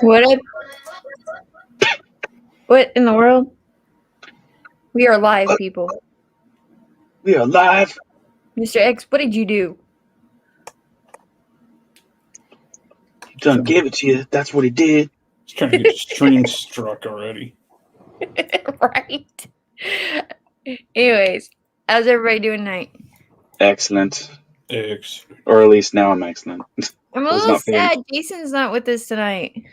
What up? What in the world? We are live, people. We are live. Mr. X, what did you do? He done gave it to you. That's what he did. He's trying to get stream struck already. Right. Anyways, how's everybody doing tonight? Excellent. X. Or at least now I'm excellent. I'm a Was little not feeling- sad. Jason's not with us tonight.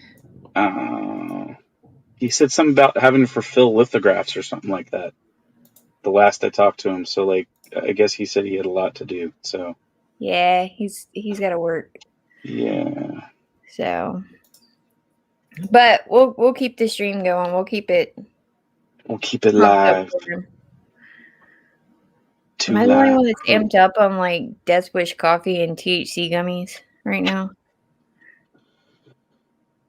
He said something about having to fulfill lithographs or something like that. The last I talked to him. So, like, I guess he said he had a lot to do. So, Yeah, he's got to work. yeah. So, but we'll keep the stream going. We'll keep it. We'll keep it pumped up live. for him. Too Am I the only live. one that's amped up on like Death Wish coffee and THC gummies right now?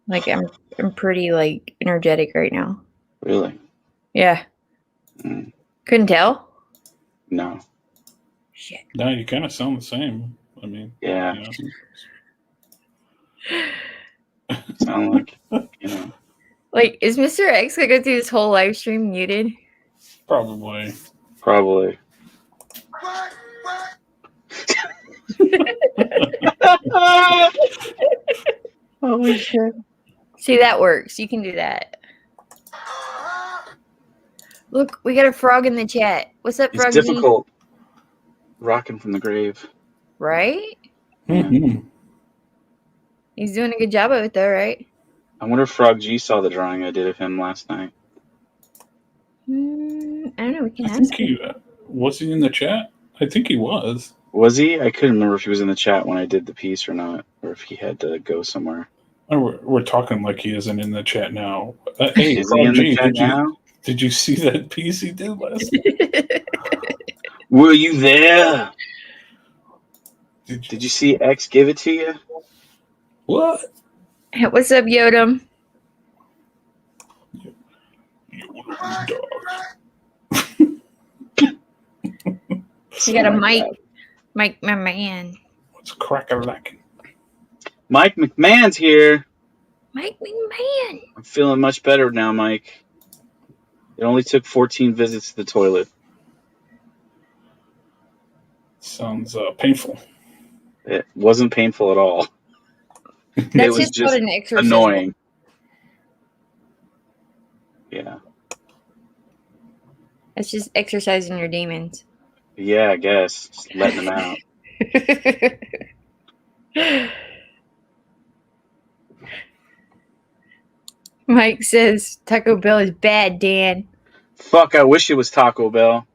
Like I'm pretty like energetic right now. Really? Yeah. Mm, Couldn't tell? no. Shit. No, you kind of sound the same. I mean, Yeah. you know. Sound like, Like, is Mr. X gonna go through this whole live stream muted? Probably. probably. Holy shit. See, that works. You can do that. Look, we got a frog in the chat. What's up, It's Froggy? difficult rocking from the grave. Right? Yeah. Mhm. He's doing a good job of it, though, right? I wonder if Frog G saw the drawing I did of him last night. I don't know. We can I ask think him. he was he in the chat. I think he was. Was he? I couldn't remember if he was in the chat when I did the piece or not, or if he had to go somewhere. Oh, we're talking like he isn't in the chat now. Hey, Is he in Frog G, the chat now? did you see that piece he did last night? Were you there? Did Did you see X give it to you? What? What's up, Yodam? You little dog. We got a Something like mic. Mike, my man. What's crack-a-lacking? Mike McMahon's here. Mike, my man. I'm feeling much better now, Mike. It only took 14 visits to the toilet. Sounds painful. It wasn't painful at all. That's It was just called just an exorcism. annoying. Yeah. That's just exercising your demons. Yeah, I guess. Just letting them out. Mike says Taco Bell is bad, Dan. Fuck, I wish it was Taco Bell.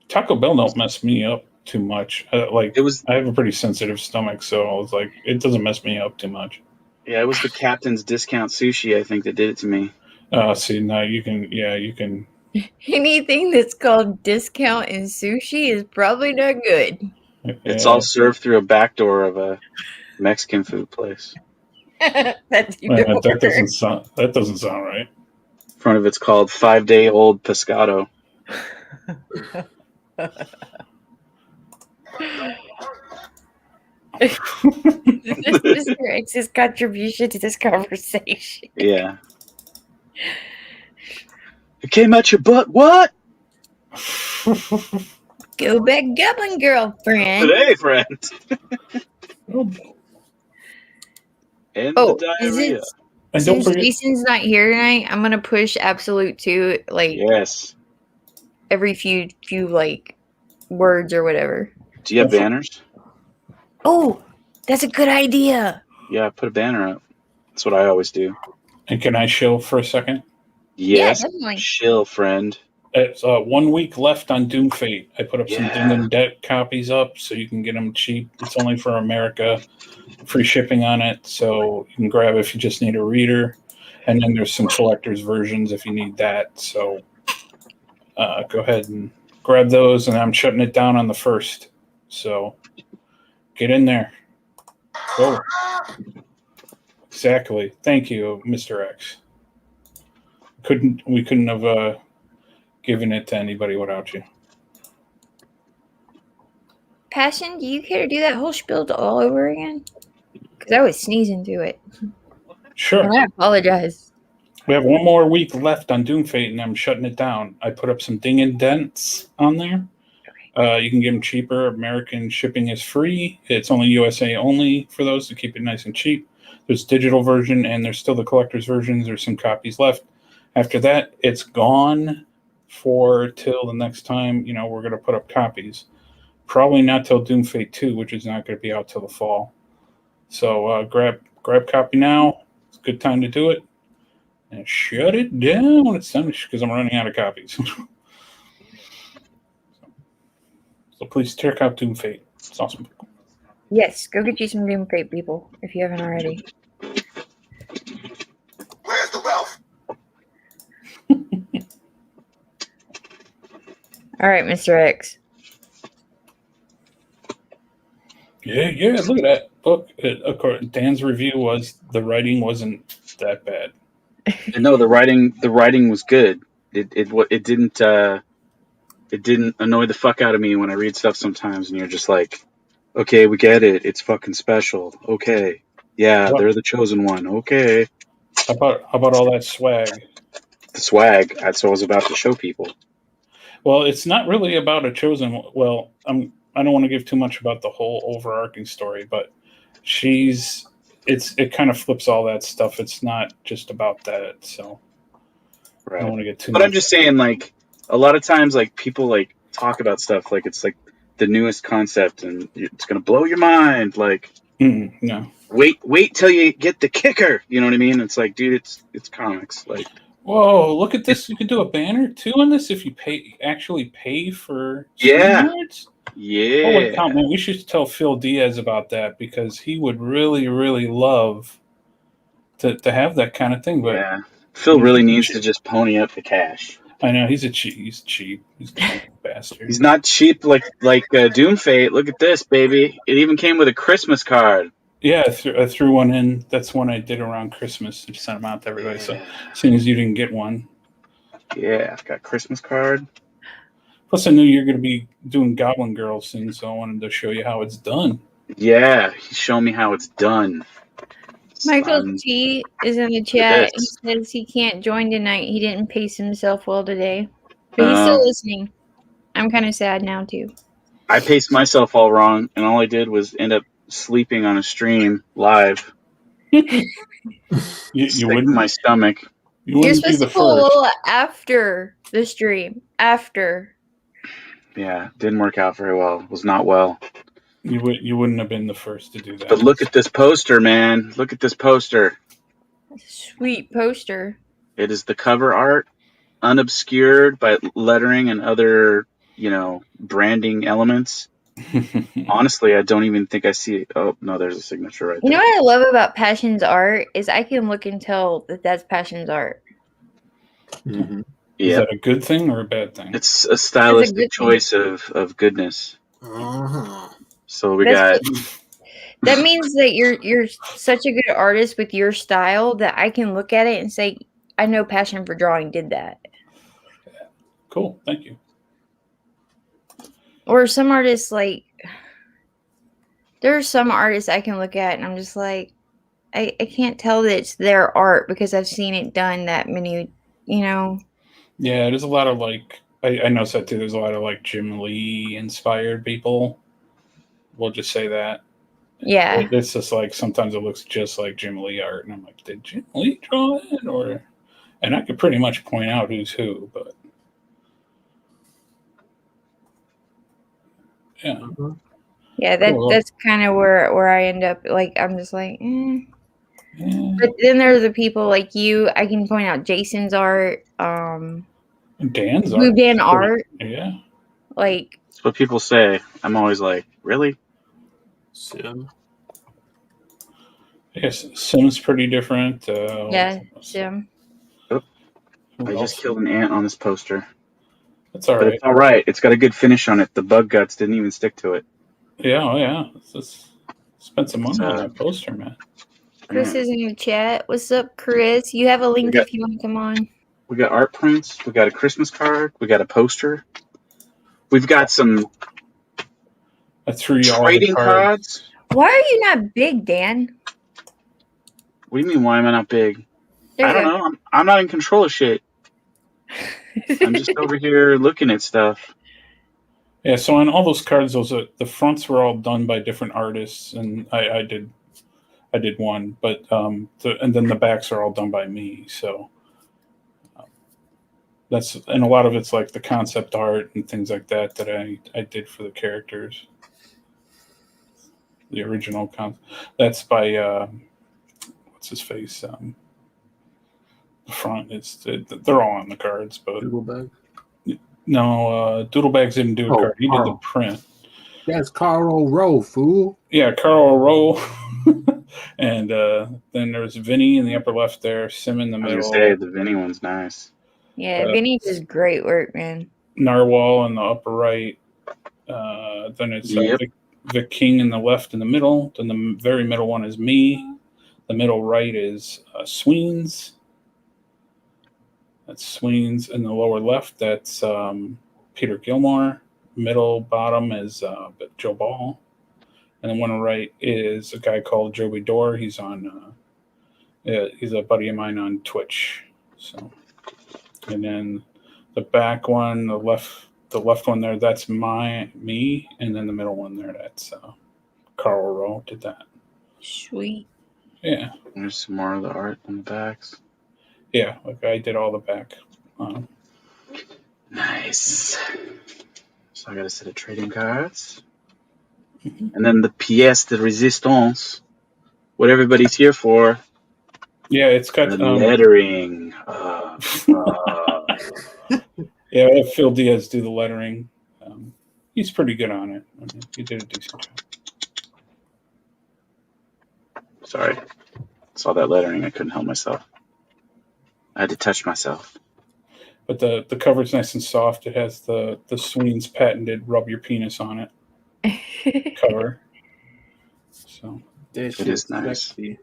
Taco Bell don't mess me up too much. It was, I have a pretty sensitive stomach, so I was like, it doesn't mess me up too much. yeah, it was the Captain's Discount Sushi, I think, that did it to me. See, now you can. Anything that's called discount in sushi is probably not good. It's all served through a back door of a Mexican food place. That's that doesn't sound right. In front of it's called 5-Day-Old Pescado. This is Mr. X's contribution to this conversation. Yeah. It came out your butt. What? Go back goblin, girlfriend. Today, friend. And Oh, the is diarrhea. it? And don't Since forget, Jason's not here tonight, I'm gonna push Absolute 2 like Yes. every few like words or whatever. Do you have banners? Oh, that's a good idea. Yeah, put a banner up. That's what I always do. and can I show for a second? Yes. Yeah, definitely. Chill, friend. It's 1 week left on Doom Fate. I put up some Yeah. Doom and Debt copies up so you can get them cheap. It's only for America. Free shipping on it, so you can grab if you just need a reader. And then there's some collector's versions if you need that. So go ahead and grab those. And I'm shutting it down on the 1st. So get in there. Go. Exactly. Thank you, Mr. X. We couldn't have given it to anybody without you. Passion, do you care to do that whole spiel all over again? because I was sneezing through it. Sure. And I apologize. We have one more week left on Doom Fate, and I'm shutting it down. I put up some ding and dents on there. You can get them cheaper. American shipping is free. It's only USA only for those to keep it nice and cheap. There's digital version, and there's still the collector's versions. There's some copies left. After that, it's gone till the next time, we're going to put up copies. Probably not till Doom Fate 2, which is not going to be out till the fall. So grab copy now. It's a good time to do it. And shut it down when it's done, because I'm running out of copies. So please check out Doom Fate. It's awesome. Yes, go get you some Doom Fate, people, if you haven't already. Where's the wealth? All right, Mr. X. Yeah, look at that book. Of course, Dan's review was the writing wasn't that bad. No, the writing was good. It didn't annoy the fuck out of me when I read stuff sometimes, and you're just like, okay, we get it. It's fucking special. Okay, yeah, they're the chosen one. Okay. How about all that swag? The swag. That's what I was about to show people. Well, it's not really about a chosen. Well, I don't want to give too much about the whole overarching story, but it kind of flips all that stuff. It's not just about that, so right. I don't want to get too. But I'm just saying, like, a lot of times, like, people like talk about stuff like it's like the newest concept and it's gonna blow your mind. Like, no. Wait till you get the kicker. You know what I mean? It's like, dude, it's comics. Like, whoa, look at this! You can do a banner too on this if you actually pay for words. Yeah. Holy cow, man! We should tell Phil Diaz about that because he would really, really love to have that kind of thing. But yeah, Phil really needs to just pony up the cash. I know he's cheap. He's a bastard. He's not cheap like Doom Fate. Look at this, baby! It even came with a Christmas card. Yeah, I threw one in. That's one I did around Christmas and sent them out to everybody. So, seeing as you didn't get one, yeah, I've got a Christmas card. Plus, I knew you're going to be doing Goblin Girl soon, so I wanted to show you how it's done. Yeah, he's showing me how it's done. Michael T is in the chat. He says he can't join tonight. He didn't pace himself well today, but he's still listening. I'm kind of sad now too. I paced myself all wrong, and all I did was end up sleeping on a stream live. you wouldn't my stomach. You're supposed to pull Lola after the stream. After. Yeah, didn't work out very well. Was not well. You wouldn't have been the first to do that. But look at this poster, man. Look at this poster. Sweet poster. It is the cover art, unobscured by lettering and other, branding elements. Honestly, I don't even think I see it. Oh, no, there's a signature right there. You know what I love about Passion's art is I can look and tell that that's Passion's art. Mm-hmm. Is that a good thing or a bad thing? It's a stylistic choice of goodness. Uh-huh. So we got... That means that you're such a good artist with your style that I can look at it and say, I know Passion for Drawing did that. Cool. Thank you. Or some artists, like, there are some artists I can look at and I'm just like, I can't tell that it's their art because I've seen it done that many, Yeah, there's a lot of, like, I noticed that too. There's a lot of, like, Jim Lee inspired people. We'll just say that. Yeah. It's just like sometimes it looks just like Jim Lee art. And I'm like, did Jim Lee draw it? And I could pretty much point out who's who, but. Yeah. Mm-hmm. Yeah, that's kind of where I end up. Like, I'm just like, Yeah. But then there are the people like you. I can point out Jason's art. Dan's art. Dan art. Yeah. Like. That's what people say. I'm always like, really? Sim. Yes, Sim's pretty different. Sim. Oh, I just killed an ant on this poster. That's all right. It's all right. It's got a good finish on it. The bug guts didn't even stick to it. Yeah. Spent some money on that poster, man. Chris is in the chat. What's up, Chris? You have a link if you want to come on. We got art prints. We got a Christmas card. We got a poster. We've got some trading cards. Why are you not big, Dan? What do you mean? Why am I not big? There I you don't go. know. I'm not in control of shit. I'm just over here looking at stuff. Yeah, so on all those cards, the fronts were all done by different artists, and I did one, but and then the backs are all done by me. So and a lot of it's like the concept art and things like that I did for the characters. The original that's by what's his face. The front they're all on the cards, but Doodlebag. no, Doodlebags didn't do a card. He did the print. That's Carl Rowe, fool. Yeah, Carl Rowe. And then there's Vinny in the upper left there, Sim in the I was middle. gonna say the Vinny one's nice. Yeah, Vinny does great work, man. Narwhal in the upper right. Then it's Vic King in the left in the middle. Then the very middle one is me. The middle right is Sweens. That's Sweens. In the lower left, that's Peter Gilmore. Middle bottom is Joe Ball. And then one right is a guy called Joby Dorr. He's on. He's a buddy of mine on Twitch. So, and then the back one, the left one there, that's me, and then the middle one there, that's Carl Rowe did that. Sweet. Yeah. There's some more of the art on the backs. Yeah, like I did all the back. Nice. So I got a set of trading cards. And then the pièce de résistance. What everybody's here for. Yeah, it's got the lettering. Yeah, Phil Diaz do the lettering. He's pretty good on it. I mean, he did a decent job. Sorry. Saw that lettering. I couldn't help myself. I had to touch myself. But the cover's nice and soft. It has the Sween's patented rub your penis on it cover. So it is nice. Sexy.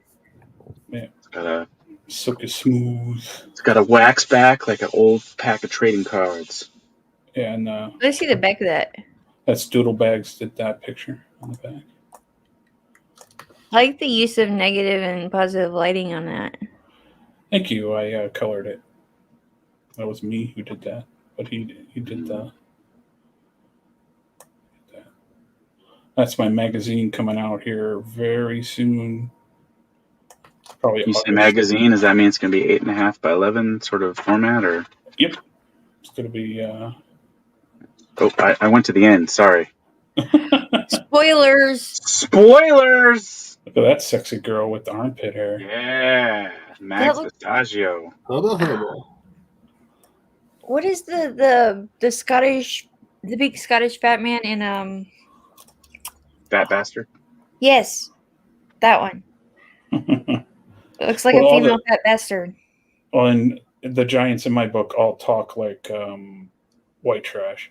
Yeah. It's got a silky smooth. It's got a wax back like an old pack of trading cards. Yeah, and let's see the back of that. That's Doodlebags did that picture on the back. I like the use of negative and positive lighting on that. Thank you. I colored it. That was me who did that, but he did that. That's my magazine coming out here very soon. Probably. You say magazine? Does that mean it's going to be 8.5 by 11 sort of format, or? Yep. It's going to be. Oh, I went to the end. Sorry. Spoilers. Spoilers. Look at that sexy girl with the armpit hair. Yeah, Max Vistagio. What is the Scottish, the big Scottish fat man in Fat Bastard? Yes, that one. It looks like a female fat bastard. Well, and the giants in my book all talk like white trash.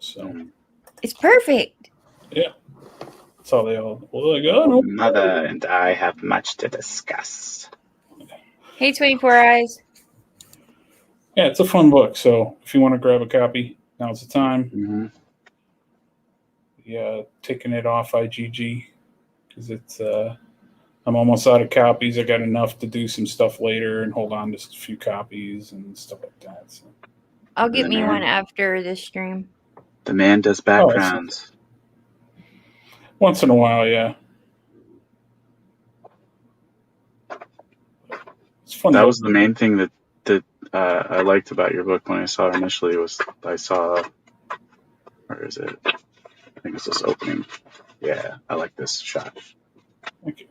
So it's perfect. Yeah. That's how they all like, oh no. Mother and I have much to discuss. Hey, 24 Eyes. Yeah, it's a fun book. So if you want to grab a copy, now's the time. Mm-hmm. Yeah, taking it off IGG because it's I'm almost out of copies. I got enough to do some stuff later and hold on to a few copies and stuff like that. So. I'll get me one after this stream. The man does backgrounds. Once in a while, yeah. It's fun. That was the main thing that I liked about your book when I saw it initially was I saw, where is it? I think it's this opening. Yeah, I like this shot. Thank you.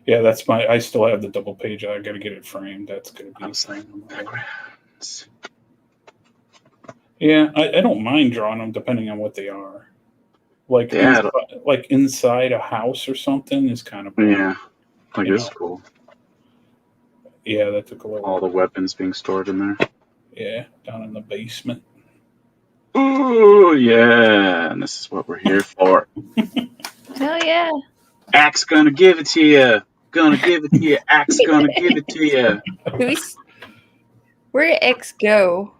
Yeah, that's I still have the double page. I got to get it framed. That's going to be backgrounds. Yeah, I don't mind drawing them depending on what they are. Like inside a house or something is kind of cool. Yeah, like this is cool. Yeah, that took a little. All the weapons being stored in there. Yeah, down in the basement. Ooh, yeah, and this is what we're here for. Hell yeah. Axe gonna give it to you. Gonna give it to you. Axe gonna give it to you. Where did X go?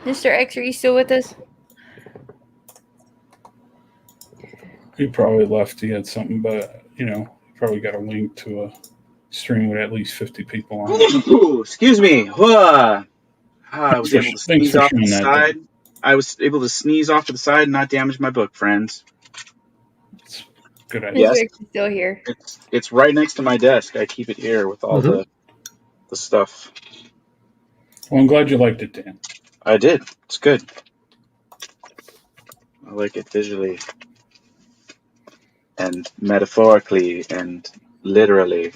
Mr. X, are you still with us? He probably left. He had something, but probably got a link to a stream with at least 50 people on it. Ooh, excuse me. I was able to sneeze off to the side. I was able to sneeze off to the side and not damage my book, friends. It's good idea. Yes. It's still here. It's right next to my desk. I keep it here with all the stuff. Well, I'm glad you liked it, Dan. I did. It's good. I like it visually and metaphorically and literally.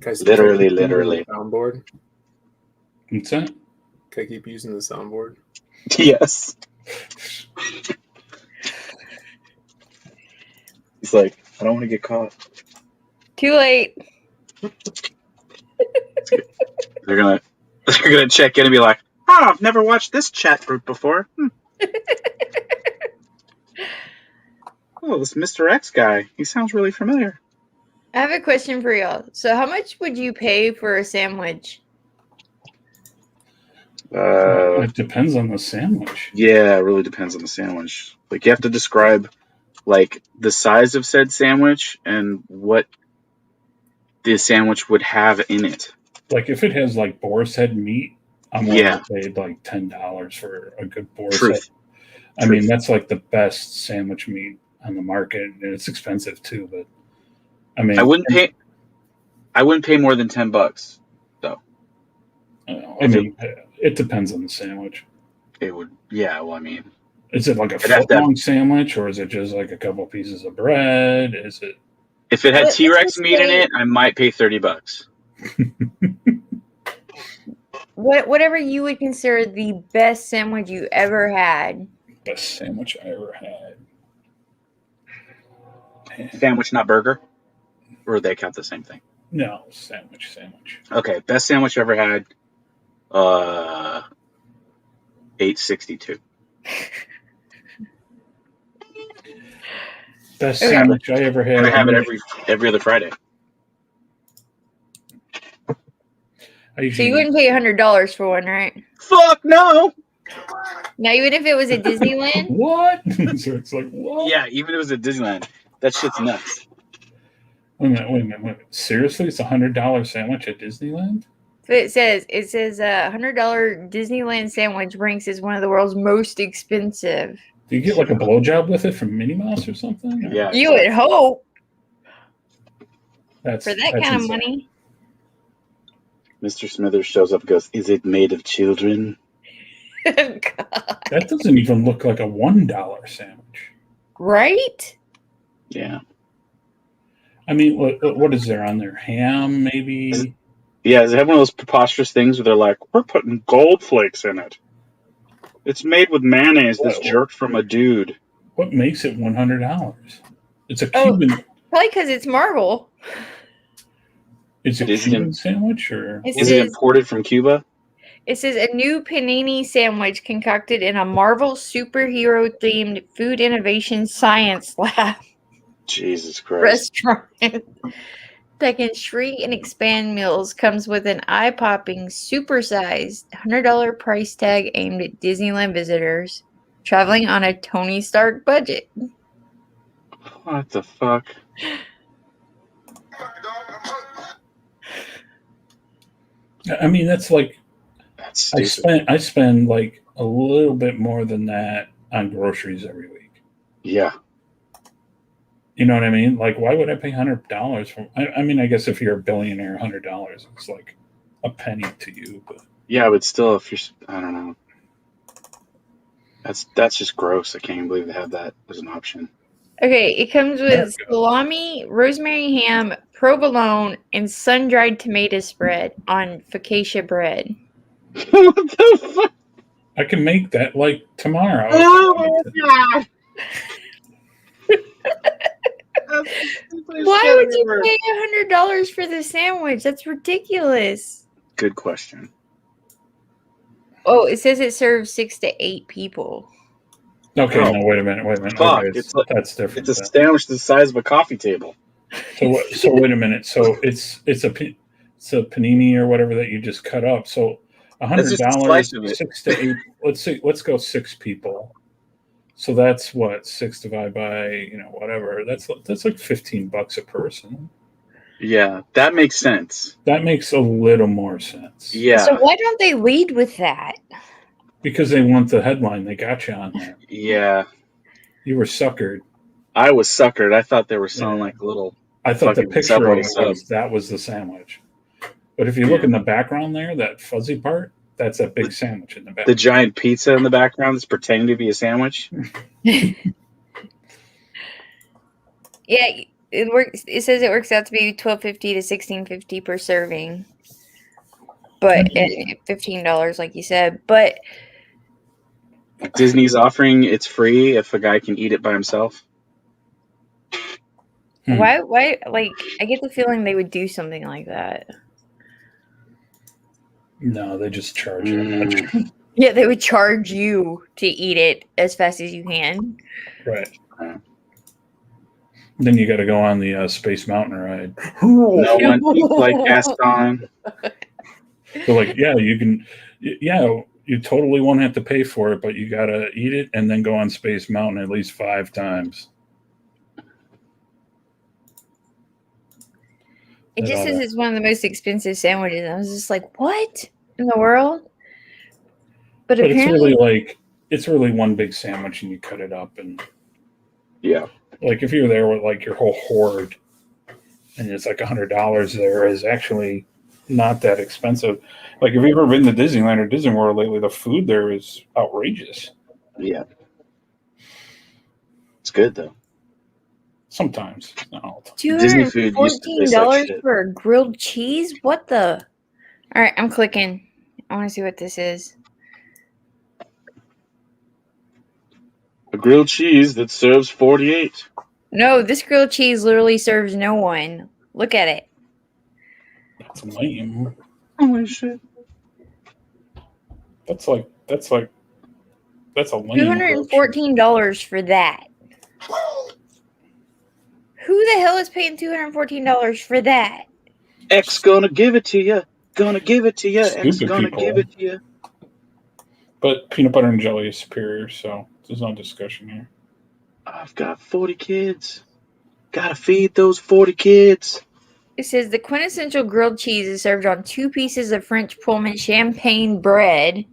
Literally. Soundboard. What's that? Can I keep using the soundboard? Yes. He's like, I don't want to get caught. Too late. They're gonna check in and be like, "Oh, I've never watched this chat group before." Oh, this Mr. X guy. He sounds really familiar. I have a question for y'all. So, how much would you pay for a sandwich? It depends on the sandwich. Yeah, it really depends on the sandwich. Like, you have to describe like the size of said sandwich and what the sandwich would have in it. Like if it has like boar's head meat, I'm willing to pay like $10 for a good boar's head. I mean, that's like the best sandwich meat on the market, and it's expensive too. But I mean, I wouldn't pay more than $10 though. I mean, it depends on the sandwich. It would, yeah. Well, I mean, is it like a foot-long sandwich, or is it just like a couple pieces of bread? Is it? If it had T-Rex meat in it, I might pay $30. Whatever you would consider the best sandwich you ever had. Best sandwich I ever had. Sandwich, not burger? Or they count the same thing? No, sandwich. Okay, best sandwich I ever had, $8.62. Best sandwich I ever had. I have it every other Friday. So you wouldn't pay $100 for one, right? Fuck no! Now, even if it was at Disneyland? What? So it's like, what? Yeah, even if it was at Disneyland. That shit's nuts. Wait a minute. Seriously? It's a $100 sandwich at Disneyland? It says a $100 Disneyland sandwich ranks as one of the world's most expensive. Do you get like a blowjob with it from Minnie Mouse or something? Or? Yeah. You would hope. For that kind of money. Mr. Smithers shows up and goes, "Is it made of children?" God. That doesn't even look like a $1 sandwich. Right? Yeah. I mean, what is there on there? Ham, maybe? Yeah, does it have one of those preposterous things where they're like, "We're putting gold flakes in it. It's made with mayonnaise that's jerked from a dude." What makes it $100? It's a Cuban. Probably because it's Marvel. Is it a Cuban sandwich, or is it imported from Cuba? It says a new panini sandwich concocted in a Marvel superhero-themed food innovation science lab. Jesus Christ. Restaurant that can shrink and expand meals comes with an eye-popping, supersized $100 price tag aimed at Disneyland visitors traveling on a Tony Stark budget. What the fuck? I mean, that's like, I spend like a little bit more than that on groceries every week. Yeah. You know what I mean? Like, why would I pay $100 for? I mean, I guess if you're a billionaire, $100 is like a penny to you. But yeah, but still, if you're, I don't know. That's just gross. I can't even believe they have that as an option. Okay, it comes with salami, rosemary ham, provolone, and sun-dried tomato spread on focaccia bread. What the fuck? I can make that like tomorrow. Oh my god! Why would you pay $100 for the sandwich? That's ridiculous. Good question. Oh, it says it serves 6 to 8 people. Okay, no, wait a minute. Fuck, okay, that's different. It's a sandwich the size of a coffee table. So wait a minute. So it's a panini or whatever that you just cut up. So $100, 6 to 8. Let's go 6 people. So that's what 6 divided by whatever. That's like $15 a person. Yeah, that makes sense. That makes a little more sense. Yeah. So why don't they lead with that? Because they want the headline. They got you on that. Yeah. You were suckered. I was suckered. I thought they were selling like little. I thought the fucking picture of Subway it that was the sandwich. But if you look in the background there, that fuzzy part, that's that big sandwich in the back. The giant pizza in the background that's pretending to be a sandwich. Yeah, it works. It says it works out to be $12.50 to $16.50 per serving, but at $15, like you said. But Disney's offering it's free if a guy can eat it by himself. why? Like, I get the feeling they would do something like that. No, they just charge you much. Yeah, they would charge you to eat it as fast as you can. Right. Then you got to go on the Space Mountain ride. No one eats like Gaston. They're like, yeah, you can. Yeah, you totally won't have to pay for it, but you got to eat it and then go on Space Mountain at least 5 times. It just says it's one of the most expensive sandwiches. I was just like, what in the world? But apparently, it's really one big sandwich, and you cut it up, and yeah, like if you're there with like your whole horde, and it's like $100, there is actually not that expensive. Like, if you've ever been to Disneyland or Disney World lately, the food there is outrageous. Yeah, it's good though. Sometimes, not all the Disney time. food used to taste like shit. $214 for a grilled cheese? What the? All right, I'm clicking. I want to see what this is. A grilled cheese that serves 48. No, this grilled cheese literally serves no one. Look at it. That's lame. Holy shit! That's a lame. $214 for that. Who the hell is paying $214 for that? X gonna give it to you. Gonna give it to you. X Stupid gonna people. give it to you. But peanut butter and jelly is superior, so there's no discussion here. I've got 40 kids. Gotta feed those 40 kids. It says the quintessential grilled cheese is served on 2 pieces of French Pullman champagne bread,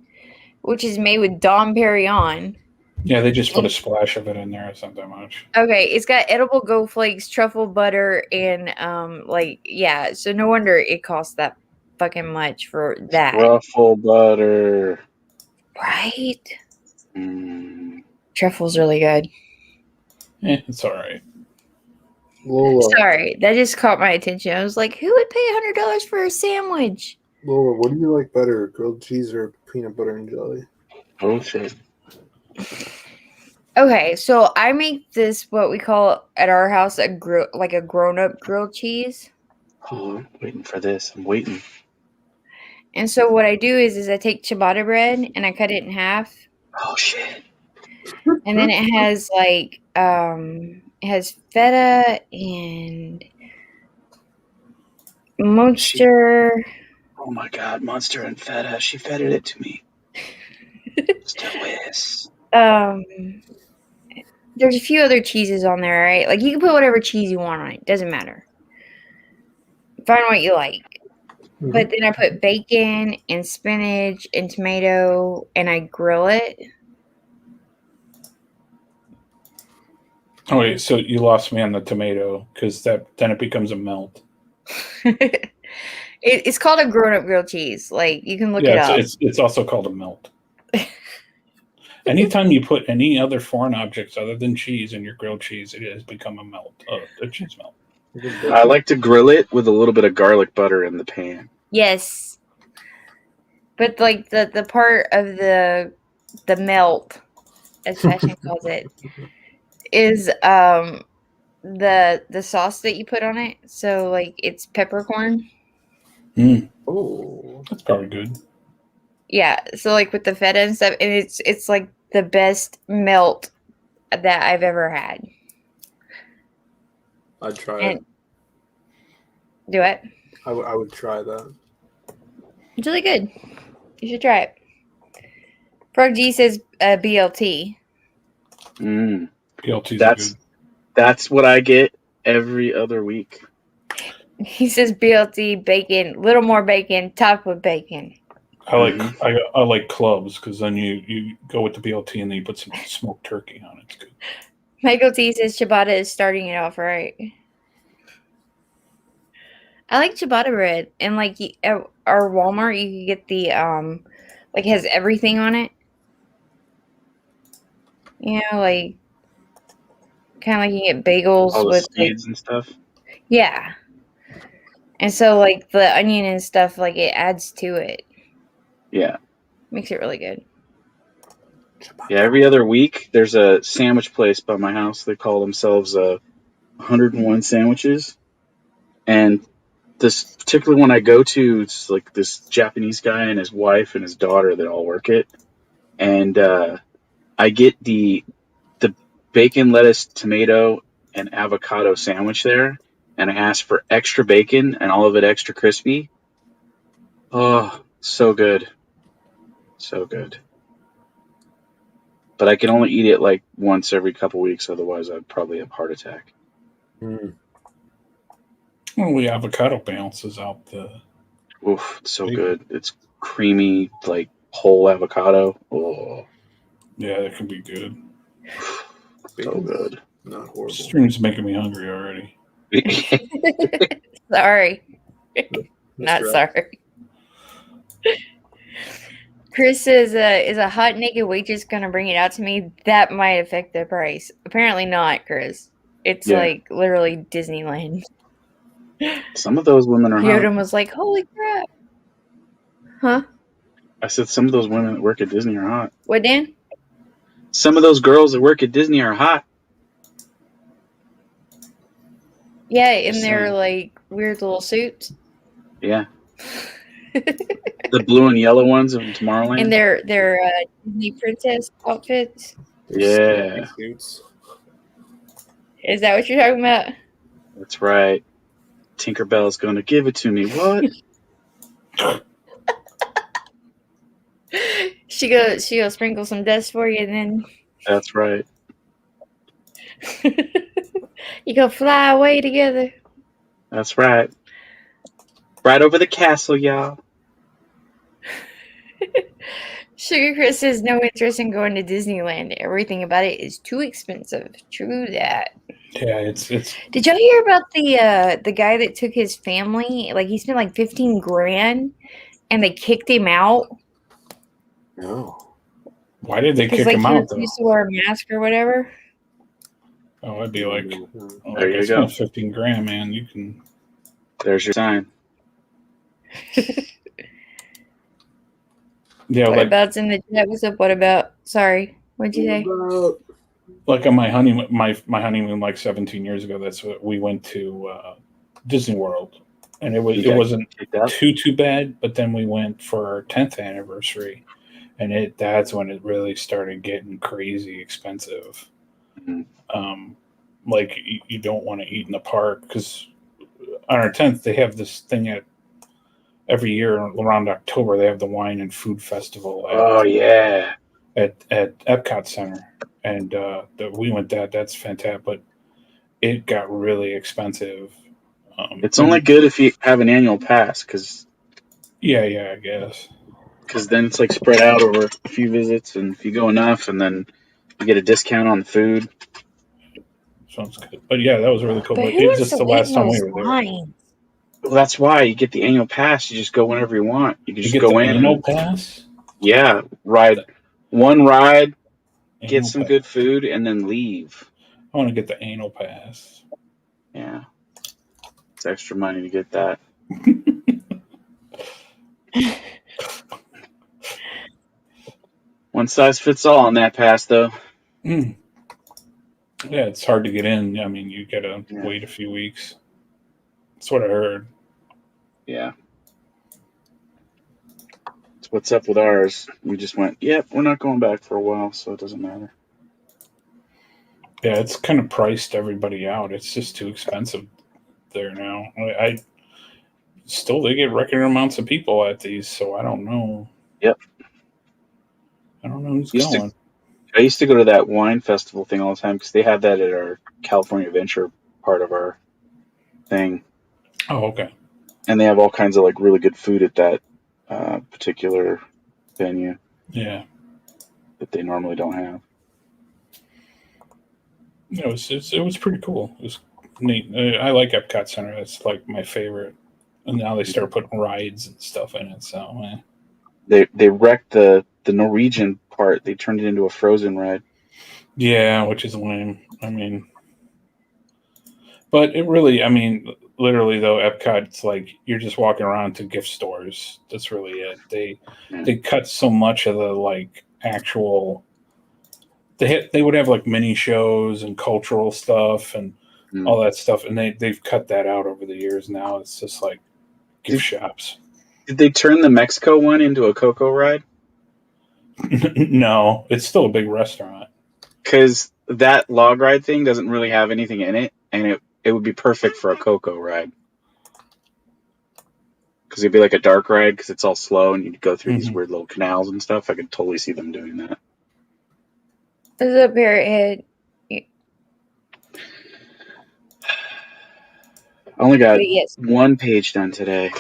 which is made with Dom Perignon. Yeah, they just put a splash of it in there. It's not that much. Okay, it's got edible goat flakes, truffle butter, and so no wonder it costs that fucking much for that. Truffle butter. Right? Mm. Truffle's really good. It's all right. Lola, Sorry, that just caught my attention. I was like, who would pay $100 for a sandwich? Lola, what do you like better, grilled cheese or peanut butter and jelly? Bullshit. Okay, so I make this what we call at our house a grown-up grilled cheese. Oh, I'm waiting for this. I'm waiting. And so what I do is I take ciabatta bread and I cut it in half. Oh shit. And then it has it has feta and Monster. Oh my god, Monster and feta. She fetted it to me. Delicious. There's a few other cheeses on there, right? Like you can put whatever cheese you want on it. Doesn't matter. Find what you like. Mm-hmm. But then I put bacon and spinach and tomato and I grill it. Oh wait, so you lost me on the tomato because then it becomes a melt. It's called a grown-up grilled cheese. Like you can look it up. It's also called a melt. Anytime you put any other foreign objects other than cheese in your grilled cheese, it has become a melt, a cheese melt. I like to grill it with a little bit of garlic butter in the pan. Yes, but like the part of the melt, as Fashion calls it, is the sauce that you put on it. So like it's peppercorn. Oh, that's probably good. Yeah, so like with the feta and stuff, and it's like the best melt that I've ever had. I'd try it. Do it. I would try that. It's really good. You should try it. Frog G says BLT. Mm. BLTs are That's good. that's what I get every other week. He says BLT bacon, little more bacon, topped with bacon. I like clubs because then you go with the BLT and then you put some smoked turkey on it. It's good. Michael T says ciabatta is starting it off right. I like ciabatta bread, and like at our Walmart, you can get the like it has everything on it. You know, like kind of like you get bagels All the with like seeds and stuff. yeah, and so like the onion and stuff, like it adds to it, Yeah. makes it really good. Yeah, every other week there's a sandwich place by my house. They call themselves 101 Sandwiches. And this particular one I go to, it's like this Japanese guy and his wife and his daughter that all work it. And I get the bacon, lettuce, tomato, and avocado sandwich there. And I ask for extra bacon and all of it extra crispy. Oh, so good. So good. But I can only eat it like once every couple weeks, otherwise I'd probably have a heart attack. Mm. Well, the avocado balances out the. Oof, it's so bacon. good. It's creamy, like whole avocado. Oh, Yeah, that can be good. so Bacon's good. not horrible. Stream's making me hungry already. Sorry, Mr. not Al. sorry. Chris says, is a hot naked waitress gonna bring it out to me? That might affect the price. Apparently not, Chris. It's Yeah. like literally Disneyland. Some of those women are hot. Yoda was like, holy crap. Huh? I said some of those women that work at Disney are hot. What, Dan? Some of those girls that work at Disney are hot. Yeah, in Just their saying. like weird little suits. Yeah. The blue and yellow ones of Tomorrowland. In their Disney princess outfits. Yeah. Suits. Is that what you're talking about? That's right. Tinkerbell's going to give it to me. What? She'll sprinkle some dust for you, and then That's right. you go fly away together. That's right. Right over the castle, y'all. Sugar Chris says no interest in going to Disneyland. Everything about it is too expensive. True that. Yeah, it's. Did y'all hear about the guy that took his family? Like he spent like 15 grand, and they kicked him out No. Why did they because kick like him he out though? refused to wear a mask or whatever. Oh, I'd be like, There you I go. spent 15 grand, man. You can. There's your sign. Yeah, What like about's in the chat? What's up? What about? Sorry, what'd you say? About like on my honeymoon, my honeymoon like 17 years ago. That's what we went to Disney World, and You it got wasn't kicked out? too bad. But then we went for our 10th anniversary, and that's when it really started getting crazy expensive. Mhm. Like you don't want to eat in the park because on our 10th they have this thing at every year around October. They have the wine and food festival Oh, yeah. at Epcot Center, and we went that's fantastic. But it got really expensive. It's only good if you have an annual pass because yeah, I guess. then it's like spread out over a few visits. And if you go enough, and then you get a discount on the food. Sounds good. But yeah, that was really cool. But But who it's wants just to the wait last in time we those were there. lines? Well, that's why you get the annual pass. You just go whenever you want. You can You just get go the in annual and pass. ride one ride, get Annual some pass. good food, and then leave. I want to get the annual pass. Yeah, it's extra money to get that. One size fits all on that pass, though. Mm. Yeah, it's hard to get in. I mean, you gotta Yeah. wait a few weeks. That's what I heard. Yeah. That's what's up with ours. We just went, yep, we're not going back for a while, so it doesn't matter. Yeah, it's kind of priced everybody out. It's just too expensive there now. I still they get record amounts of people at these, so I don't know. Yep. I don't know who's Used to going. I used to go to that wine festival thing all the time because they had that at our California Adventure part of our thing, Oh, okay. and they have all kinds of like really good food at that particular venue Yeah. that they normally don't have. It was pretty cool. It was neat. I like Epcot Center. That's like my favorite. And now they start putting rides and stuff in it. So They wrecked the Norwegian part. They turned it into a Frozen ride. yeah, which is lame. I mean, but it really, I mean, literally though, Epcot's like you're just walking around to gift stores. That's really it. They cut so much of the like actual. They would have like mini shows and cultural stuff and all that stuff, and they've cut that out over the years. Now it's just like gift shops. Did they turn the Mexico one into a Coco ride? No, it's still a big restaurant. Because that log ride thing doesn't really have anything in it, and it would be perfect for a Coco ride. Because it'd be like a dark ride because it's all slow and you'd go through these weird little canals and stuff. I could totally see them doing that. The Parrothead. I only got Yes. one page done today.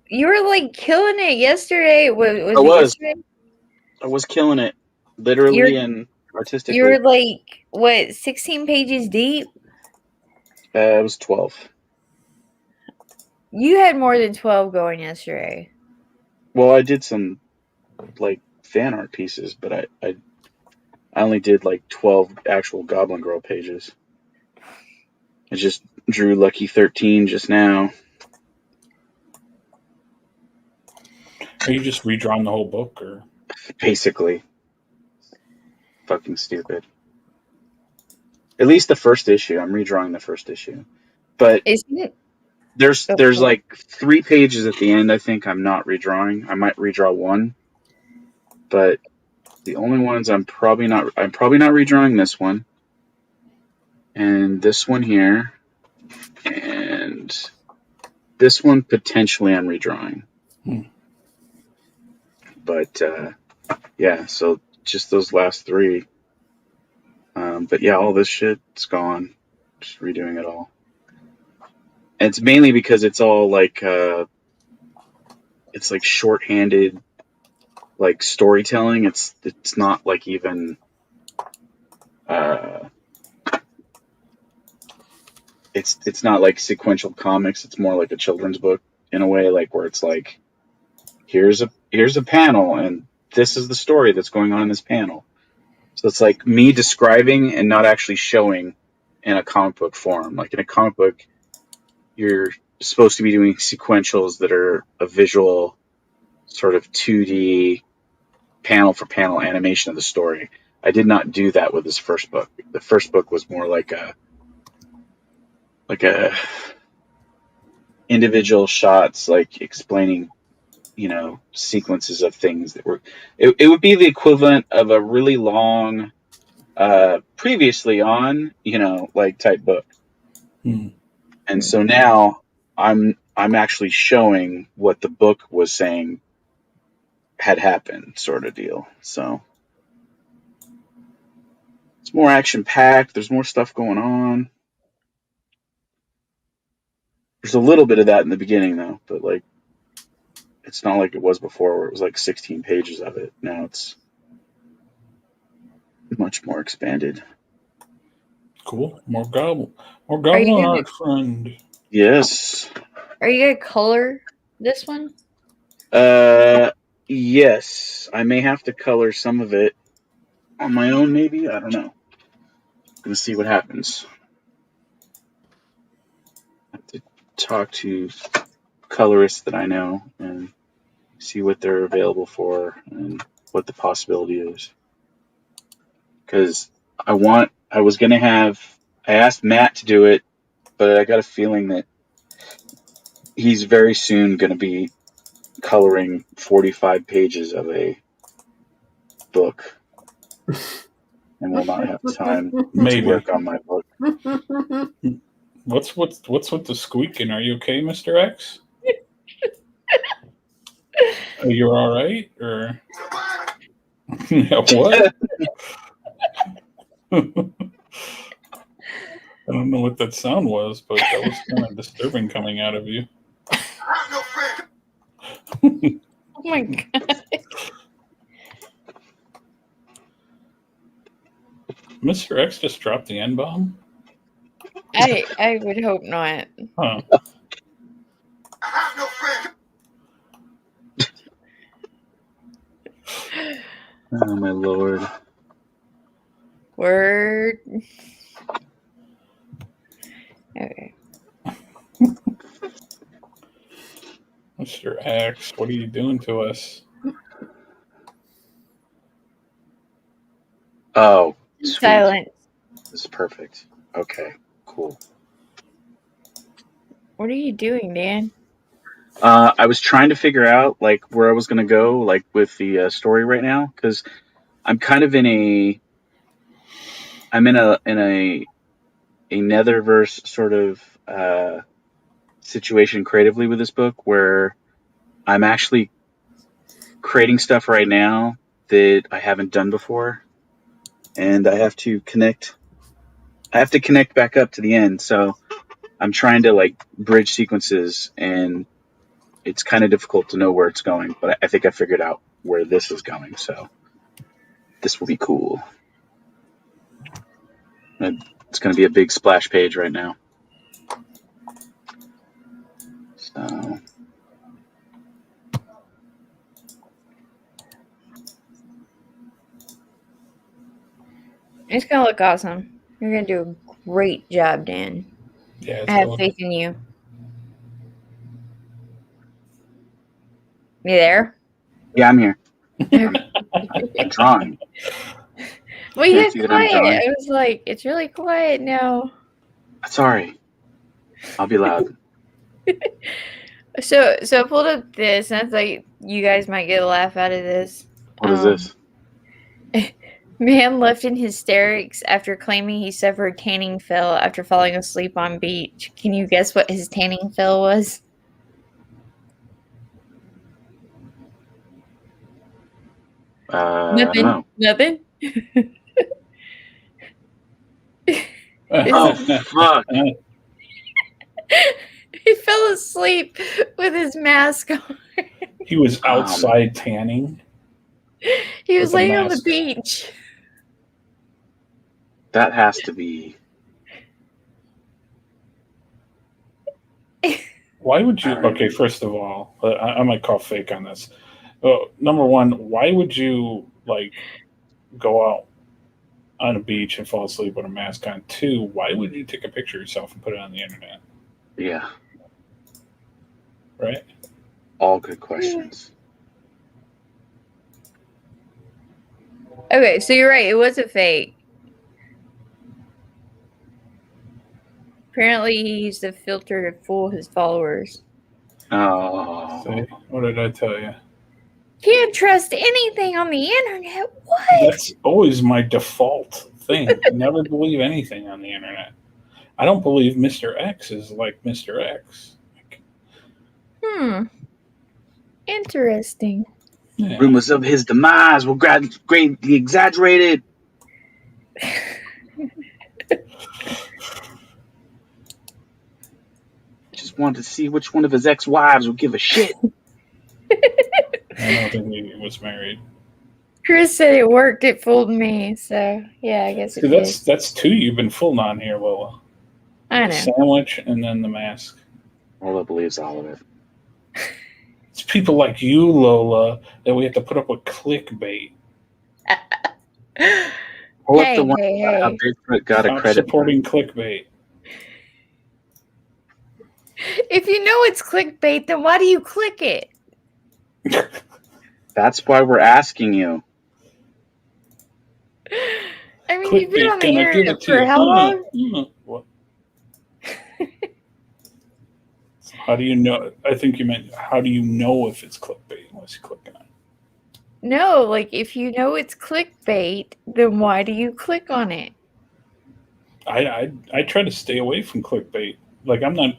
You were like killing it yesterday. Was I it was. yesterday? I was killing it, literally and artistically. You were like, what, 16 pages deep? It was 12. You had more than 12 going yesterday. Well, I did some like fan art pieces, but I only did like 12 actual Goblin Girl pages. I just drew Lucky 13 just now. Are you just redrawing the whole book, or Basically. Fucking stupid. At least the first issue. I'm redrawing the first issue. But Isn't it? there's like 3 pages at the end I think I'm not redrawing. I might redraw one. But the only ones I'm probably not redrawing this one. And this one here. And this one potentially I'm redrawing. But yeah, so just those last 3. But yeah, all this shit's gone. Just redoing it all. And it's mainly because it's all like it's like shorthanded like storytelling. It's not like even it's not like sequential comics. It's more like a children's book in a way, like where it's like here's a panel and this is the story that's going on in this panel. So it's like me describing and not actually showing in a comic book form. Like in a comic book, you're supposed to be doing sequentials that are a visual sort of 2D panel for panel animation of the story. I did not do that with this first book. The first book was more like a individual shots, like explaining, sequences of things that were. It would be the equivalent of a really long, previously on, like type book. And so now I'm actually showing what the book was saying had happened, sort of deal. So it's more action packed. There's more stuff going on. There's a little bit of that in the beginning though, but like it's not like it was before where it was like 16 pages of it. Now it's much more expanded. cool? More goblin art, friend. Yes. Are you going to color this one? Yes. I may have to color some of it on my own, maybe. I don't know. I'm gonna see what happens. I have to talk to colorists that I know and see what they're available for and what the possibility is. Because I asked Matt to do it, but I got a feeling that he's very soon going to be coloring 45 pages of a book and will not have time to work on my book. What's with the squeaking? Are you okay, Mr. X? Are you all right? Or yeah, what? I don't know what that sound was, but that was kind of disturbing coming out of you. Oh my god. Mr. X just dropped the N-bomb? I would hope not. Huh. Oh my lord. Word. Okay. Mr. X, what are you doing to us? Oh, sweet. Silent. This is perfect. Okay, cool. What are you doing, Dan? I was trying to figure out like where I was gonna go, like with the story right now, because I'm kind of in a netherverse sort of situation creatively with this book where I'm actually creating stuff right now that I haven't done before, and I have to connect back up to the end. So I'm trying to like bridge sequences, and it's kind of difficult to know where it's going, but I think I figured out where this is going, so this will be cool. It's going to be a big splash page right now. So It's gonna look awesome. You're gonna do a great job, Dan. Yeah, I have faith in you. You there? yeah, I'm here. I'm drawing. Well, you Can't got see that I'm quiet. drawing. I was like, it's really quiet now. Sorry. I'll be loud. So I pulled up this, and I thought you guys might get a laugh out of this. What is this? Man left in hysterics after claiming he suffered tanning fill after falling asleep on beach. Can you guess what his tanning fill was? I don't know. Nothing. Oh, fuck. He fell asleep with his mask on. He was outside tanning. He was with a laying on the mask. beach. That has to be. Why would you? Okay, first of all, I might call fake on this. Number one, why would you like go out on a beach and fall asleep with a mask on? Two, why would you take a picture of yourself and put it on the internet? Yeah. Right? All good questions. Okay, so you're right. It was a fake. Apparently, he used a filter to fool his followers. Oh. See? What did I tell you? Can't trust anything on the internet. What? That's always my default thing. Never believe anything on the internet. I don't believe Mr. X is like Mr. X. Interesting. Yeah. Rumors of his demise were greatly exaggerated. Just wanted to see which one of his ex-wives would give a shit. I don't think he was married. Chris said it worked. It fooled me. So, yeah, I guess it See, did. that's two you've been fooling on here, Lola. I The know. sandwich and then the mask. Lola believes all of it. It's people like you, Lola, that we have to put up with clickbait. Pull up Hey, the one hey, about how hey. Bigfoot got a Stop credit. supporting clickbait. If you know it's clickbait, then why do you click it? That's why we're asking you. I mean, you've been Clickbait on the gonna give internet it to for you. how long? What? How do you know? I think you meant how do you know if it's clickbait unless you click on it? No, like if you know it's clickbait, then why do you click on it? I try to stay away from clickbait. Like I'm not.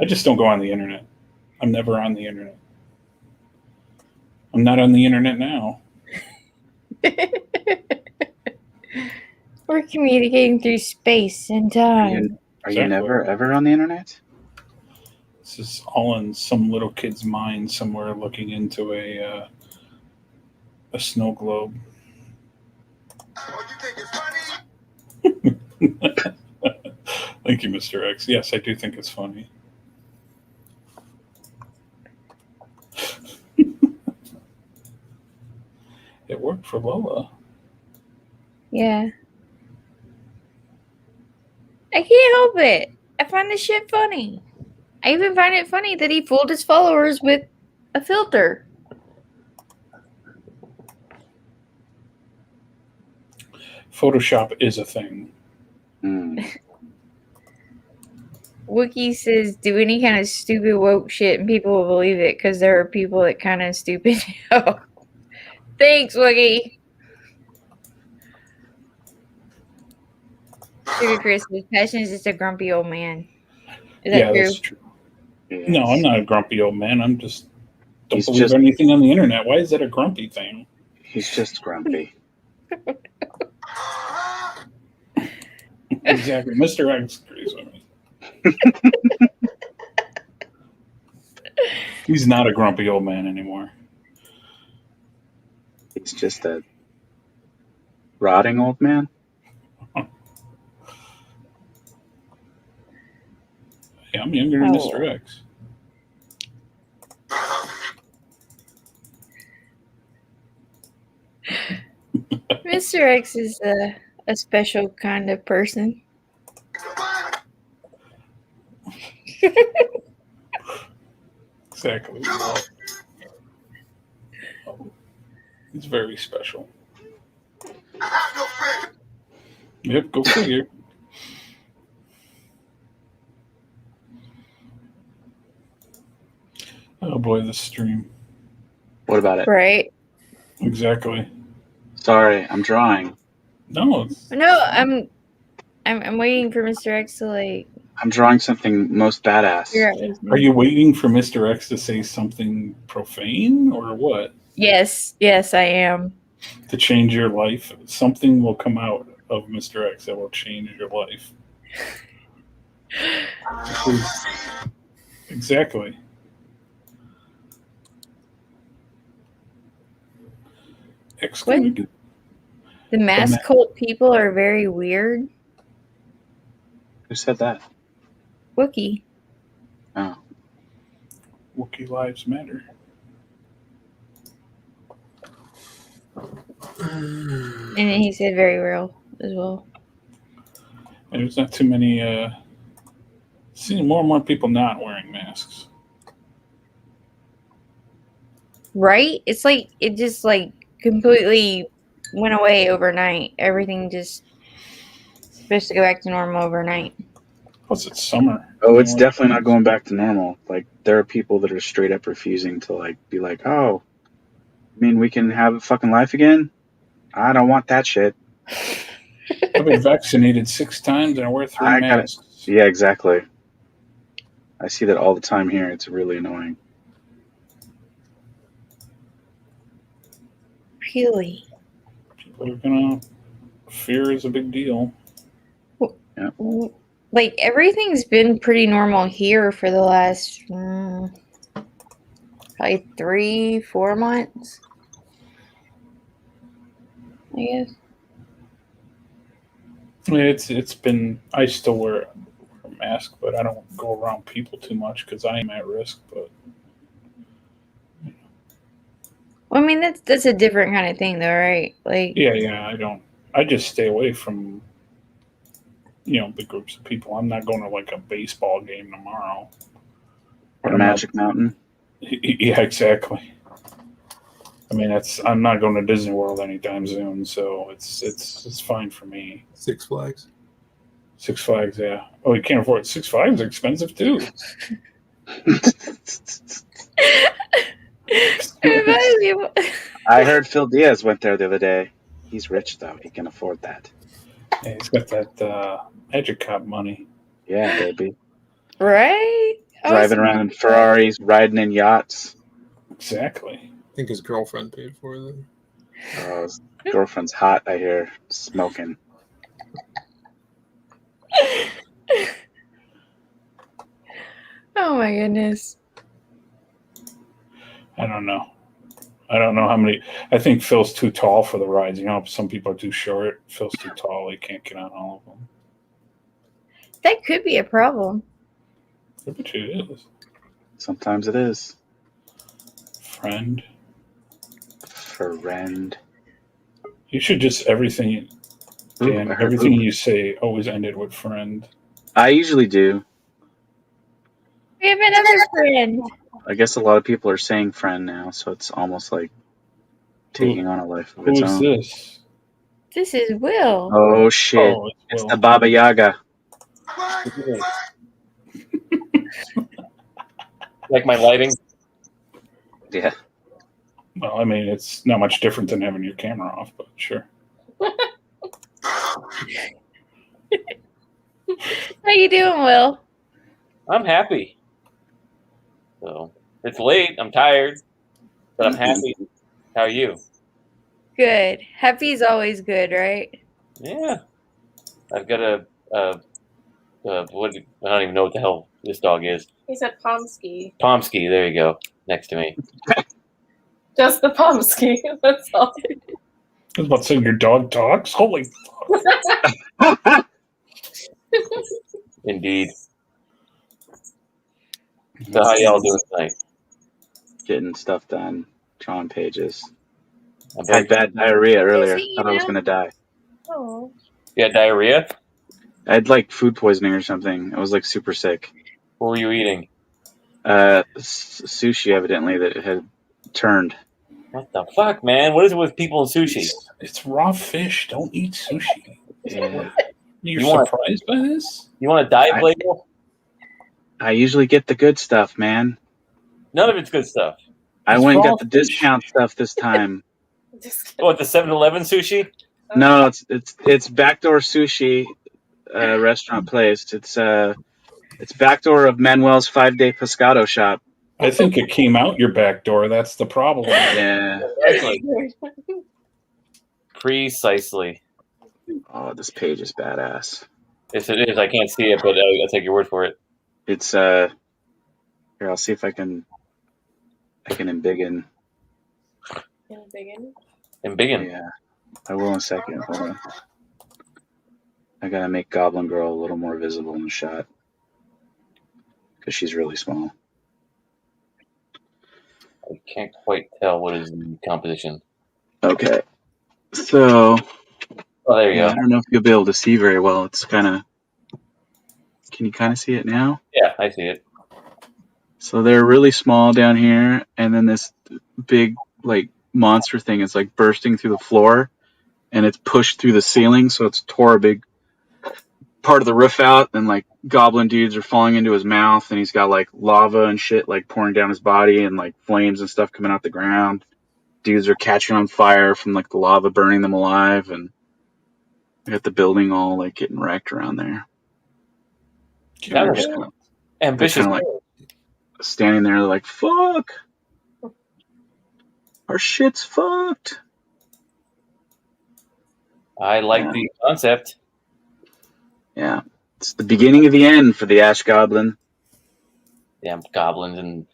I just don't go on the internet. I'm never on the internet. I'm not on the internet now. We're communicating through space and time. Are you Exactly. never ever on the internet? This is all in some little kid's mind somewhere, looking into a snow globe. Thank you, Mr. X. Yes, I do think it's funny. It worked for Lola. Yeah. I can't help it. I find this shit funny. I even find it funny that he fooled his followers with a filter. Photoshop is a thing. Wookie says, do any kind of stupid woke shit and people will believe it because there are people that kind of stupid. Oh. Thanks, Wookie. Sugar Chris, his passion is just a grumpy old man. Is that true? That's true. Yes. No, I'm not a grumpy old man. I'm just don't He's believe just- anything on the internet. Why is that a grumpy thing? He's just grumpy. Exactly. Mr. X agrees with me. He's not a grumpy old man anymore. He's just a rotting old man. Yeah, I'm younger than Mr. X. Mr. X is a special kind of person. Exactly. He's very special. Yep, go figure. Oh boy, this stream. What about it? Right? Exactly. Sorry, I'm drawing. No, No, I'm waiting for Mr. X to like. I'm drawing something most badass. figure out what he's are doing. you waiting for Mr. X to say something profane or what? Yes, I am. To change your life? Something will come out of Mr. X that will change your life. Exactly. Excluded. The mask cult people are very weird. Who said that? Wookie. Oh. Wookiee lives matter. And he said very real as well. And there's not too many. Seeing more and more people not wearing masks. Right? It's like it just like completely went away overnight. Everything just supposed to go back to normal overnight. Plus, it's summer. Oh, it's definitely not going back to normal. Like, there are people that are straight up refusing to, like, be like, oh, I mean, we can have a fucking life again? I don't want that shit. I've been vaccinated 6 times and I wear 3 masks. Yeah, exactly. I see that all the time here. It's really annoying. Really? People are gonna. Fear is a big deal. Yeah. Like everything's been pretty normal here for the last probably 3-4 months. I guess. It's been. I still wear a mask, but I don't go around people too much because I am at risk. But Well, I mean that's a different kind of thing, though, right? Like yeah, I don't. I just stay away from big groups of people. I'm not going to like a baseball game tomorrow. Or Magic Mountain. Yeah, exactly. I mean, I'm not going to Disney World anytime soon, so it's fine for me. Six Flags. Six Flags, yeah. Oh, you can't afford it. Six Flags are expensive too. I heard Phil Diaz went there the other day. He's rich though; he can afford that. Yeah, he's got that Magic Cop money. Yeah, baby. Right? Driving around in Ferraris, riding in yachts. Exactly. I think his girlfriend paid for them. Oh, his girlfriend's hot, I hear, smoking. Oh my goodness. I don't know. I don't know how many. I think Phil's too tall for the rides. You know, some people are too short. Phil's too tall. He can't get on all of them. That could be a problem. I bet you it is. Sometimes it is. Friend. Friend. You should just everything, Ooh, Dan, I heard everything poop. you say always ended with friend. I usually do. We have another friend. I guess a lot of people are saying friend now, so it's almost like taking on a life of Who its is own. this? This is Will. Oh shit! Oh, It's Will. the Baba Yaga. Like my lighting? Yeah. Well, I mean, it's not much different than having your camera off, but sure. How you doing, Will? I'm happy. So it's late. I'm tired, but I'm happy. How are you? Good. Happy's always good, right? Yeah. I've got what? I don't even know what the hell this dog is. He said Pomsky. Pomsky. There you go. Next to me. Just the Pomsky. That's all. I was about to say your dog talks. Holy fuck. Indeed. So how y'all doing tonight? Getting stuff done. Drawing pages. I'm Had bad diarrhea earlier. see you Thought I was now. gonna die. Oh. You got diarrhea? I had like food poisoning or something. I was like super sick. What were you eating? Sushi evidently that it had turned. What the fuck, man? What is it with people and sushi? It's raw fish. Don't eat sushi. Yeah. You're You want- surprised by this? You want a diet label? I usually get the good stuff, man. None of it's good stuff. I It's went and raw got the fish. discount stuff this time. Just What, the 7-Eleven sushi? No, it's Backdoor Sushi restaurant place. It's backdoor of Manuel's 5-day pescado shop. I think it came out your back door. That's the problem. Yeah. Precisely. Oh, this page is badass. Yes, it is. I can't see it, but I'll take your word for it. It's here. I'll see if I can embiggen. Embiggen. Yeah, I will in a second. Hold on. I gotta make Goblin Girl a little more visible in the shot because she's really small. I can't quite tell what is the composition. Okay, so Oh, there you yeah, I go. don't know if you'll be able to see very well. It's kind of. Can you kind of see it now? Yeah, I see it. So they're really small down here, and then this big like monster thing is like bursting through the floor, and it's pushed through the ceiling, so it's tore a big part of the roof out, and like goblin dudes are falling into his mouth, and he's got like lava and shit like pouring down his body, and like flames and stuff coming out the ground. Dudes are catching on fire from like the lava burning them alive, and we got the building all like getting wrecked around there. And they're just kind of Ambitious. like standing there like, fuck, our shit's fucked. I like the concept. Yeah, it's the beginning of the end for the Ash Goblin. Damn goblins and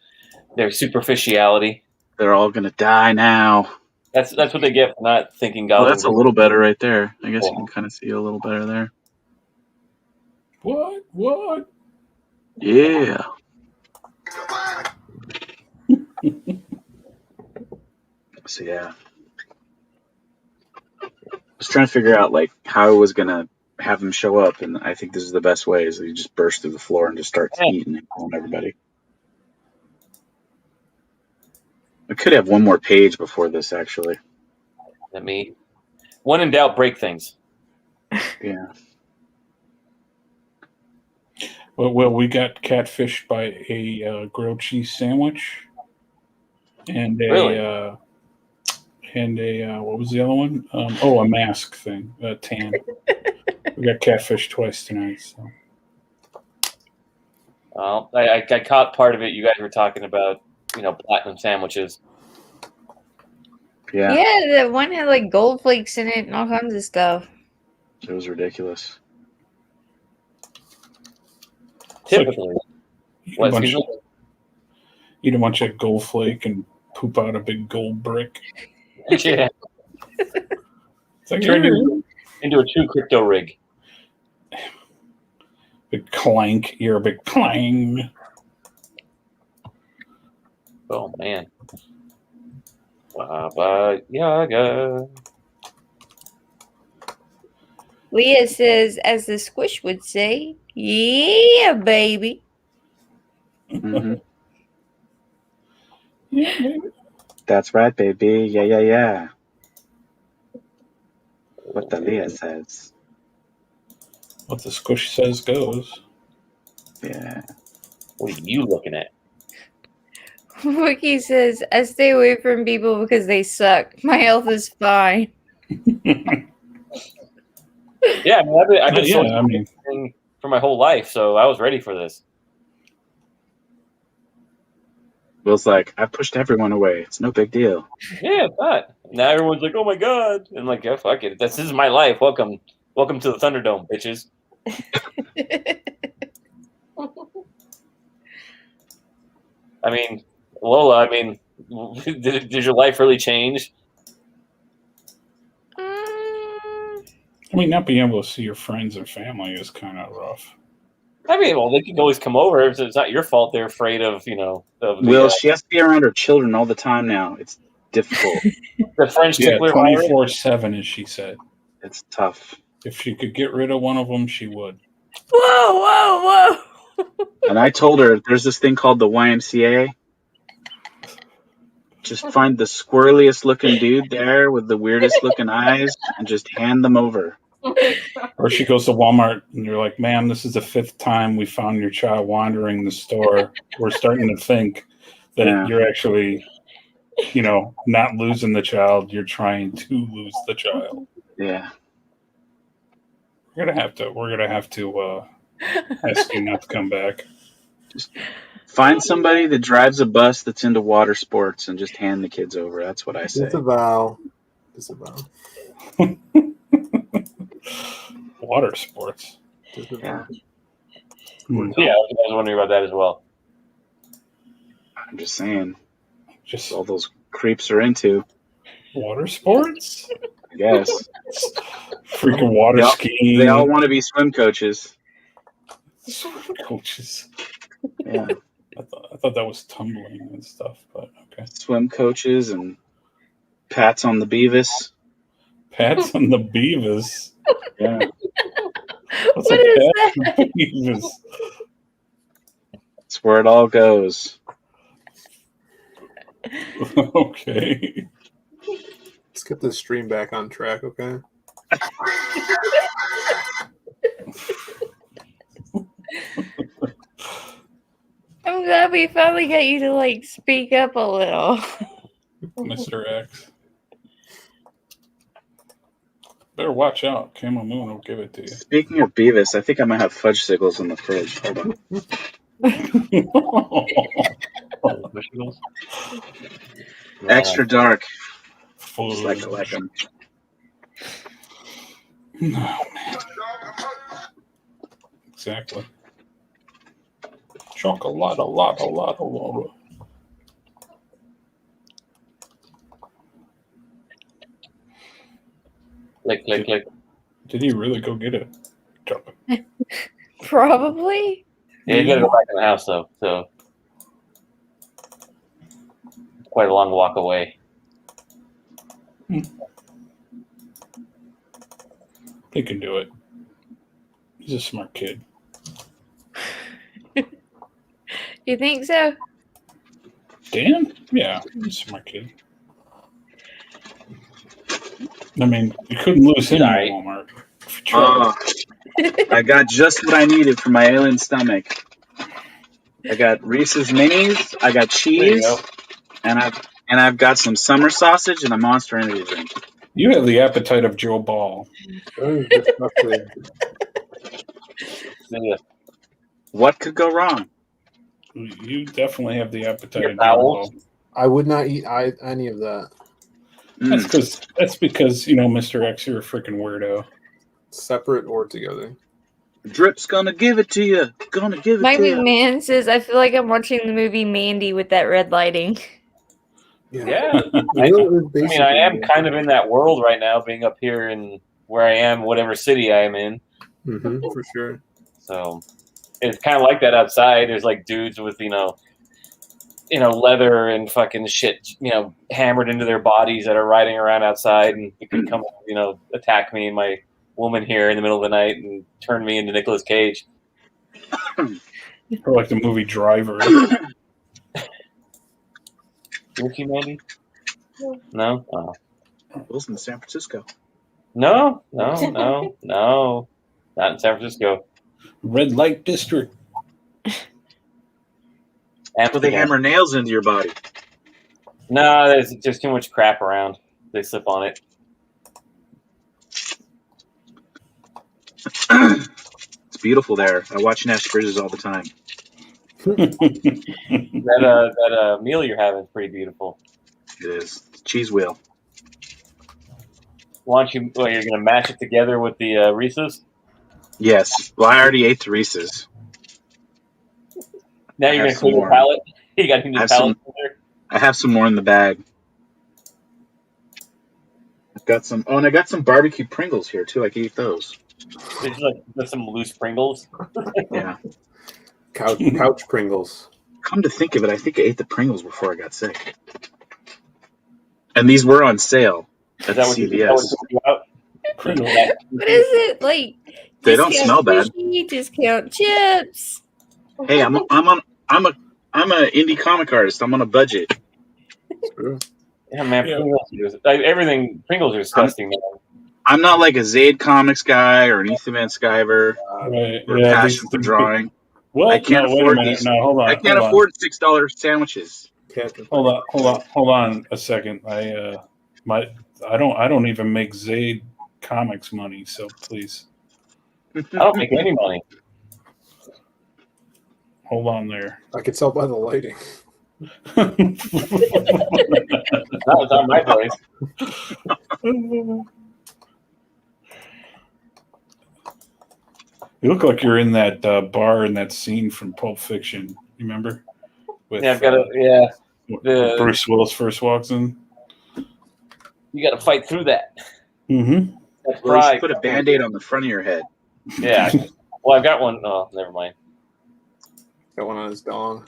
their superficiality. They're all gonna die now. That's what they get for not thinking Well, goblins. that's a little better right there. I guess you can kind of see a little better there. What? Yeah. So yeah, I was trying to figure out like how I was gonna have him show up, and I think this is the best way: is that he just bursts through the floor and just starts eating and killing everybody. I could have one more page before this, actually. Let me. When in doubt, break things. Yeah. Well, we got catfished by a grilled cheese sandwich, and a what was the other one? A mask thing, a tan. We got catfished twice tonight. So. Well, I caught part of it. You guys were talking about, platinum sandwiches. Yeah, Yeah, the one had like gold flakes in it and all kinds of stuff. it was ridiculous. It's like Typically, eat a what? bunch Excuse of, me? eat a bunch of gold flake and poop out a big gold brick. Yeah, It's like turned into a true crypto rig. big clank. You're a big clang. Oh man. Baba Yaga. Leah says, as the squish would say, yeah, baby. Hmm Yeah, baby. That's right, baby. Yeah, yeah, yeah. What the Leah says. What the squish says goes. Yeah. What are you looking at? Wiki says, I stay away from people because they suck. My health is fine. Yeah, I mean, I've been Yeah, social I mean, distancing for my whole life, so I was ready for this. Will's like, I pushed everyone away. It's no big deal. Yeah, it's not. Now everyone's like, "Oh my god!" And I'm like, "Yeah, fuck it. This is my life. Welcome to the Thunderdome, bitches." I mean, Lola. I mean, did your life really change? I mean, not being able to see your friends and family is kind of rough. I mean, well, they can always come over. It's not your fault. They're afraid of of Will, she has to be around her children all the time now. It's difficult. the French Yeah, tickler virus. 24/7, as she said. It's tough. If she could get rid of one of them, she would. Whoa, whoa, whoa. And I told her there's this thing called the YMCA. Just find the squirreliest looking dude there with the weirdest looking eyes and just hand them over. Or she goes to Walmart and you're like, ma'am, this is the 5th time we found your child wandering the store. We're starting to think that Yeah. you're actually, not losing the child. You're trying to lose the child. Yeah. We're gonna have to ask you not to come back. Just find somebody that drives a bus that's into water sports and just hand the kids over. That's what I say. Disavow. Disavow. Water sports. Disavow. Hmm. Yeah, I was wondering about that as well. I'm just saying. Just All those creeps are into, water sports? I guess. Freaking water skiing. They all want to be swim coaches. Swim coaches. Yeah. I thought that was tumbling and stuff, but okay. Swim coaches and pats on the Beavis. Pats on the Beavis. Yeah. What's What a is pat on the Beavis? That's where it all goes. Okay. Let's get this stream back on track, okay? I'm glad we finally got you to speak up a little. Mr. X. Better watch out. Camel Moon will give it to you. Speaking of Beavis, I think I might have fudge sickles in the fridge. Hold on. Extra dark. Just like I like them. No, man. Exactly. Chocolate, a lot. Click. Did he really go get it? Chocolate. Probably. Yeah, you gotta go back in the house though, so it's quite a long walk away. He can do it. He's a smart kid. You think so? Dan? Yeah, he's a smart kid. I mean, you couldn't lose him Right. at Walmart. If you tried. I got just what I needed for my alien stomach. I got Reese's Minis, I got There you cheese, go. and I've got some summer sausage and a Monster Energy drink. You have the appetite of Joe Ball. That is disgusting. Yeah. What could go wrong? You definitely have the appetite Your of Joe bowels. Ball. I would not eat any of that. That's because Mr. X, you're a freaking weirdo. Separate or together? Drip's gonna give it to you. Gonna give it Mike to you. McMahon says, I feel like I'm watching the movie Mandy with that red lighting. Yeah. Basically, I am kind of in that world right now, being up here in where I am, whatever city I am in. for sure. So it's kind of like that outside. There's like dudes with leather and fucking shit, hammered into their bodies that are riding around outside, and it could come, attack me and my woman here in the middle of the night and turn me into Nicolas Cage. Or like the movie Driver. Ricky Mandy? No? Oh. Wilson, San Francisco. No. Not in San Francisco. Red Light District. Well, they hammer nails into your body. No, there's just too much crap around. They slip on it. It's beautiful there. I watch Nash Bridges all the time. That meal you're having is pretty beautiful. It is. Cheese wheel. Why don't you're going to mash it together with the Reese's? Yes. Well, I already ate the Reese's. Now you're going to clean your palate? You got a new palate there? I have some more in the bag. I've got some. Oh, and I got some barbecue Pringles here, too. I can eat those. There's some loose Pringles. Yeah. Couch Pringles. Come to think of it, I think I ate the Pringles before I got sick. And these were on sale at CVS. What is it like? They don't smell bad. Sushi, discount chips. Hey, I'm an indie comic artist. I'm on a budget. Yeah, man. Pringles are disgusting, man. I'm not like a Zaid Comics guy or an Ethan Van Sciver or Passion for Drawing. What? I can't afford these. No, hold on. I can't afford $6 sandwiches. Hold on a second. I don't even make Zaid Comics money, so please. I don't make any money. Hold on there. I could tell by the lighting. That was on my place. You look like you're in that bar in that scene from Pulp Fiction. You remember? I've got to. Bruce Willis first walks in. You got to fight through that. Mm-hmm. That's well, you should put a Band-Aid on the front of your head. Yeah. Well, I've got one. Oh, never mind. Got one on his dong.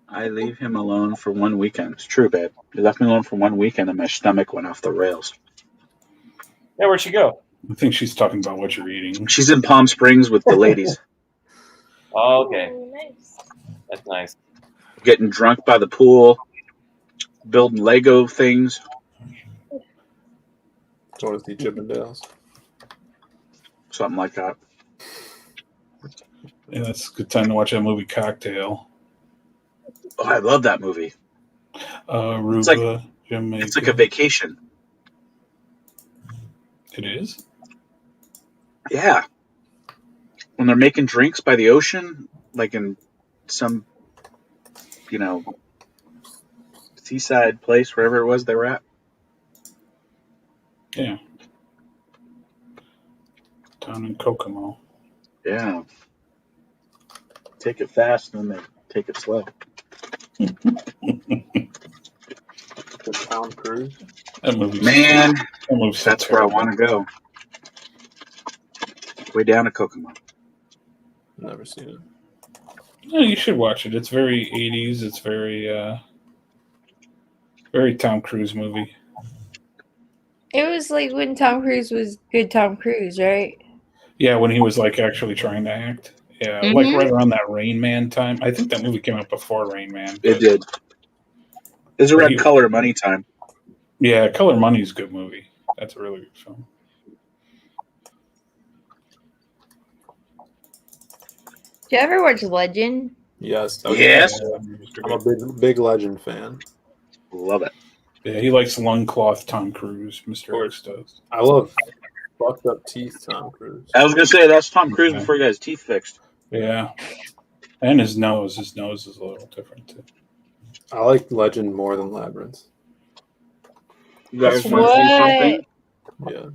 I leave him alone for one weekend. It's true, babe. He left me alone for one weekend, and my stomach went off the rails. Yeah, where'd she go? I think she's talking about what you're eating. She's in Palm Springs with the ladies. Oh, okay. Oh, nice. That's nice. Getting drunk by the pool, building Lego things. Going to see Chippendales. Something like that. Yeah, that's a good time to watch that movie Cocktail. Oh, I love that movie. Aruba, Jamaica. It's like a vacation. It is? Yeah. When they're making drinks by the ocean, like in some, seaside place, wherever it was they were at. Yeah. Down in Kokomo. Yeah. Take it fast and then they take it slow. The Tom Cruise. That movie. Man, that's that's where I want to go. Way down to Kokomo. Never seen it. No, you should watch it. It's very 80s. It's very Tom Cruise movie. It was like when Tom Cruise was good Tom Cruise, right? Yeah, when he was like actually trying to act. Yeah, Mhm. like right around that Rain Man time. I think that movie came out before Rain Man. It did. It was around Color Money time. Yeah, Color Money's a good movie. That's a really good film. Did you ever watch Legend? Yes. Yes. I'm a big Legend fan. Love it. Yeah, he likes lung cloth Tom Cruise. Mr. X does. I love fucked up teeth Tom Cruise. I was going to say, that's Tom Cruise before he got his teeth fixed. Yeah. And his nose. His nose is a little different, too. I like Legend more than Labyrinth. You guys That's want to see something? Yeah.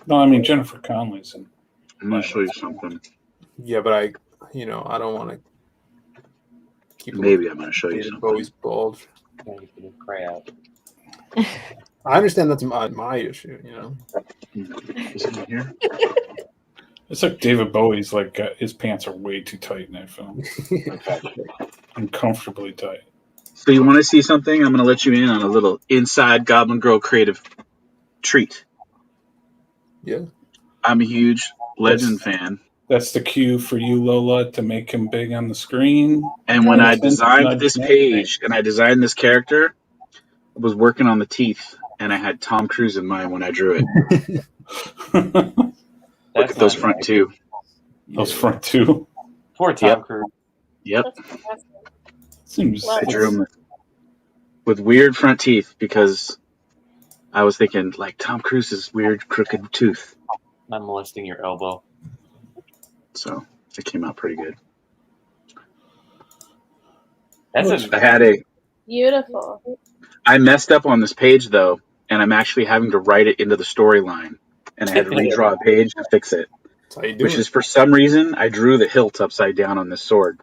No, I mean Jennifer Connelly's in. I'm gonna show you something. Yeah, but I don't want to keep Maybe I'm gonna show you David something. Bowie's bulge. Yeah, you can cry out. I understand that's my issue, you know. Is it in here? It's like David Bowie's like his pants are way too tight in that film. Okay. Uncomfortably tight. So you want to see something? I'm gonna let you in on a little inside Goblin Girl creative treat. Yeah. I'm a huge Legend fan. That's the cue for you, Lola, to make him big on the screen. And when I designed Nudge, this nudge, page and I designed this character, I was working on the teeth, and I had Tom Cruise in mind when I drew it. Look at those front two. Those front two. Poor Tom Cruise. Yep. Seems I drew him with weird front teeth because I was thinking, like, Tom Cruise's weird crooked tooth. I'm molesting your elbow. So it came out pretty good. That's I had Beautiful. I messed up on this page, though, and I'm actually having to write it into the storyline. And I had to redraw a page to fix it. That's how you do Which it. is, for some reason, I drew the hilt upside down on this sword.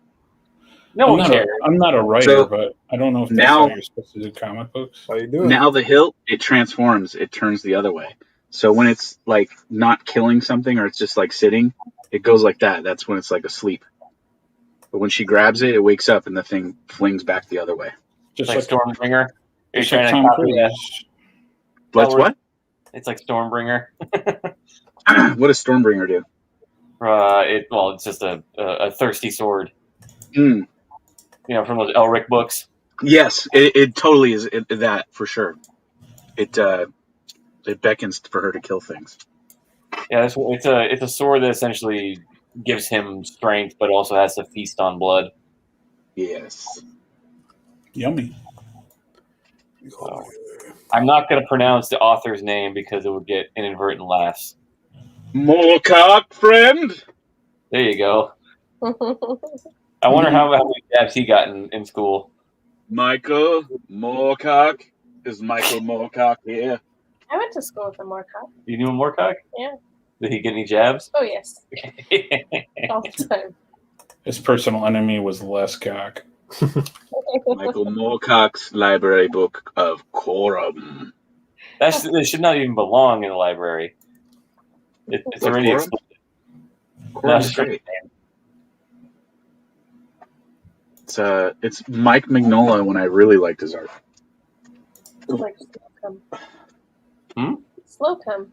No one cares. I'm not a writer, So, but I don't know if that's now- how you're supposed to do comic books. How you do it. Now the hilt, it transforms. It turns the other way. So when it's, like, not killing something or it's just, like, sitting, it goes like that. That's when it's, like, asleep. But when she grabs it, it wakes up and the thing flings back the other way. Just It's like like Stormbringer. Are you just trying like to Tom copy that? Cruise. What's what? It's like Stormbringer. What does Stormbringer do? It's just a thirsty sword. Mm. You know, from those Elric books. Yes, it totally is that, for sure. It beckons for her to kill things. Yeah, it's a sword that essentially gives him strength, but also has to feast on blood. Yes. Yummy. So, I'm not going to pronounce the author's name because it would get inadvertent laughs. More cock, friend? There you go. I wonder how many jabs he got in school. Michael Moorcock? Is Michael Moorcock here? I went to school with a Moorcock. You knew Moorcock? Yeah. Did he get any jabs? Oh, yes. All the time. His personal enemy was Les Cock. Michael Moorcock's library book of Quorum. It should not even belong in the library. It's What, already Quorum? explicit. Quorum's great. It's Mike Mignola when I really liked his art. Like Slocum. Hmm? Slocum.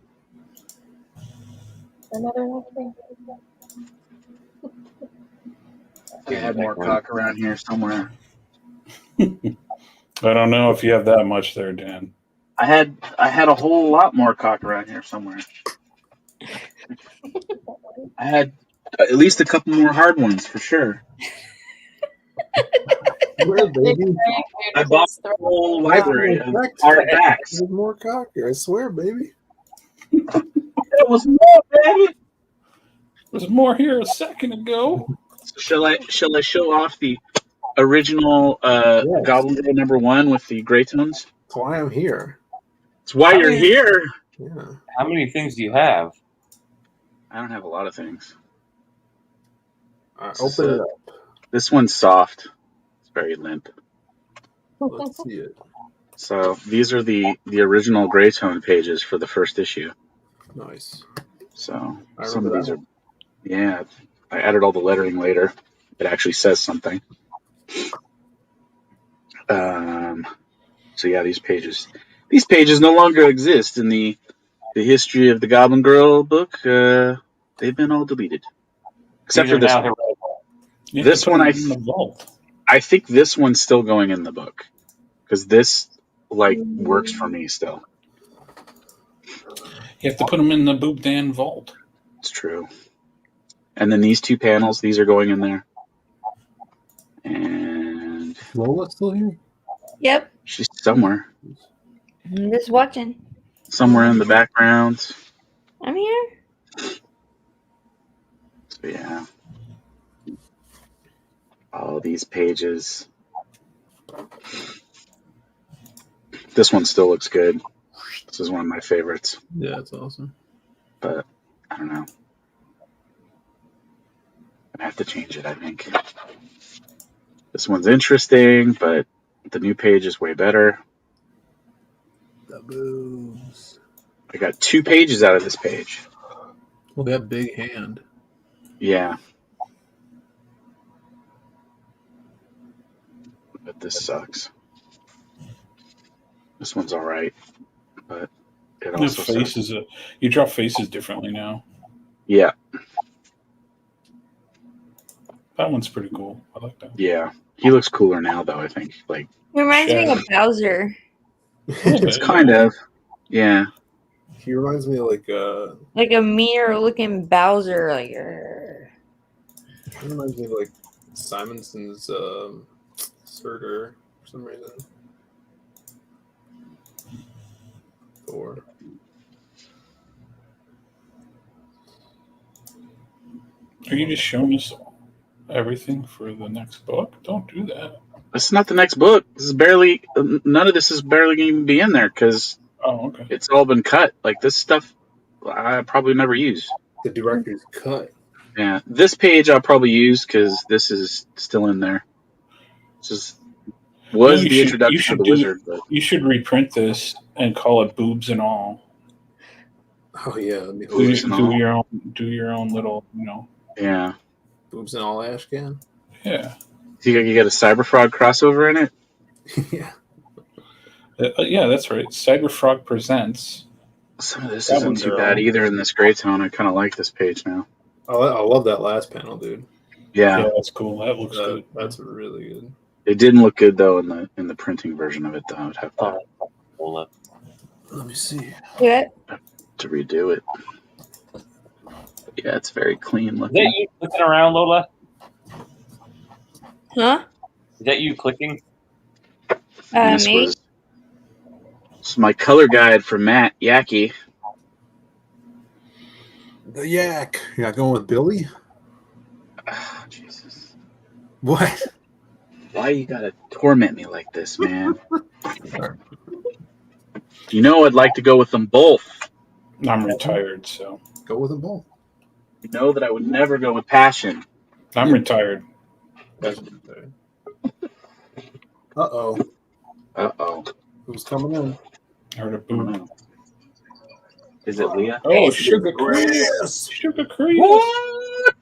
Another thing. I had more cock around here somewhere. I don't know if you have that much there, Dan. I had a whole lot more cock around here somewhere. I had at least a couple more hard ones for sure. Where, baby? I bought a whole library of hard backs. There's more cock here, I swear, baby. It was more, baby. There's more here a second ago. So shall I show off the original Yes. Goblin Girl #1 with the gray tones? That's why I'm here. It's why you're here. Yeah. How many things do you have? I don't have a lot of things. Open it up. This one's soft. It's very limp. Let's see it. So these are the original gray tone pages for the first issue. Nice. So I some of remember these that are, yeah. I added all the lettering later. It actually says something. So yeah, these pages no longer exist in the history of the Goblin Girl book. They've been all deleted, except These for are this now one. heretical. You have This to put one them in the vault. I think this one's still going in the book because this works for me still. You have to put them in the Boob Dan vault. It's true. And then these two panels, these are going in there. And Lola still here? Yep. she's somewhere I'm just watching. in the background. I'm here. So yeah, all these pages. This one still looks good. This is one of my favorites, Yeah, it's awesome. but I don't know. I have to change it, I think. This one's interesting, but the new page is way better. The boobs. I got 2 pages out of this page. Well, that big hand. Yeah. But this sucks. This one's alright, but it The also face sucks. you draw faces differently now. Yeah, That one's pretty cool. I like that. yeah. He looks cooler now, though, I think. Like, He reminds me of Shag. Bowser. it's kind of. Yeah. He reminds me of Like a meaner looking Bowser. Like, he reminds me of like Simonson's Surtur for some reason. Thor. Are you just showing us everything for the next book? Don't do that. This is not the next book. This is barely. None of this is barely going to even be in there because Oh, okay. it's all been cut. Like, this stuff I probably never use. The director's cut. Yeah. This page I'll probably use because this is still in there. This is, was No, the introduction of the wizard, but You should reprint this and call it Boobs and All. Oh yeah, Boobs and all. Do your own little, yeah. Boobs and all Ashcan. Yeah. You got a Cyberfrog crossover in it? Yeah. Yeah, that's right. Cyberfrog presents. Some of this That isn't one's too their bad own. either in this gray tone. I kind of like this page now. I love that last panel, dude. Yeah, Yeah. that's cool. That looks good. That's really good. It didn't look good though in the printing version of it though. I'd have to, Lola. Let me see. yeah. to redo it. Yeah, it's very clean Is that looking. you clicking around, Lola? Huh? Is that you clicking? And this Me? was my color guide for Matt Yackey. The yak. You're not going with Billy? Oh, Jesus. What? Why you gotta torment me like this, man? You know I'd like to go with them both. I'm retired, so Go with them both. You know that I would never go with Passion. I'm retired. Uh-oh. Uh-oh. Who's coming in? Heard a I don't boob. know. Is it Leah? Oh, Sugar Chris! Sugar Chris! What?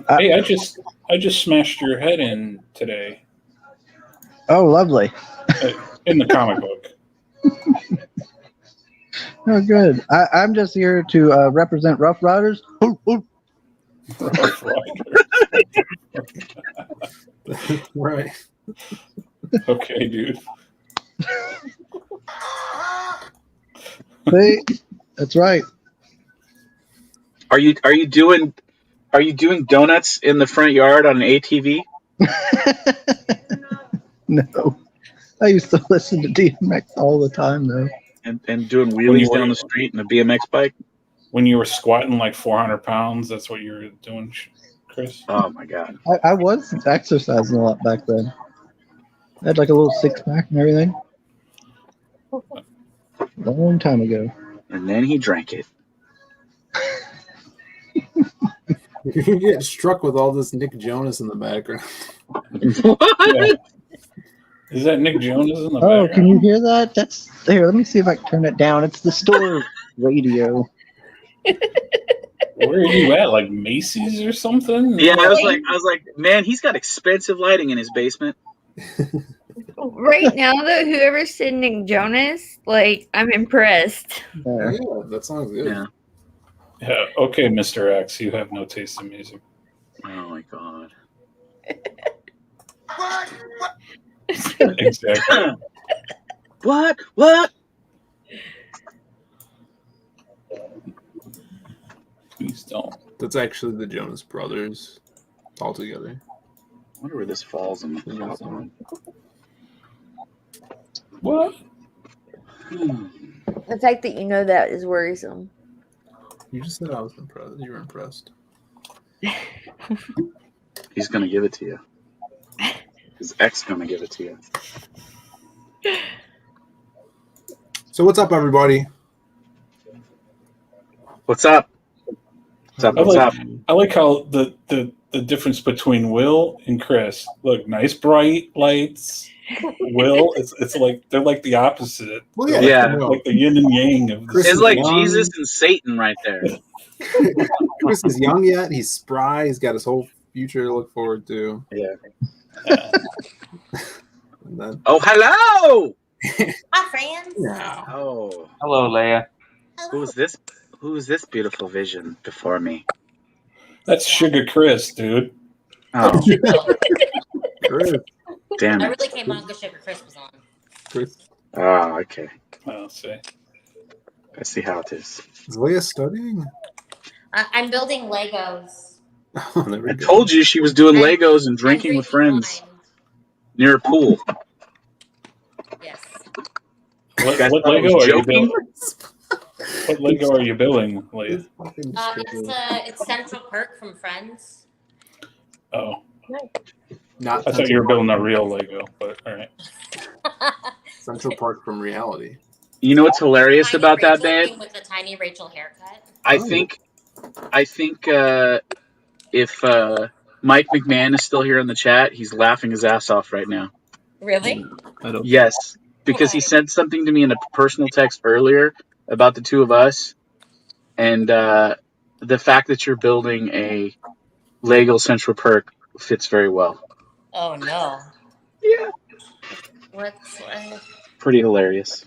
Hey, I just smashed your head in today Oh, lovely. in the comic book. Oh, good. I'm just here to represent Rough Riders. Rough Rider. Right. Okay, dude. See, that's right. Are you doing donuts in the front yard on an ATV? No, I used to listen to DMX all the time, though. And doing When you wheelies were- down the street in a BMX bike? When you were squatting like 400 pounds, that's what you were doing, Chris? Oh my god. I was exercising a lot back then. I had like a little six pack and everything. A long time ago. And then he drank it. You get struck with all this Nick Jonas in the background. Yeah. Is that Nick Jonas in the Oh, background? can you hear that? That's there. Let me see if I can turn it down. It's the store radio. Where are you at? Like Macy's or something? Yeah, I was like, man, he's got expensive lighting in his basement. Right now, though, whoever said Nick Jonas, like, I'm impressed. There. Yeah, that sounds good. Yeah. Yeah. Okay, Mr. X, you have no taste in music. Oh my god. Exactly. What? Please don't. That's actually the Jonas Brothers all together. I wonder where this falls in the top one. What? The fact that you know that is worrisome. You just said I was impressed. You were impressed. He's gonna give it to you. His ex gonna give it to you. So what's up, everybody? What's up? What's up? What's up? I like how the difference between Will and Chris. Look, nice bright lights. Will, it's like they're like the opposite. Well, They're yeah, Yeah. like the yin and yang of Chris this. It's is like young. Jesus and Satan right there. Chris is young yet. He's spry. He's got his whole future to look forward to. Yeah. And then, Oh, hello. Hi, friends. yeah. Oh, Hello, Leia. who is this? Who is this beautiful vision before me? That's Sugar Chris, dude. Oh, Chris. damn I it. really came on because Sugar Chris was on. Chris. Oh, okay. I'll say. I see how it is. Is Leia studying? I'm building Legos. Oh, there we I go. told you she was doing I'm- Legos and I'm drinking with friends wine. near a pool. Yes. What Guys thought I Lego was are you joking? building? What Lego are you building, Leia? It's fucking It's Central Perk from Friends. Oh, not I thought you were building a real Lego, but all right. Central Park from reality. You know what's hilarious Tiny about that, Rachel babe? came with the tiny Rachel haircut. I think if Mike McMahon is still here in the chat, he's laughing his ass off right now. Really? I don't. Yes, because he Why? sent something to me in a personal text earlier about the two of us, and the fact that you're building a Lego Central Perk fits very well. Oh no. Yeah, What's pretty hilarious.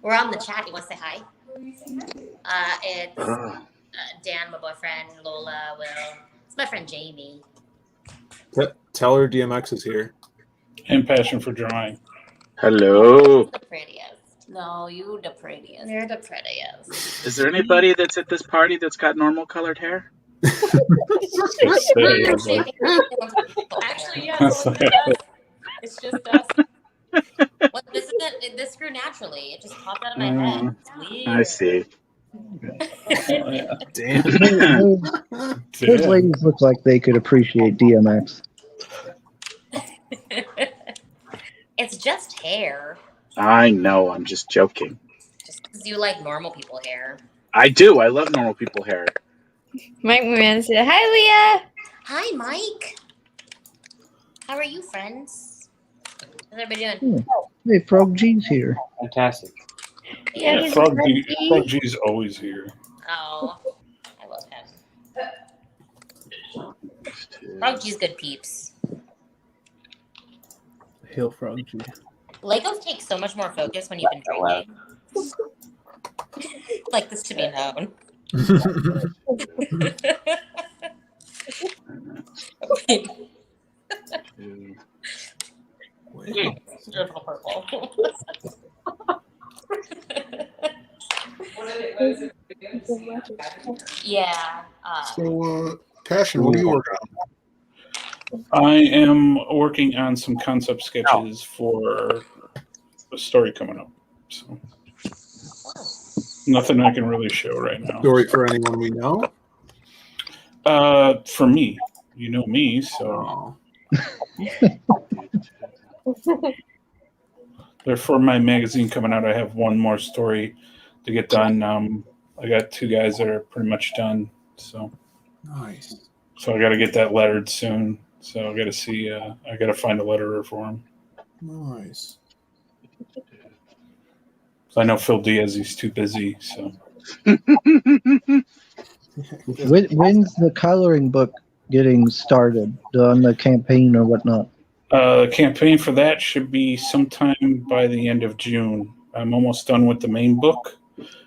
we're on the chat. You want to say hi? It's Ugh. Dan, my boyfriend, Lola, Will. It's my friend Jamie. Tell her DMX is here. And passion for drawing. Hello. The prettiest. No, you the prettiest. You're the prettiest. Is there anybody that's at this party that's got normal colored hair? Actually, yes. It's just us. Well, this grew naturally. It just popped out of my head. It's weird. I see. Damn. Those ladies look like they could appreciate DMX. It's just hair. I know. I'm just joking. Just because you like normal people hair. I do. I love normal people hair. Mike McMahon said, "Hi, Leah." Hi, Mike. How are you, friends? How's everybody doing? Hey, Frog G's here. Fantastic. Yeah, Yeah, Frog G's always here. Oh, I love him. Frog G's good peeps. Hail Frog G. Legos take so much more focus when you've been drinking. Like this to be known. Triple purple. Yeah. So, Passion, what do you work on? I am working on some concept sketches for a story coming up. So nothing I can really show right now. Story for anyone we know? For me, you know me, so they're for my magazine coming out. I have one more story to get done. I got two guys that are pretty much done, so Nice. I got to get that lettered soon. So I got to see. I got to find a letterer for him. Nice. I know Phil Diaz, he's too busy. So When's the coloring book getting started on the campaign or whatnot? the campaign for that should be sometime by the end of June. I'm almost done with the main book,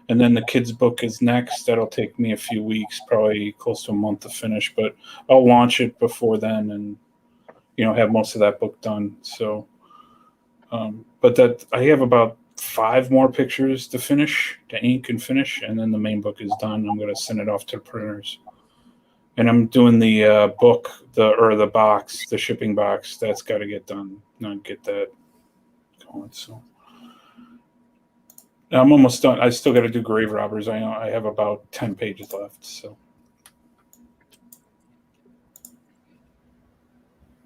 and then the kids' book is next. That'll take me a few weeks, probably close to a month to finish, but I'll launch it before then, and have most of that book done. So, but that I have about 5 more pictures to finish, to ink and finish, and then the main book is done. I'm going to send it off to the printers, and I'm doing the book, the box, the shipping box. That's got to get done. Not get that going. So I'm almost done. I still got to do Grave Robbers. I have about 10 pages left. So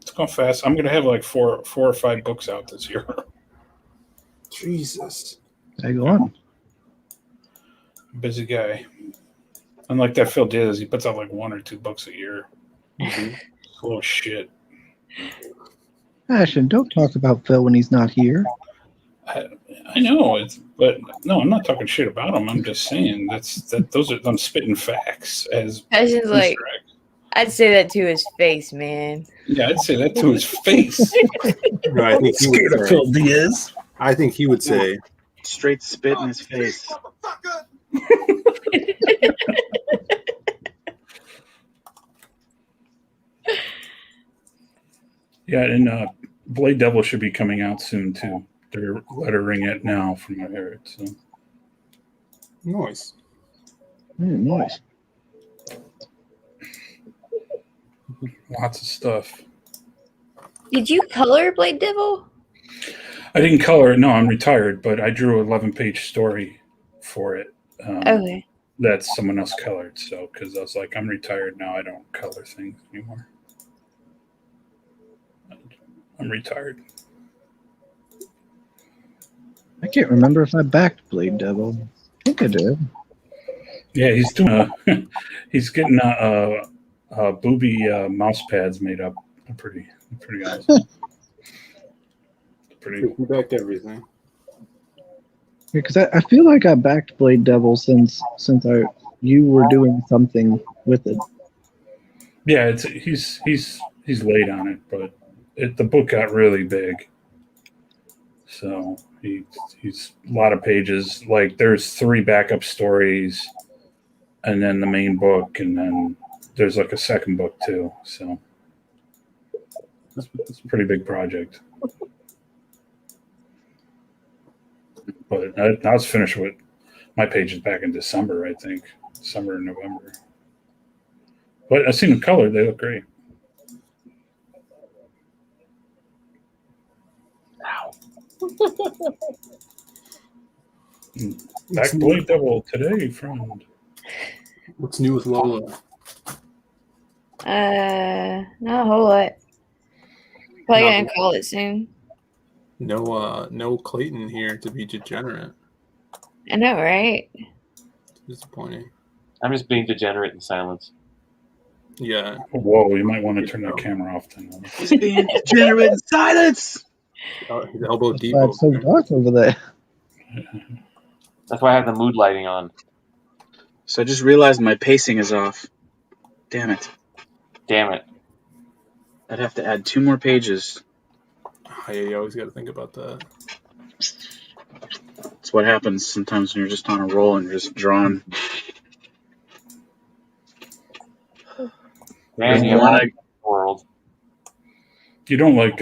it's going fast. I'm going to have like four or five books out this year. Jesus. I go on. Busy guy. Unlike that Phil Diaz, he puts out like 1 or 2 books a year. Full of shit. Ashton, don't talk about Phil when he's not here. I know but no, I'm not talking shit about him. I'm just saying I'm spitting facts as Ashton's like, Easter egg. I'd say that to his face, man. Yeah, I'd say that to his face. No, I think he Scared would of say. Phil Diaz. I think he would say. Straight spit in his face. Yeah, and Blade Devil should be coming out soon too. They're lettering it now, from what I heard. So Nice. Nice. lots of stuff. Did you color Blade Devil? I didn't color it. No, I'm retired, but I drew an 11-page story for it. Okay. That someone else colored. So because I was like, I'm retired now, I don't color things anymore. I'm retired. I can't remember if I backed Blade Devil. I think I did. Yeah, he's doing he's getting booby mouse pads made up. They're pretty awesome. Pretty. He backed everything. Because I feel like I backed Blade Devil since you were doing something with it. Yeah, he's late on it, but the book got really big, so he's a lot of pages. Like there's 3 backup stories, and then the main book, and then there's like a second book too. So it's a pretty big project. But I was finished with my pages back in December, I think. December and November. But I've seen them colored. They look great. Back Blade Devil today, friend. What's new with Lola? Not a whole lot. Probably gonna call it soon. No Clayton here to be degenerate. I know, right? Disappointing. I'm just being degenerate in silence. Yeah. Whoa, you might want to turn that camera off then. He's being degenerate in silence. His elbow That's deep. why it's so dark over there. That's why I have the mood lighting on. So I just realized my pacing is off. Damn it. Damn it. I'd have to add 2 more pages. Yeah, you always got to think about that. That's what happens sometimes when you're just on a roll and you're just drawing. Man, you One have I- the world. You don't like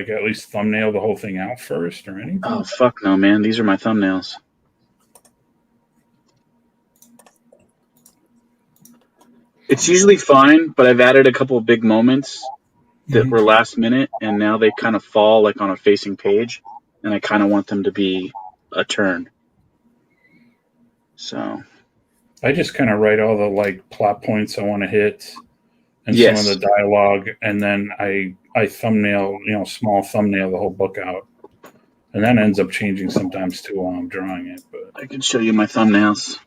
at least thumbnail the whole thing out first or anything? Oh, fuck no, man. These are my thumbnails. It's usually fine, but I've added a couple of big moments that were last minute, and now they kind of fall like on a facing page, and I kind of want them to be a turn. So I just kind of write all the like plot points I want to hit and Yes. some of the dialogue, and then I thumbnail, small thumbnail the whole book out, and that ends up changing sometimes too while I'm drawing it. But I can show you my thumbnails.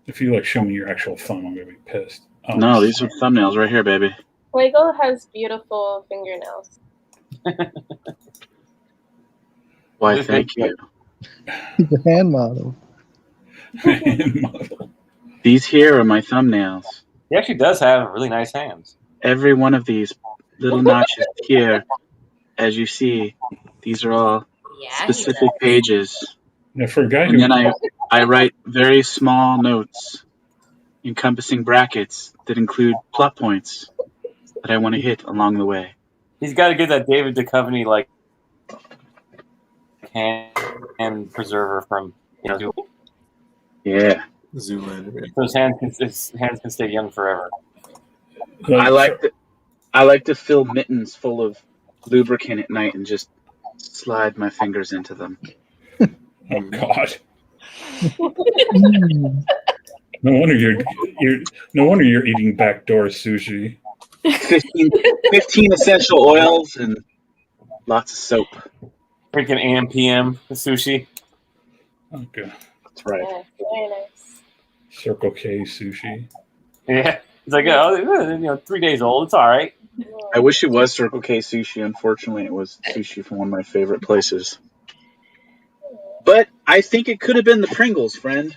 if you show me your actual thumb, I'm gonna be pissed. Oh, No, these are thumbnails right here, baby. Fuego has beautiful fingernails. Why, thank you. He's a hand model. model. These here are my thumbnails. He actually does have really nice hands. Every one of these little notches here, as you see, these are all Yeah, specific pages. Now, for a guy And who then I write very small notes encompassing brackets that include plot points that I want to hit along the way. He's got to get that David Duchovny hand preserver from Yeah. Zoolander. so his hands can stay young forever. I like to fill mittens full of lubricant at night and just slide my fingers into them. Oh God! Mm. No wonder you're eating backdoor sushi. 15 essential oils and lots of soap. Drinking AM PM sushi. Okay. That's right. Yeah, very nice. Circle K sushi. Yeah. It's like, 3 days old. It's all right. I wish it was Circle K sushi. Unfortunately, it was sushi from one of my favorite places. But I think it could have been the Pringles, friend.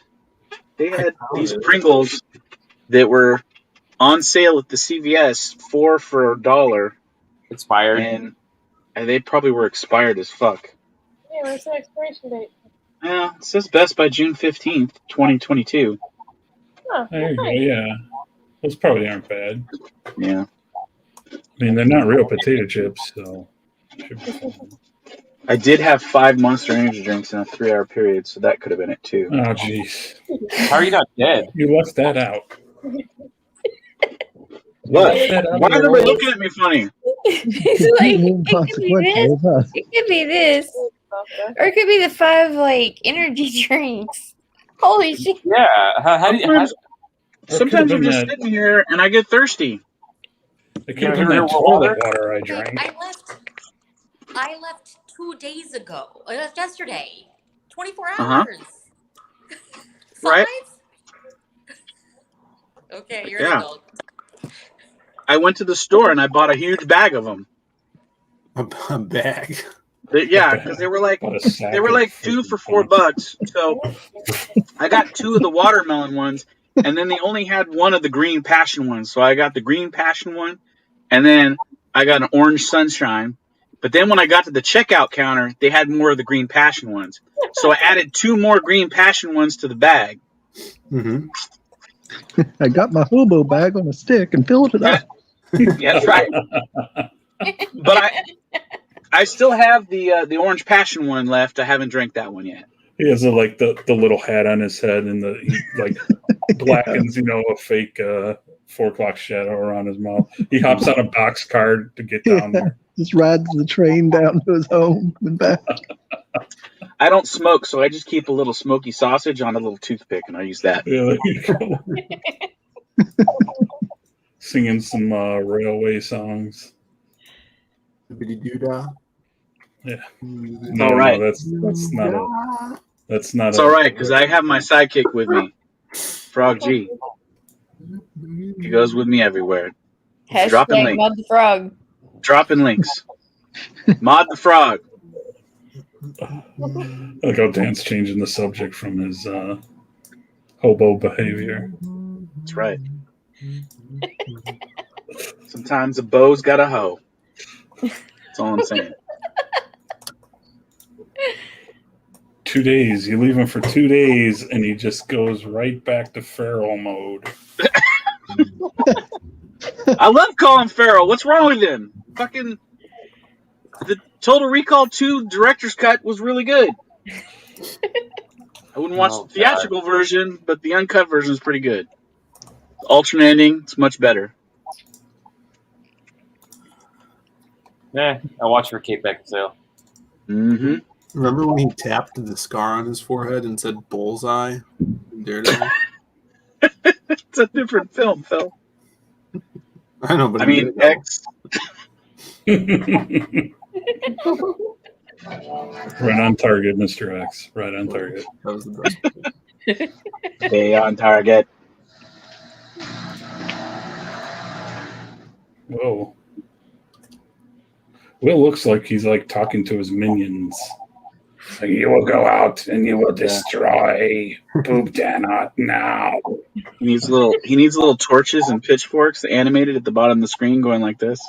They had these Pringles that were on sale at the CVS, 4 for $1, Expired. and they probably were expired as fuck. Yeah, where's the expiration date? Yeah, it says best by June 15th, 2022. Oh, There you go. nice. Yeah. Those probably aren't bad. Yeah. I mean, they're not real potato chips, so. Should be fine. I did have 5 Monster Energy drinks in a 3-hour period, so that could have been it too. Oh, jeez. How are you not dead? You left that out. What? You left that out Why of are your everybody own- looking at me funny? It's like, it could be Inconsequential, huh? this. It could be this. Or it could be the 5 energy drinks. Holy shit. Yeah. How do you? Sometimes I'm been just that- sitting here and I get thirsty. It could have You been ever that heard of toilet water? water I Wait, drank. I left 2 days ago. I left yesterday. 24 Uh-huh. hours. 5? Right. Okay, you're Yeah. an adult. I went to the store and I bought a huge bag of them. A bag. Yeah, because they were like What a sack they were of like 2 for freaking $4. So I got 2 of the watermelon ones, and then they only had 1 of the green passion ones. So I got the green passion one, and then I got an orange sunshine. But then when I got to the checkout counter, they had more of the green passion ones. So I added 2 more green passion ones to the bag. Mm-hmm. I got my hobo bag on a stick and filled it up. Yeah, that's right. But I still have the orange passion one left. I haven't drank that one yet. He has the little hat on his head, and he blackens, a fake 4 o'clock shadow around his mouth. He hops on a box card to get down there. Just rides the train down to his home and back. I don't smoke, so I just keep a little smoky sausage on a little toothpick, and I use that. Yeah, there you go. Singing some railway songs. Doo-da. Yeah. It's all right. No, that's not a. That's not. It's all right because I have my sidekick with me, Frog G. He goes with me everywhere. Dropping Hashtag links. Mod the Frog. Dropping links. Mod the Frog. I like how Dan's changing the subject from his hobo behavior. That's right. Sometimes a beau's got a hoe. That's all I'm saying. 2 days. You leave him for 2 days, and he just goes right back to feral mode. I love Colin Farrell. What's wrong with him? Fucking the Total Recall 2 director's cut was really good. I wouldn't watch the theatrical version, but the uncut version is pretty good. Alternating, it's much better. I watched for Kate Beckinsale. Mm-hmm. Remember when he tapped the scar on his forehead and said "bullseye"? Daredevil. It's a different film, Phil. I know, but I mean, X. Right on target, Mr. X. Right on target. That was the best. Stay on target. Whoa. Will looks like he's talking to his minions. Like, you will go out and you will destroy Poop Danot now. He needs little torches and pitchforks animated at the bottom of the screen, going like this.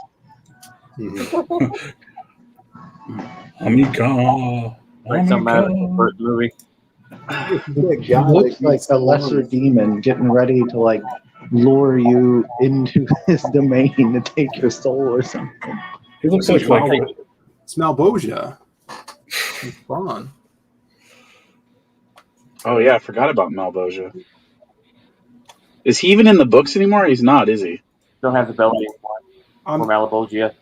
Amica. Like some first movie. He looks like a lesser demon getting ready to lure you into his domain to take your soul or something. He looks like It's Malbosia. It's fun. Oh yeah, I forgot about Malbosia. Is he even in the books anymore? He's not, is he? Don't have the belly anymore. For Malabogia.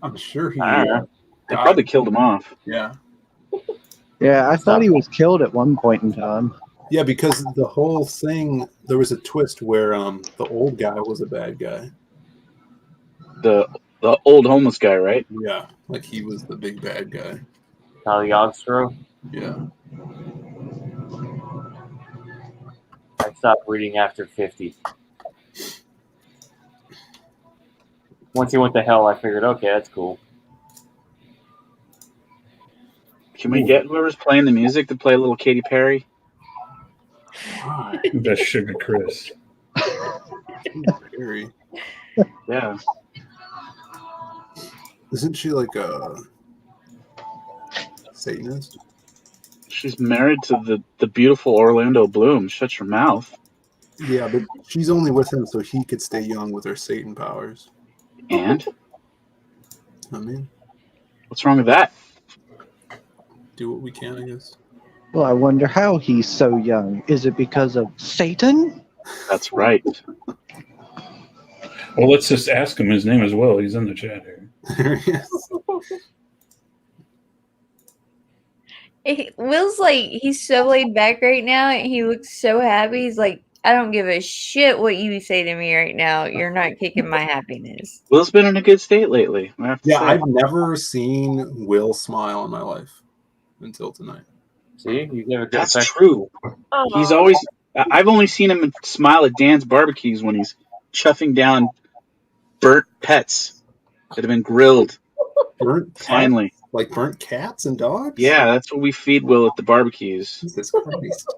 I'm sure he. They probably killed him off. Yeah. Yeah, I thought he was killed at one point in time. Yeah, because the whole thing, there was a twist where the old guy was a bad guy. The old homeless guy, right? Yeah, Like he was the big bad guy. Cagliostro. Yeah. I stopped reading after 50. Once he went to hell, I figured, okay, that's cool. Can we get whoever's playing the music to play a little Katy Perry? Why? That's Sugar Chris. Perry. Yeah. Isn't she like a Satanist? She's married to the beautiful Orlando Bloom. Shut your mouth. Yeah, but she's only with him so he could stay young with her Satan powers. And? I mean, What's wrong with that? do what we can, I guess. Well, I wonder how he's so young. Is it because of Satan? That's right. Well, let's just ask him his name as well. He's in the chat here. There he is. Will's like, he's so laid back right now. And he looks so happy. He's like, I don't give a shit what you say to me right now. You're not kicking my happiness. Will's been in a good state lately. I have to Yeah, say. I've never seen Will smile in my life until tonight. See, you give a good That's effect. true. He's always. I've only seen him smile at Dan's barbecues when he's chuffing down burnt pets that have been grilled. Burnt pets? Finally. Like burnt cats and dogs? Yeah, that's what we feed Will at the barbecues. Jesus Christ.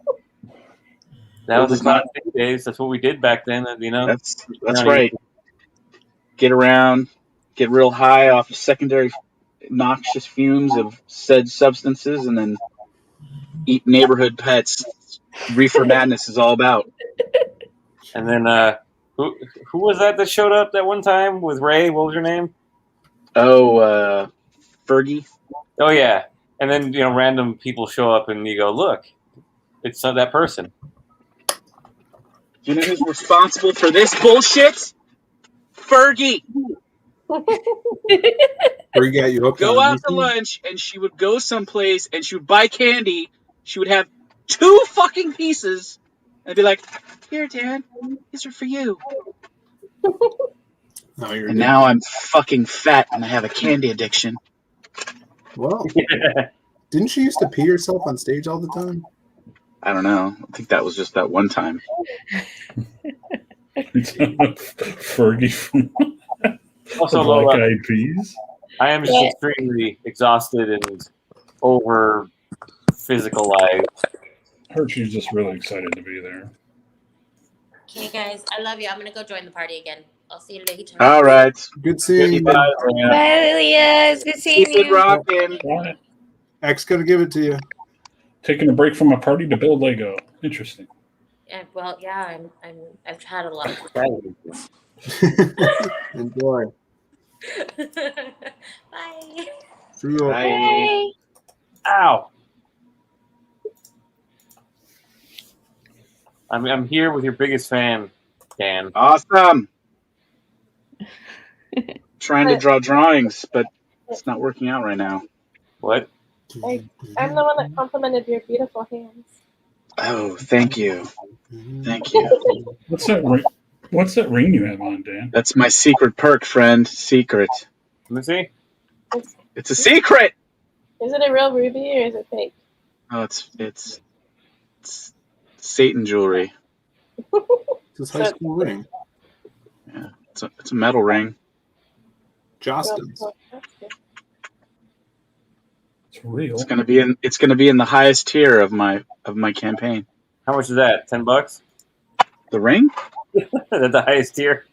That was Will the does not- classic days. That's what we did back then. You know, That's No, right. Get around, get real high off of secondary noxious fumes of said substances, and then eat neighborhood pets. Reefer Madness is all about. And then who was that showed up that one time with Ray? What was her name? Oh, Fergie. Oh yeah. And then random people show up and you go, look, it's not that person. Do you know who's responsible for this bullshit? Fergie. Where you got you hooked Go on out to YouTube? lunch, and she would go someplace, and she would buy candy. She would have 2 fucking pieces, and be like, "Here, Dan, these are for you." No, you're And now I'm fucking fat, and I have a candy addiction. Well, didn't she used to pee herself on stage all the time? I don't know. I think that was just that one time. Fergie from Also, the Black Lola, Eyed Peas. I am just extremely exhausted and over physicalized. Heard she's just really excited to be there. Okay, guys, I love you. I'm gonna go join the party again. I'll see you later. All right. Good seeing you. Bye, Bye, Leah. It's good seeing Keep it you. rocking. Right. X gonna give it to you. Taking a break from a party to build Lego. Interesting. Well, yeah, I've had a lot. Enjoy. Bye. See you. Bye. Ow. I'm here with your biggest fan, Dan. Awesome. Trying to draw drawings, but it's not working out right now. What? I'm the one that complimented your beautiful hands. Oh, thank you. Thank you. What's that ring? What's that ring you have on, Dan? That's my secret perk, friend. Secret. Let me see. It's a secret. Is it a real ruby or is it fake? Oh, it's Satan jewelry. It's his high school ring. Yeah, it's a metal ring. Jostens. It's real. It's gonna be in the highest tier of my campaign. How much is that? $10? The ring? That's the highest tier.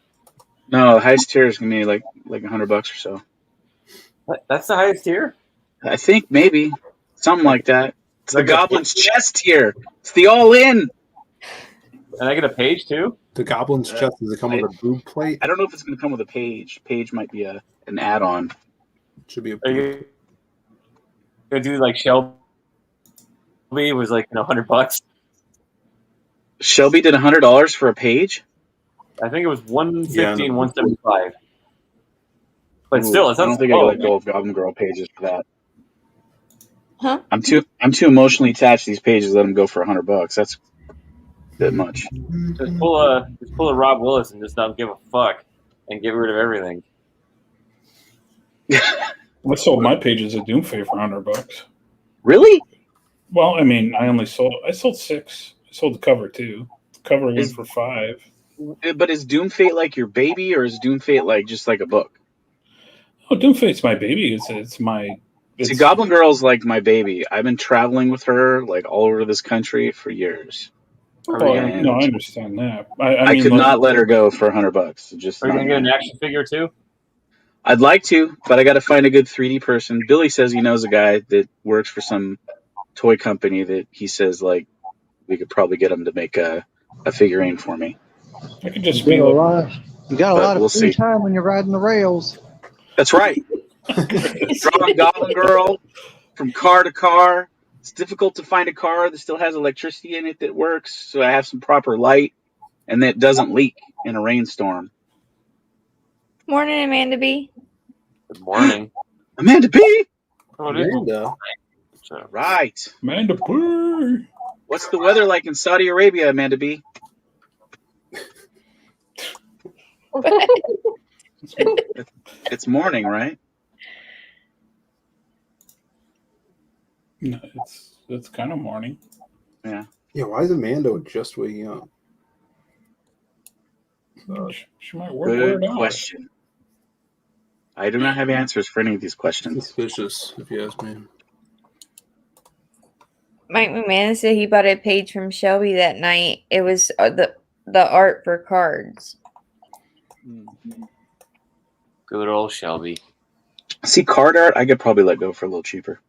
No, the highest tier is gonna be like $100 or so. What? That's the highest tier? I think maybe something like that. It's the Like a- Goblin's chest tier. It's the all-in. And I get a page too? The Goblin's chest, does it come with a boob plate? I don't know if it's gonna come with a page. Page might be an add-on. Should be a Are boob. you gonna do like Shelby was like $100? Shelby did $100 for a page. I think it was $150 Yeah, no. and $175. But Ooh, still, it's I not don't think I can let go of Goblin Girl pages for that. Huh? I'm too emotionally attached to these pages. Let them go for $100. That's a bit much. Just pull a Rob Willis and just not give a fuck and get rid of everything. I sold my pages of Doomfay for $100. Really? Well, I mean, I sold 6. I sold the cover too. The cover went for 5. But is Doom Fate like your baby, or is Doom Fate like just like a book? Oh, Doomfay's my baby. It's my. See, Goblin Girl's like my baby. I've been traveling with her like all over this country for years. Well, And no, I understand that. I I mean, could like, not let her go for $100. Just Are you not gonna get an me. action figure too? I'd like to, but I got to find a good 3D person. Billy says he knows a guy that works for some toy company that he says like we could probably get him to make a figurine for me. I could just You be like, got a But lot we'll of free see. time when you're riding the rails. That's right. Drawing Goblin Girl from car to car. It's difficult to find a car that still has electricity in it that works, so I have some proper light and that doesn't leak in a rainstorm. Morning, Amanda B. Good morning. Amanda B. Oh, it is. Amanda. So, Right. Amanda B. What's the weather like in Saudi Arabia, Amanda B? It's morning, right? No, it's kind of morning. Yeah. Yeah, why is Amanda just waking up? She might work Good weird out. question. I do not have answers for any of these questions. Suspicious, if you ask me. Mike McMahon said he bought a page from Shelby that night. It was the art for cards. good old Shelby. See, card art, I could probably let go for a little cheaper.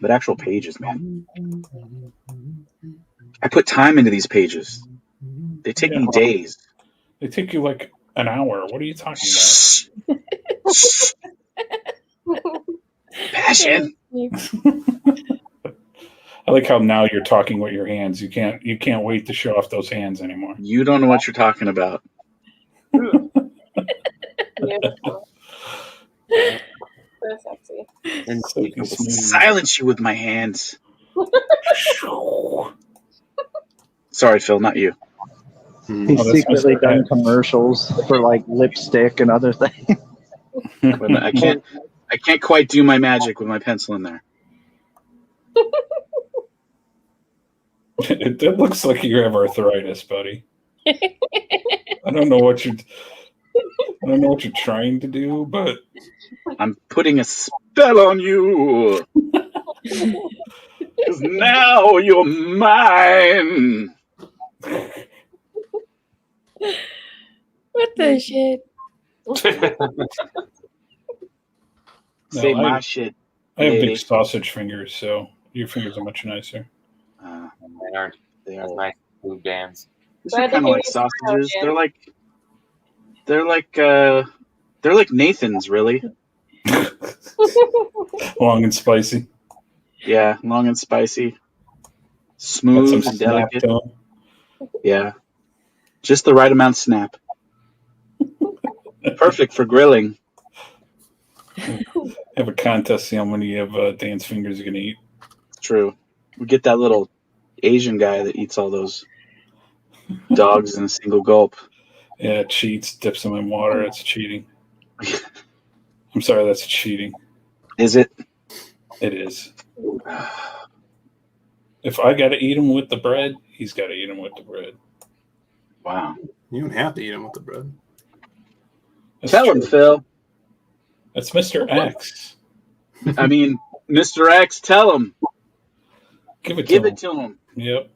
But actual pages, man. I put time into these pages. They take me days. They take you like an hour. What are you talking about? Passion. I like how now you're talking with your hands. You can't wait to show off those hands anymore. You don't know what you're talking about. Beautiful. So sexy. Silence you with my hands. Sorry, Phil, not you. He's that's secretly Mr. done X. commercials for like lipstick and other things. But I can't quite do my magic with my pencil in there. It looks like you have arthritis, buddy. I don't know what you're trying to do, but I'm putting a spell on you. 'Cause now you're mine. What the shit? Say No, my shit. I have lady. big sausage fingers, so your fingers are much nicer. They aren't. They That's are. nice food bands. These are kind of like sausages. They're like Nathan's, really. Long and spicy. Yeah, long and spicy, Got smooth some and snap delicate. to 'em. Yeah, just the right amount of snap. Perfect for grilling. Have a contest, see how many of Dan's fingers are gonna eat. True. We get that little Asian guy that eats all those dogs in a single gulp. Yeah, cheats, dips them in water. It's cheating. I'm sorry, that's cheating. Is it? It is. If I got to eat him with the bread, he's got to eat him with the bread. Wow. You don't have to eat them with the bread. That's Tell true. him, Phil. That's Mr. X. I mean, Mr. X, tell him. Give it Give to it him. to him. Yep.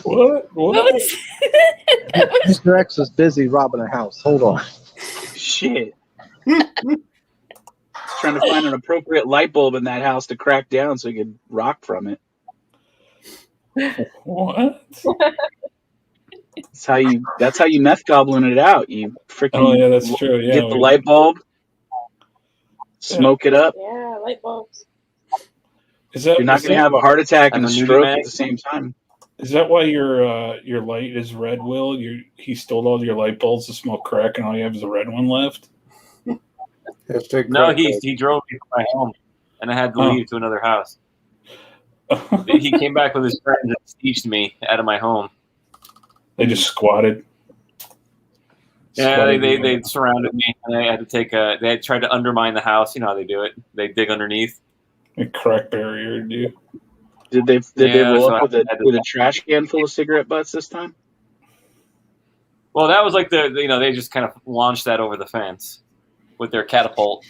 What? Mr. X is busy robbing a house. Hold on. Shit. Trying to find an appropriate light bulb in that house to crack down so he could rock from it. What? That's how you meth goblin it out. You freaking Oh yeah, that's true. Yeah, get the light bulb, smoke it up. Yeah, light bulbs. Is that You're not going to have a heart attack and a Have a nudie stroke mag? at the same time. Is that why your light is red, Will? He stole all your light bulbs to smoke crack, and all you have is a red one left. Hashtag No, credit card. he drove me to my home, and I had to Oh. leave to another house. He came back with his friends and sieged me out of my home. They just squatted. Yeah, they surrounded me, and I had to take a. They had tried to undermine the house. You know how they do it. They dig underneath. They crack barriered you. Did they roll so up with a trash can full of cigarette butts this time? Well, that was like they just kind of launched that over the fence with their catapult.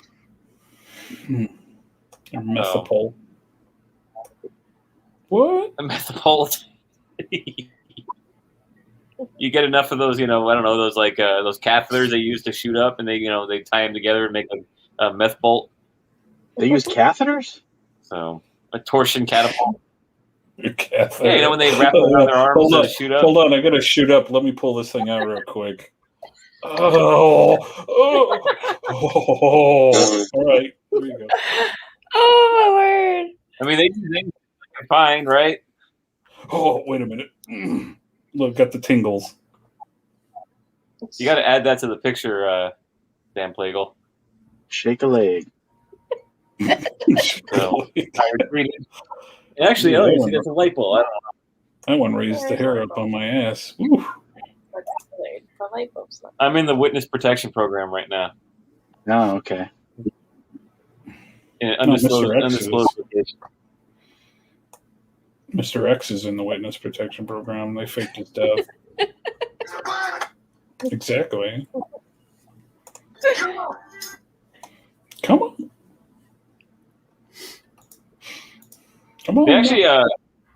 Methapole. What? A methapole. You get enough of those, I don't know, those those catheters they use to shoot up, and they tie them together and make a meth bolt. They use catheters? So a torsion catapult. Catheter. Yeah, when they wrap it around their arms to shoot up. Hold on, I gotta shoot up. Let me pull this thing out real quick. Oh. All right, here we go. Oh my word! I mean, they fine, right? Oh, wait a minute. Look, got the tingles. You got to add that to the picture, Dan Plagle. Shake a leg. So, I retreated. Actually, you see, that's a light bulb. I don't know. That one raised the hair up on my ass. Woo. I'm in the witness protection program right now. Oh, okay. In an undisclosed location. Mr. X is in the witness protection program. They faked his death. Exactly. Come on. Come on.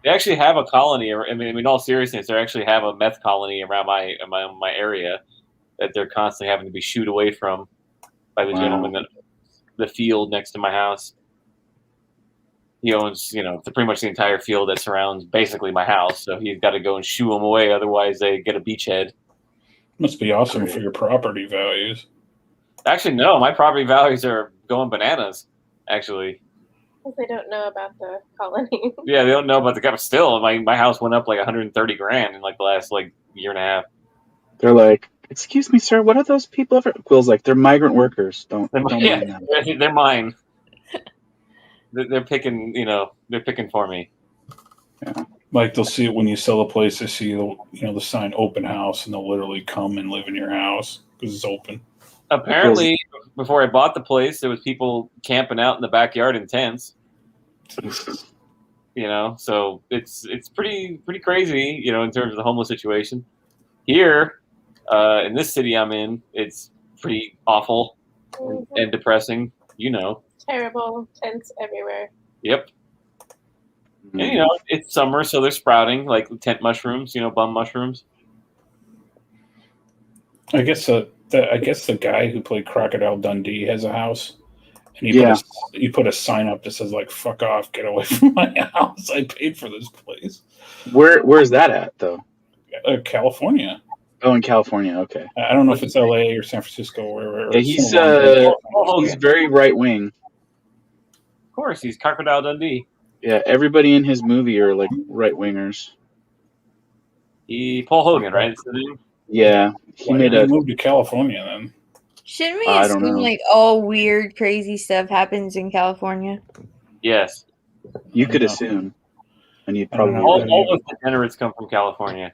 They actually have a colony. I mean, in all seriousness, they actually have a meth colony around my area that they're constantly having to be shooed away from by the gentleman that the field next to my house. He owns, pretty much the entire field that surrounds basically my house. So he's got to go and shoo them away. Otherwise, they get a beachhead. Must be awesome for your property values. Actually, no. My property values are going bananas, actually. They don't know about the colony. Yeah, they don't know about the guy. But still, my house went up like $130,000 in like the last year and a half. They're like, "Excuse me, sir, what are those people over?" Quill's like, "They're migrant workers. Don't mind them. They're mine. They're picking, they're picking for me." Yeah. Like they'll see it when you sell a place. They see the sign "open house," and they'll literally come and live in your house because it's open. Apparently, before I bought the place, there was people camping out in the backyard in tents. So it's pretty crazy, in terms of the homeless situation. Here, in this city I'm in, it's pretty awful and depressing. Terrible tents everywhere. Yep. And it's summer, so they're sprouting like tent mushrooms, bum mushrooms. I guess the guy who played Crocodile Dundee has a house, and he put a sign up that says like "fuck off, get away from my house. I paid for this place." Where's that at though? California. Oh, in California. Okay. I don't know if it's LA or San Francisco or wherever. Yeah, he's very right wing. Of course, he's Crocodile Dundee. Yeah, everybody in his movie are like right wingers. Paul Hogan, right? That's the name? Yeah, he moved to California then. Shouldn't we assume like all weird, crazy stuff happens in California? Yes. You could assume, and you'd probably all those degenerates come from California.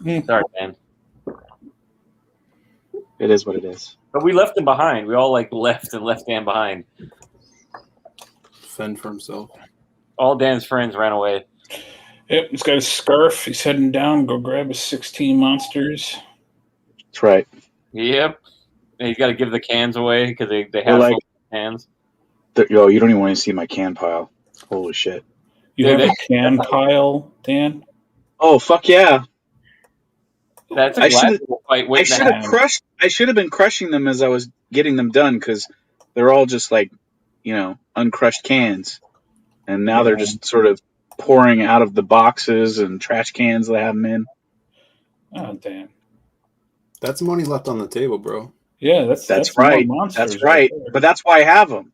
Sorry, man. It is what it is. But we left him behind. We all left Dan behind. Fend for himself. All Dan's friends ran away. Yep, he's got a scarf. He's heading down. Go grab his 16 monsters. That's right. Yep. And he's got to give the cans away because they have cans. Yo, you don't even want to see my can pile. Holy shit. You have a can pile, Dan? Oh, fuck yeah. That's I should have been crushing them as I was getting them done because they're all just uncrushed cans. And now they're just sort of pouring out of the boxes and trash cans they have them in. Oh, damn. That's money left on the table, bro. Yeah, that's right. That's right. But that's why I have them.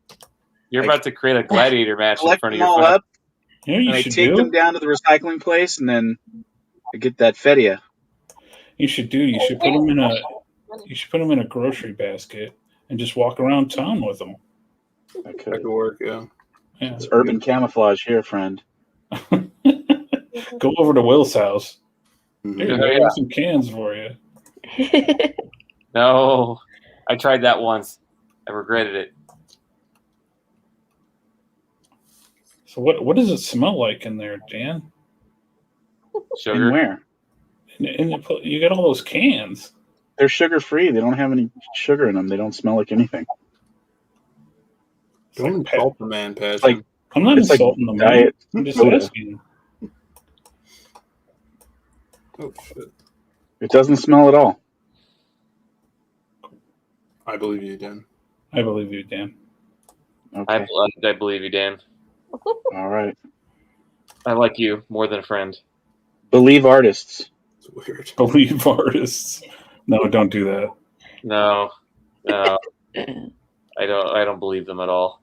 You're about to create a gladiator match in front of your phone. Up, yeah, and I take them down to the recycling place, and then I get that fedia. You should put them in a grocery basket and just walk around town with them. That could work, yeah. It's urban camouflage here, friend. Go over to Will's house. Here, Yeah. I got some cans for you. No, I tried that once. I regretted it. So what does it smell like in there, Dan? Sugar. And where? You got all those cans. They're sugar free. They don't have any sugar in them. They don't smell like anything. Don't like insult the man, Passion. Like I'm not it's like insulting the man. diet I'm just soda. asking. Oh shit! It doesn't smell at all. I believe you, Dan. I believe you, Dan. Okay. I believe you, Dan. All right. I like you more than a friend. Believe artists. It's weird. Believe artists. No, don't do that. No, I don't believe them at all.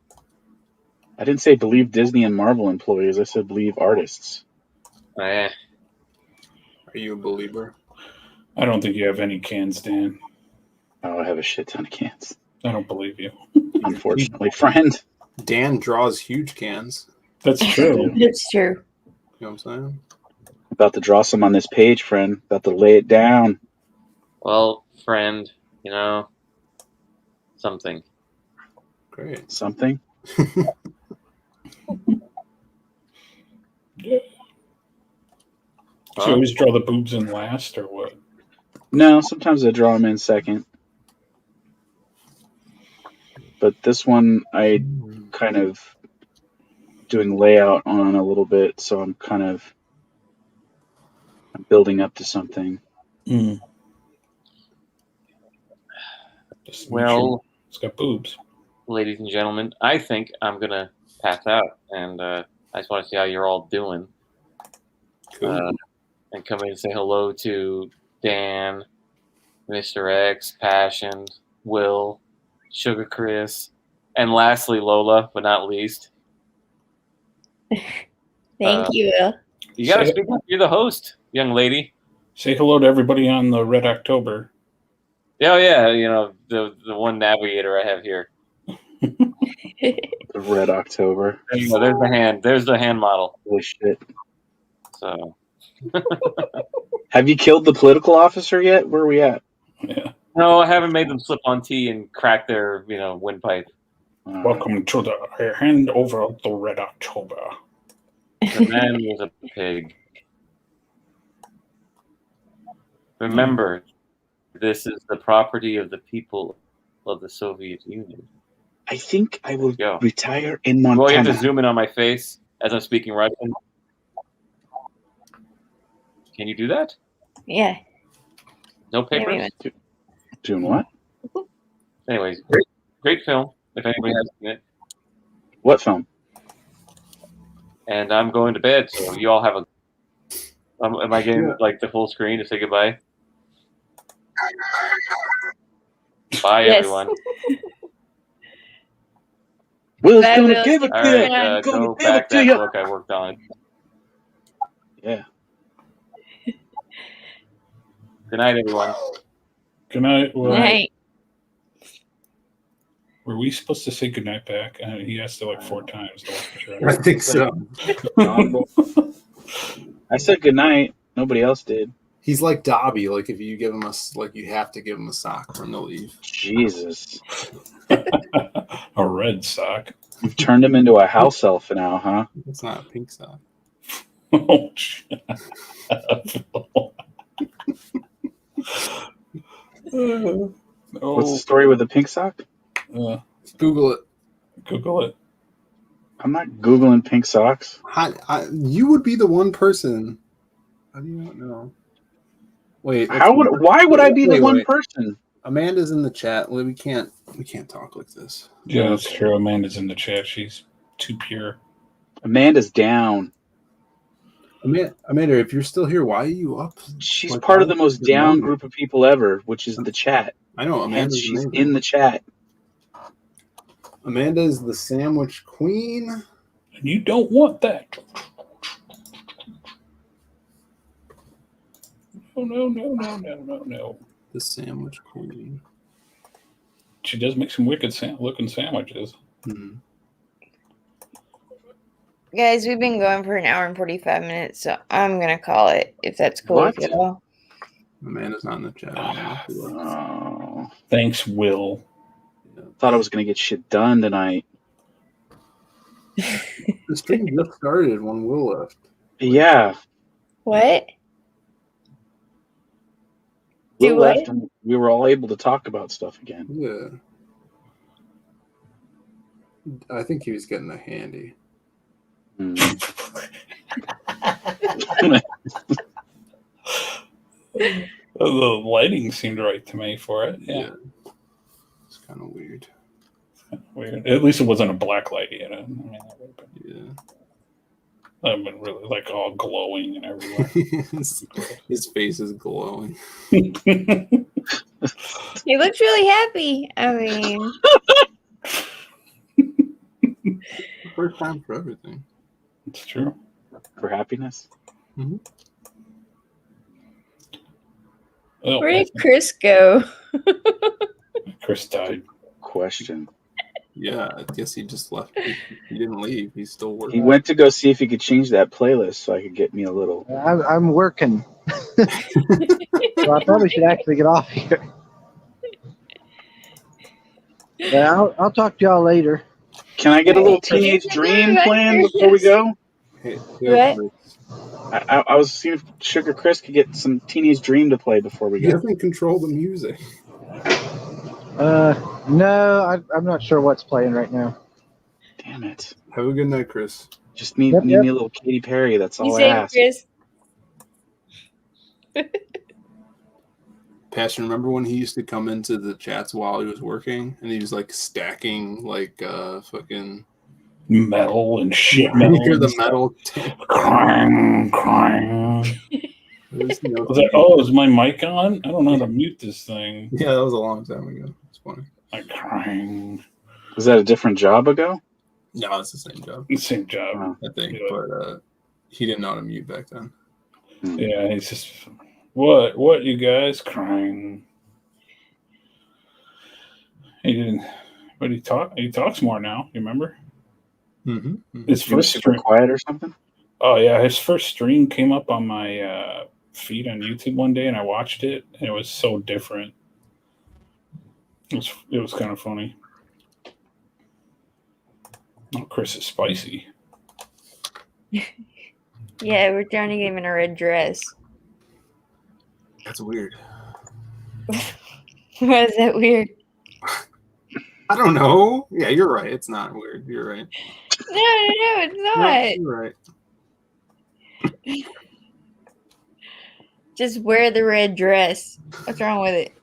I didn't say believe Disney and Marvel employees. I said believe artists. Eh. Are you a believer? I don't think you have any cans, Dan. Oh, I have a shit ton of cans. I don't believe you. Unfortunately, friend. Dan draws huge cans. That's true. It's true. You know what I'm saying? About to draw some on this page, friend. About to lay it down. Well, friend, something. Great. Something. Yeah. So you always draw the boobs in last, or what? No, sometimes I draw them in second. But this one, I kind of doing layout on a little bit, so I'm building up to something. Mm. Well, it's got boobs. Ladies and gentlemen, I think I'm gonna pass out, and I just want to see how you're all doing. Cool. And come in and say hello to Dan, Mr. X, Passion, Will, Sugar Chris, and lastly Lola, but not least. Thank you, Will. You gotta speak up. You're the host, young lady. Say hello to everybody on the Red October. Oh yeah, the one navigator I have here. The Red October. There's the hand. There's the hand model. Holy shit. So. Have you killed the political officer yet? Where are we at? Yeah. No, I haven't made them slip on tea and crack their, windpipe. Welcome to the hand over the Red October. The man was a pig. Remember, this is the property of the people of the Soviet Union. I think I will retire in Montana. Well, you have to zoom in on my face as I'm speaking Russian. Can you do that? Yeah. No papers? Doing what? Anyways, great film, if anybody has seen it. What film? And I'm going to bed, so you all have a... am I getting, the full screen to say goodbye? Bye, everyone. Will's gonna give it All to right, you. go back that book I worked on. Yeah. Good night, everyone. Good night. Well, Night. were we supposed to say good night back? He asked it like 4 times. I think so. I said good night. Nobody else did. He's like Dobby. Like if you give him you have to give him a sock for him to leave. Jesus. A red sock. You've turned him into a house elf now, huh? It's not a pink sock. Oh, shit. What's the story with the pink sock? Google it. Google it. I'm not Googling pink socks. You would be the one person. How do you not know? Wait. Why would I be the one person? Amanda's in the chat. We can't talk like this. Yeah, that's true. Amanda's in the chat. She's too pure. Amanda's down. Amanda, if you're still here, why are you up? She's part of the most down group of people ever, which is the chat. I know. Hence, she's in the chat. Amanda is the sandwich queen. And you don't want that. No. The sandwich queen. She does make some wicked looking sandwiches. Mm-hmm. Guys, we've been going for an hour and 45 minutes, so I'm gonna call it if that's cool with What? y'all. Amanda's not in the chat anymore. She left. Oh, Thanks, Will. thought I was gonna get shit done tonight. The stream just started when Will left. Yeah, What? Will Do left, what? and we were all able to talk about stuff again. Yeah. I think he was getting a handy. Hmm. The lighting seemed right to me for it. Yeah. It's kind of weird. Weird. At least it wasn't a black light yet. I mean, that would have been, Yeah. that would have been really like all glowing and everywhere. His face is glowing. He looks really happy. I mean, First time for everything. It's true. For happiness. Mm-hmm. Oh, where did Chris go? Chris died. Question. Yeah, I guess he just left. He didn't leave. He's still He working. went to go see if he could change that playlist so I could get me a little. I'm working. So I probably should actually get off here. But I'll talk to y'all later. Can I get a little Teenage Dream playing before we go? Hey, What? I was seeing if Sugar Chris could get some Teenage Dream to play before we He go. doesn't control the music. No, I'm not sure what's playing right now. Damn it. Have a good night, Chris. Just need Yep. me a little Katy Perry. That's all You I say, ask. Chris? Passion, remember when he used to come into the chats while he was working and he was like stacking like fucking Metal and shit you metal. hear and the stuff. metal Clang, clang. was, you know, Was that, oh, is my mic on? I don't know how to mute this thing. yeah, that was a long time ago. It's funny. Like clang. Was that a different job ago? No, it's the same job, Same job. Oh. I think. Yeah. But he didn't know how to mute back then. Yeah, he's just what you guys crying. He didn't but he talks more now, you remember? Mm-hmm. His He was first super stream. quiet or something? Oh yeah, his first stream came up on my feed on YouTube one day and I watched it and it was so different. It was kind of funny. Oh, Chris is spicy. Yeah, we're trying to get him in a red dress. That's weird. Why is that weird? I don't know. Yeah, you're right. It's not weird. You're right. No, it's not. You're right. Just wear the red dress. What's wrong with it?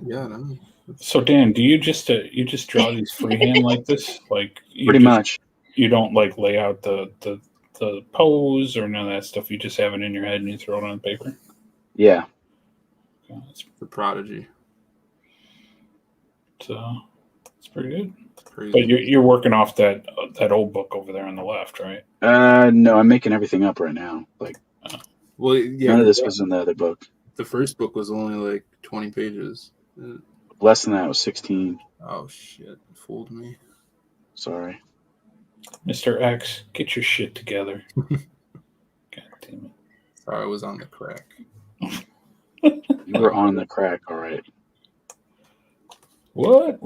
Yeah, I don't know. So Dan, do you just draw these freehand like this? Like Pretty much. You don't like lay out the pose or none of that stuff. You just have it in your head and you throw it on paper. Yeah. Okay, that's The Prodigy. so it's pretty good. Crazy. But you're working off that old book over there on the left, right? No, I'm making everything up right now. Like, Well, yeah. none of this was in the other book. The first book was only like 20 pages. Less than that, it was 16. Oh shit! It fooled me. Sorry. Mr. X, get your shit together. God damn it. Sorry, I was on the crack. You were on the crack, all right. What?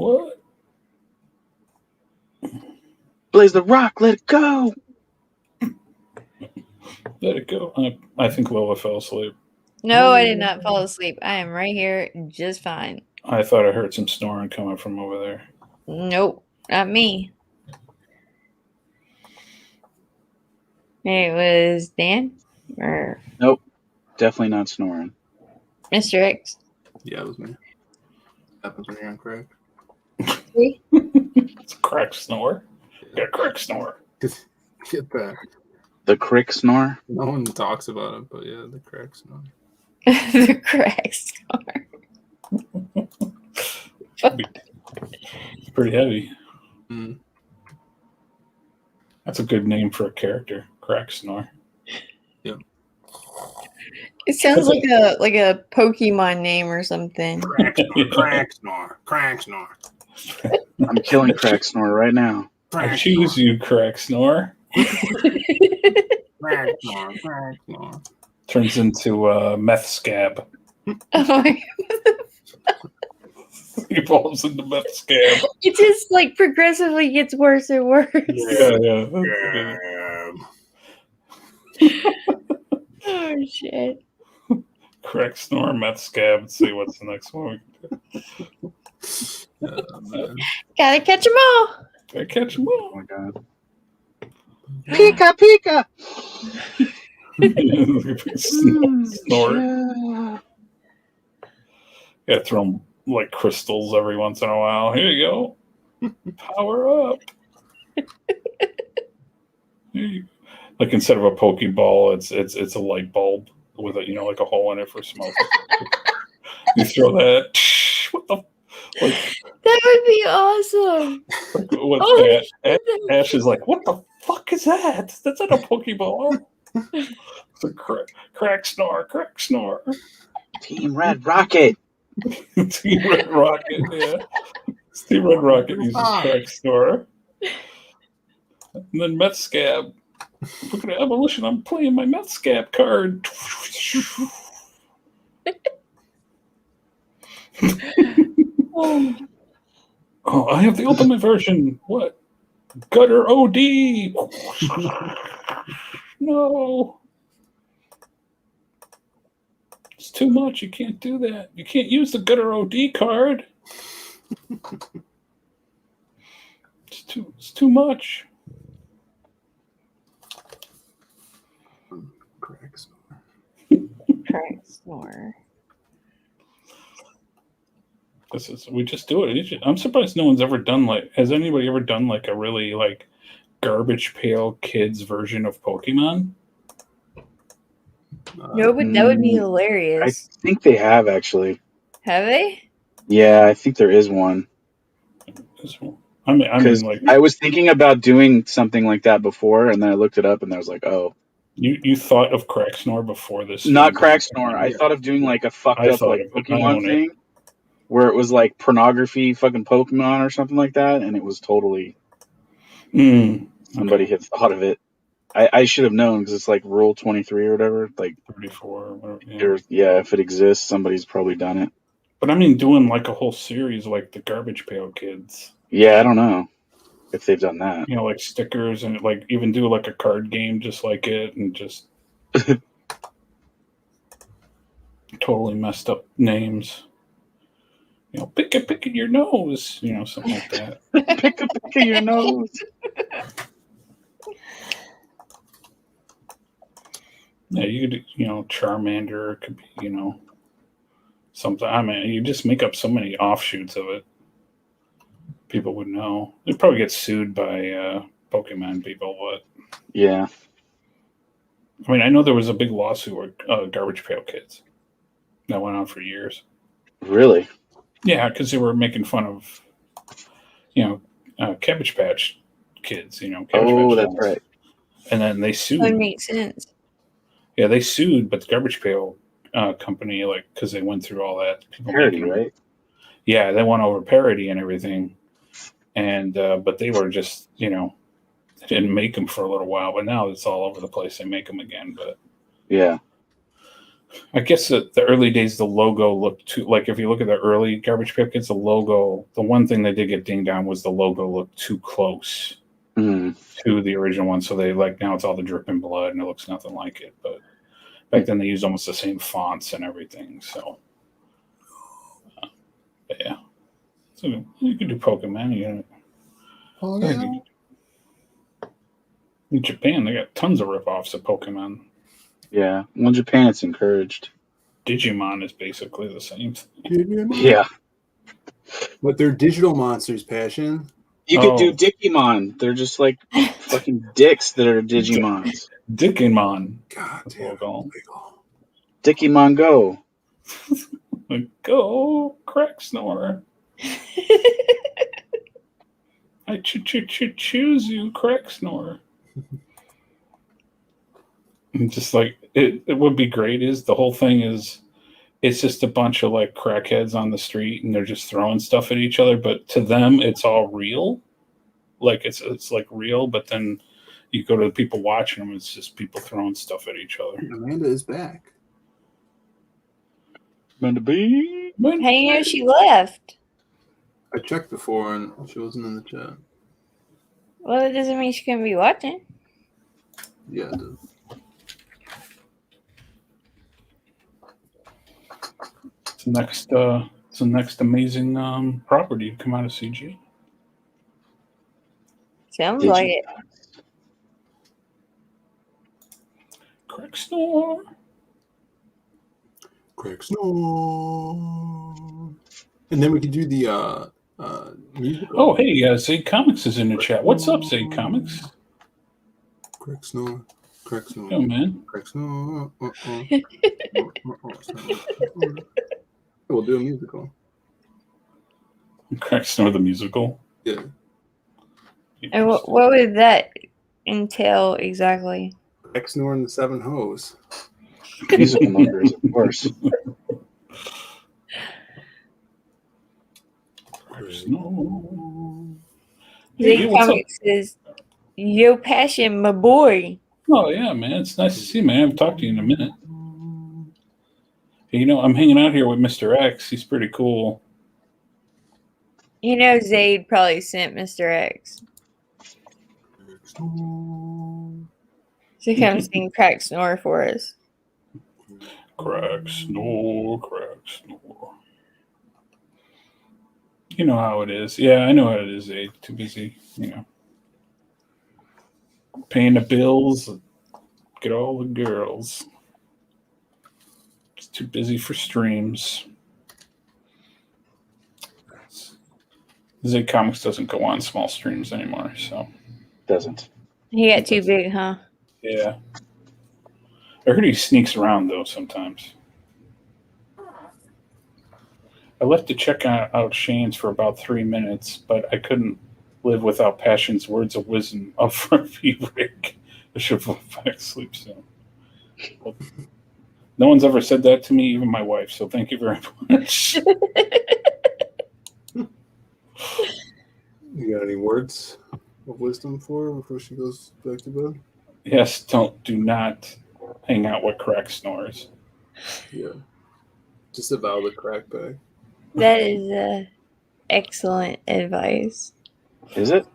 Blaze the rock, let it go. Let it go. I think Lola fell asleep. No, I did not fall asleep. I am right here just fine. I thought I heard some snoring coming from over there. Nope, not me. It was Dan or Nope. Definitely not snoring. Mr. X. Yeah, it was me. Happens when you're on crack. It's a crack snore. Yeah, crack snore. Get that. The crick snore? No one talks about it, but yeah, the crack snore. The crack snore. It's pretty heavy. Mm. That's a good name for a character. Crack snore. It sounds like a Pokemon name or something. Crack snore. Crack snore. Crack snore. I'm killing crack snore right now. I choose you, Crack Snore. Turns into meth scab. Oh my. Evolves into meth scab. It just like progressively gets worse and worse. Yeah. Oh shit. Crack Snore, meth scab. Let's see what's the next one. Gotta catch them all. Gotta catch them all. Oh my god. Pika Pika. Snort. Yeah, throw them like crystals every once in a while. Here you go. Power up. Like instead of a Pokeball, it's a light bulb with a like a hole in it for smoke. You throw that. What the? Like, that would be awesome. Like, what's Ash is like, what the fuck is that? That's not a Pokeball. It's a crack snore. Team Red Rocket. Team Red Rocket, yeah. Team Red Rocket uses crack snore. And then Meth Scab. Look at evolution. I'm playing my Meth Scab card. Oh, I have the ultimate version. What? Gutter OD. No. It's too much. You can't do that. You can't use the Gutter OD card. It's too much. Crack snore. We just do it. I'm surprised no one's ever done has anybody ever done like a really like Garbage Pail Kids version of Pokemon? No, but that would be hilarious. I think they have actually. Have they? Yeah, I think there is one. I mean, like I was thinking about doing something like that before, and then I looked it up, and I was like, oh. You thought of Crack Snore before this? Not Crack Snore. I thought of doing like a fucked up like Pokemon thing, where it was like pornography, fucking Pokemon or something like that, and it was totally. Somebody had thought of it. I should have known because it's like Rule 23 or whatever, like 34. Or whatever, yeah, if it exists, somebody's probably done it. But I mean, doing like a whole series like the Garbage Pail Kids. Yeah, I don't know if they've done that. Like stickers and like even do like a card game just like it and just totally messed up names. Pick at your nose. Something like that. pick at your nose. Yeah, you could, Charmander could be, something. I mean, you just make up so many offshoots of it. People would know. They'd probably get sued by Pokemon people, but yeah. I mean, I know there was a big lawsuit with Garbage Pail Kids that went on for years. Really? Yeah, because they were making fun of, Cabbage Patch Kids. Cabbage Patch that's right. And then they sued. That makes sense. Yeah, they sued, but the Garbage Pail company, because they went through all that parody, right? Yeah, they went over parody and everything, and but they were just, they didn't make them for a little while, but now it's all over the place. They make them again, but yeah, I guess the early days, the logo looked too like if you look at the early Garbage Pail Kids, the logo, the one thing they did get dinged on was the logo looked too close to the original one, so they now it's all the dripping blood and it looks nothing like it, but. Back then, they used almost the same fonts and everything. So, yeah. So you can do Pokemon. In Japan, they got tons of rip-offs of Pokemon. Yeah. Well, in Japan, it's encouraged. Digimon is basically the same thing. Yeah. But they're digital monsters, Passion. You could do Digimon. They're just like fucking dicks that are Digimons. Digimon. God damn. Digimon Go. Go, Crack Snore. I choose you, Crack Snore. Just like it would be great is the whole thing is it's just a bunch of like crackheads on the street and they're just throwing stuff at each other, but to them it's all real. like it's like real, but then you go to the people watching them, it's just people throwing stuff at each other. Amanda is back. Amanda B. How do you know she left? I checked before and she wasn't in the chat. Well, it doesn't mean she couldn't be watching. Yeah, it does. It's the next amazing property to come out of CG. Sounds like it. Crack snore. Craig Snow. And then we could do the musical. Oh, hey, Zayd Comics is in the chat. What's up, Zayd Comics? Craig Snow. Craig Snow. Oh, man. Craig Snow. We'll do a musical. Crack Snore the musical. Yeah. And what would that entail exactly? Craig Snore and the Seven Hoes. Musical numbers, of course. Zayd Comics says, "Yo, Passion, my boy." Oh, yeah, man. It's nice to see you, man. I haven't talked to you in a minute. Hey, you know, I'm hanging out here with Mr. X. He's pretty cool. You know, Zayd probably sent Mr. X to come sing Crack Snore for us. Crack snore, crack snore. You know how it is. Yeah, I know how it is, Zayd. Too busy, you know. Paying the bills, get all the girls. It's too busy for streams. Zayd Comics doesn't go on small streams anymore, so. Doesn't. He got too big, huh? Yeah. I heard he sneaks around, though, sometimes. I left to check out Shane's for about 3 minutes, but I couldn't live without Passion's words of wisdom up front for you, Rick. I should go back to sleep soon. Well, no one's ever said that to me, even my wife, so thank you very much. You got any words of wisdom for her before she goes back to bed? Yes, do not hang out with crack snores. Yeah. Just avow the crack bag. That is excellent advice. Is it?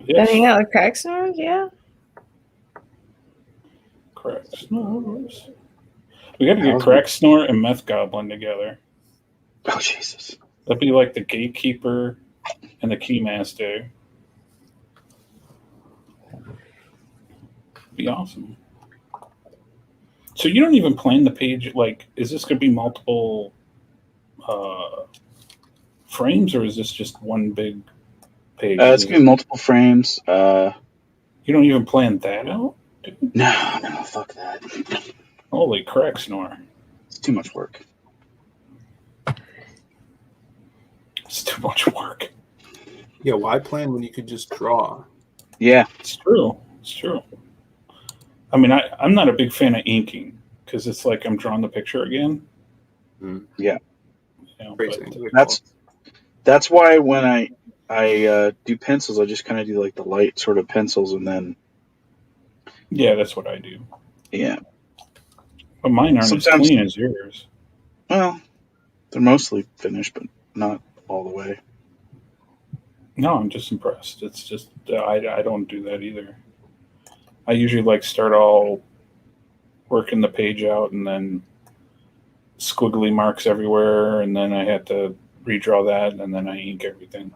Yes. Hang out with Crack Snores, yeah. Crack snores. We got to get Crack Snore and Meth Goblin together. Oh, Jesus. That'd be like the gatekeeper and the keymaster. Be awesome. So you don't even plan the page, like, is this going to be multiple frames, or is this just one big page? It's going to be multiple frames. You don't even plan that out? Dude? No, fuck that. Holy crack snore. It's too much work. It's too much work. Yeah, why plan when you could just draw? Yeah. It's true. It's true. I mean, I'm not a big fan of inking because it's like I'm drawing the picture again. Yeah. You know, that's why when I do pencils, I just kind of do like the light sort of pencils, and then yeah, that's what I do. Yeah, but mine aren't as clean as yours. Well, they're mostly finished, but not all the way. No, I'm just impressed. It's just I don't do that either. I usually like start all working the page out and then squiggly marks everywhere, and then I have to redraw that, and then I ink everything.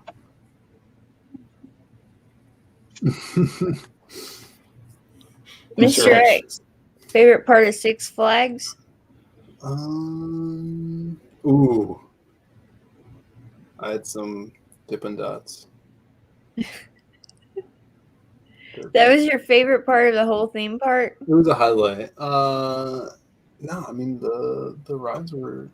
Mr. X, favorite part of Six Flags? Ooh. I had some Dippin' Dots. That was your favorite part of the whole theme part? It was a highlight. No, I mean the rides were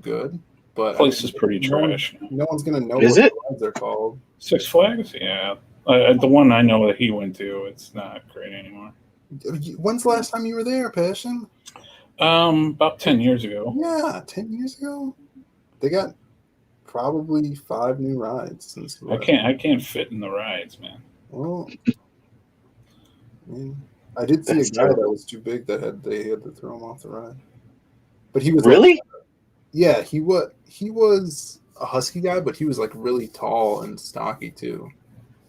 good, but place is pretty trash. No one's gonna know what the rides are called. Six Flags? Yeah. The one I know that he went to, it's not great anymore. When's the last time you were there, Passion? About 10 years ago. Yeah, 10 years ago. They got probably 5 new rides since the last. I can't fit in the rides, man. Well, I mean, I did see That's a guy that terrible. was too big that they had to throw him off the ride. But he was Really? yeah, he was a husky guy, but he was like really tall and stocky too.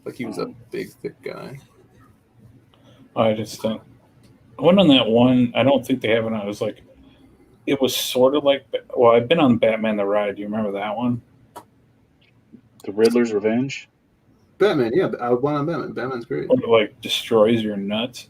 Like he was a big, thick guy. I just don't. I went on that one. I don't think they have it on. It was like, it was sort of like. Well, I've been on Batman the Ride. Do you remember that one? The Riddler's Revenge? Batman, yeah, I went on Batman. Batman's great. Or it, like destroys your nuts.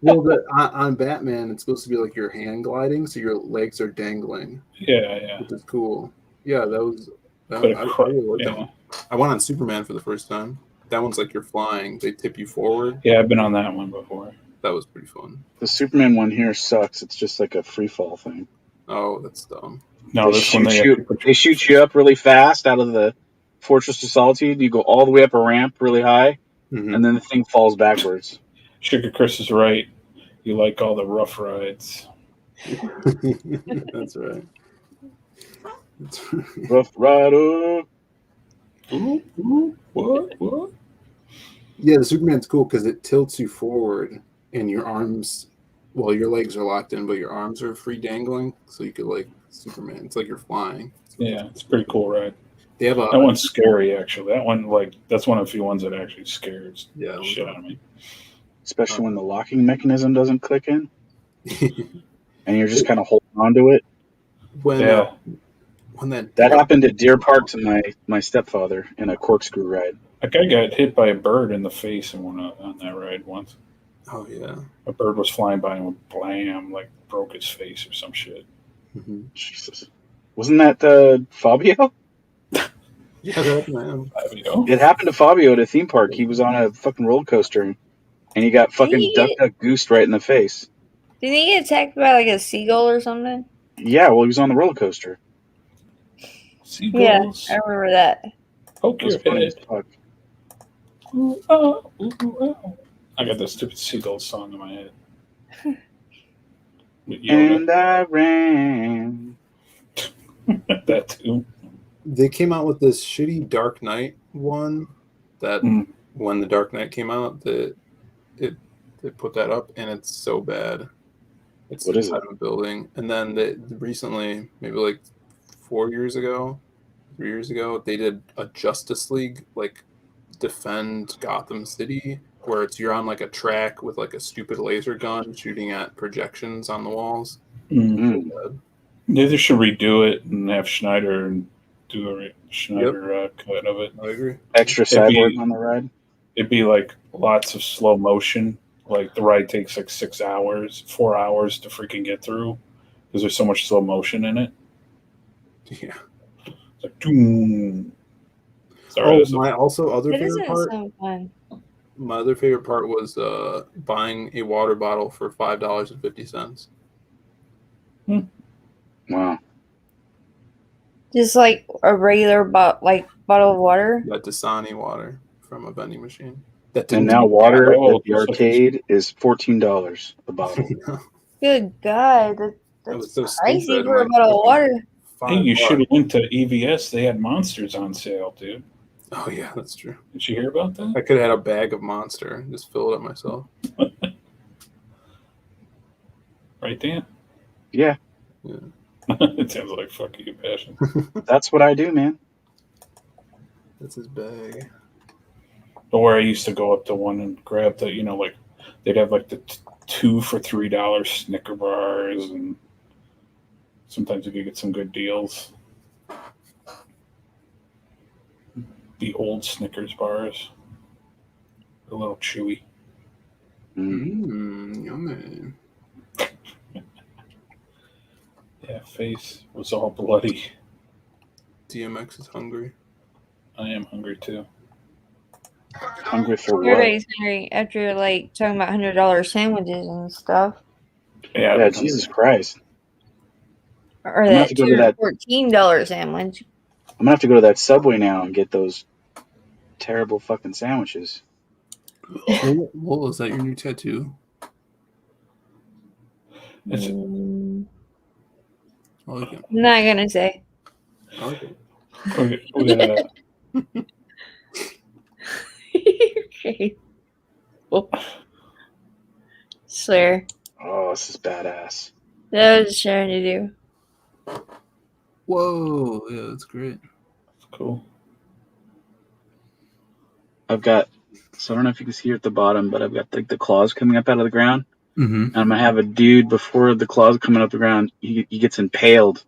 Well, on Batman, it's supposed to be like your hand gliding, so your legs are dangling. Yeah. Which is cool. Yeah, that was. I But really liked that yeah. one. I went on Superman for the first time. That one's like you're flying. They tip you forward. Yeah, I've been on that one before. That was pretty fun. The Superman one here sucks. It's just like a free fall thing. Oh, that's dumb. No, They this one they shoot you up really fast out of the Fortress of Solitude. You go all the way up a ramp really high, and then the thing falls backwards. Sugar Chris is right. You like all the rough rides. That's right. Rough Rider. What? Yeah, the Superman's cool because it tilts you forward, and your arms, well, your legs are locked in, but your arms are free dangling, so you could like Superman. It's like you're flying. Yeah, it's a pretty cool ride. They have that one's scary, actually. That one, like, that's one of the few ones that actually scares the shit out of me. Especially when the locking mechanism doesn't click in, and you're just kind of holding on to it. When that happened at Deer Park to my stepfather in a corkscrew ride. A guy got hit by a bird in the face and went on that ride once. Oh yeah, a bird was flying by and went blam, like broke his face or some shit. Jesus, wasn't that Fabio? Yeah, that's man. Fabio. It happened to Fabio at a theme park. He was on a fucking roller coaster, and he got fucking duck goosed right in the face. Didn't he get attacked by like a seagull or something? Yeah, well, he was on the roller coaster. Seagulls. Yeah, I remember that. Poke your funny head. as fuck. Ooh, oh, ooh, oh. I got that stupid seagull song in my head. With Yoda. And I ran. That too. They came out with this shitty Dark Knight one that when the Dark Knight came out, they put that up, and it's so bad. It's what is it? A building, and then they recently, maybe like 3 years ago, they did a Justice League like defend Gotham City, where you're on like a track with like a stupid laser gun shooting at projections on the walls. They just should redo it and have Schneider and do a Schneider cut of it. I agree. Extra cyborg on the ride. It'd be like lots of slow motion. Like the ride takes like 4 hours to freaking get through because there's so much slow motion in it. Yeah. It's like, doom. Sorry, my other It favorite isn't part. so fun. My other favorite part was buying a water bottle for $5.50. Wow. Just like a regular bottle of water. That Dasani water from a vending machine. And now water at the arcade is $14 a bottle. Good God, that's so pricey stupid. for a bottle of water. Hey, you should have went to EVS. They had Monsters on sale, dude. Oh yeah, that's true. Did you hear about that? I could have had a bag of Monster and just fill it up myself. Right, Dan? Yeah. It sounds like fuck you, Passion. That's what I do, man. That's his bag. But where I used to go up to one and grab the, like they'd have like the 2 for $3 Snicker bars, and sometimes you could get some good deals. The old Snickers bars, a little chewy. Yummy. Yeah, face was all bloody. DMX is hungry. I am hungry too. Hungry for what? Everybody's hungry after like talking about $100 sandwiches and stuff. Yeah, Jesus Christ. Or I'm gonna have that to go to that $14 sandwich. I'm gonna have to go to that Subway now and get those terrible fucking sandwiches. Lola, is that your new tattoo? It's, I'm I like it. not gonna say. Okay. We got Okay. Oh. Slayer. Oh, this is badass. That was trying to do. Whoa, yeah, that's great. cool. I've got, so I don't know if you can see here at the bottom, but I've got the claws coming up out of the ground. Mm-hmm. And I'm going to have a dude before the claws coming up the ground. He gets impaled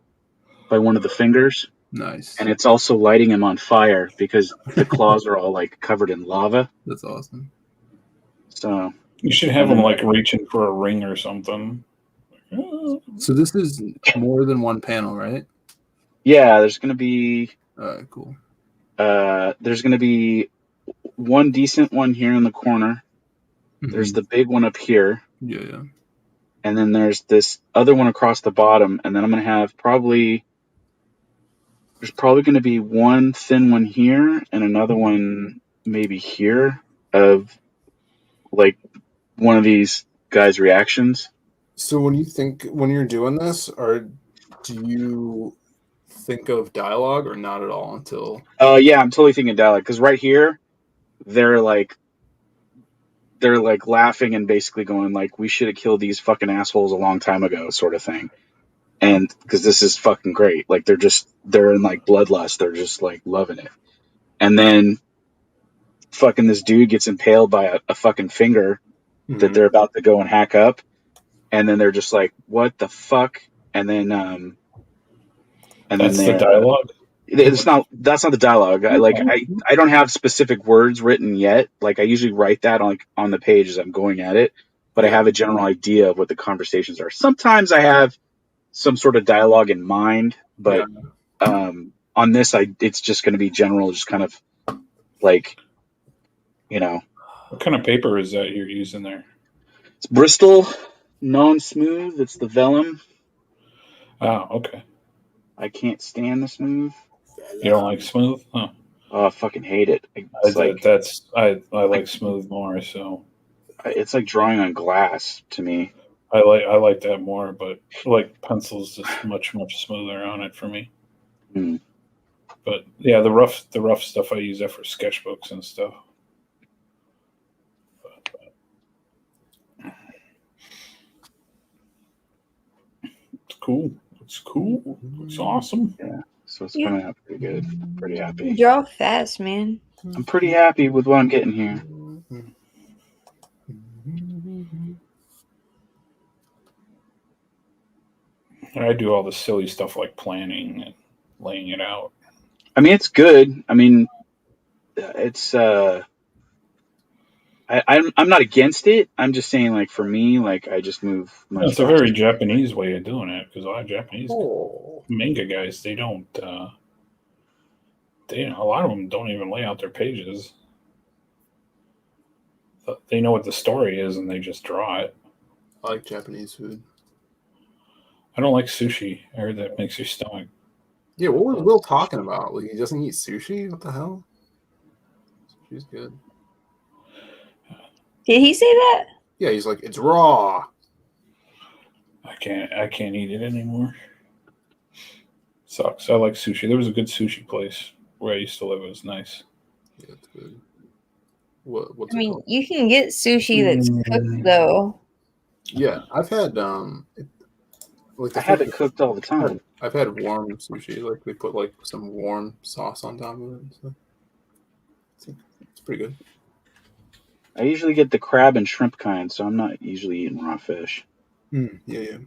by one of the fingers. Nice. And it's also lighting him on fire because the claws are all like covered in lava. That's awesome. So You should have them like reaching for a ring or something. So this is more than one panel, right? yeah, there's going to be Cool. there's going to be one decent one here in the corner. Mm-hmm. There's the big one up here. Yeah. And then there's this other one across the bottom. And then I'm going to have there's probably going to be one thin one here and another one maybe here of like one of these guys' reactions. So when you're doing this, do you think of dialogue or not at all until? Yeah, I'm totally thinking dialogue because right here, they're like laughing and basically going like, "We should have killed these fucking assholes a long time ago," sort of thing. And because this is fucking great, like they're in like bloodlust, they're just like loving it. And then fucking this dude gets impaled by a fucking finger that they're about to go and hack up, and then they're just like, "What the fuck?" And then that's the dialogue. That's not the dialogue. I don't have specific words written yet. Like I usually write that on the page as I'm going at it, but I have a general idea of what the conversations are. Sometimes I have some sort of dialogue in mind, but on this, it's just going to be general, just kind of like, What kind of paper is that you're using there? It's Bristol non-smooth. It's the vellum. Oh, okay. I can't stand the smooth. You don't like smooth? Huh. Oh, I fucking hate it. I like smooth more. So it's like drawing on glass to me. I like that more, but like pencil's just much smoother on it for me. Mm. But yeah, the rough stuff I use that for sketchbooks and stuff. It's cool. It's cool. It's awesome. Yeah. So it's coming out pretty good. Pretty happy. You draw fast, man. I'm pretty happy with what I'm getting here. I do all the silly stuff like planning and laying it out. I mean, it's good. I mean, it's I'm not against it. I'm just saying, like for me, like I just move much. It's a very Japanese way of doing it because a lot of Japanese manga guys, they don't. A lot of them don't even lay out their pages. They know what the story is and they just draw it. I like Japanese food. I don't like sushi. I heard that makes your stomach. Yeah, what was Will talking about? Like he doesn't eat sushi? What the hell? Sushi's good. Did he say that? Yeah, he's like, it's raw. I can't eat it anymore. Sucks. I like sushi. There was a good sushi place where I used to live. It was nice. Yeah, it's good. What's I it mean, called? you can get sushi that's cooked though. Yeah, I've had I have it cooked all the time. I've had warm sushi. Like they put like some warm sauce on top of it. So it's pretty good. I usually get the crab and shrimp kind, so I'm not usually eating raw fish. Yeah.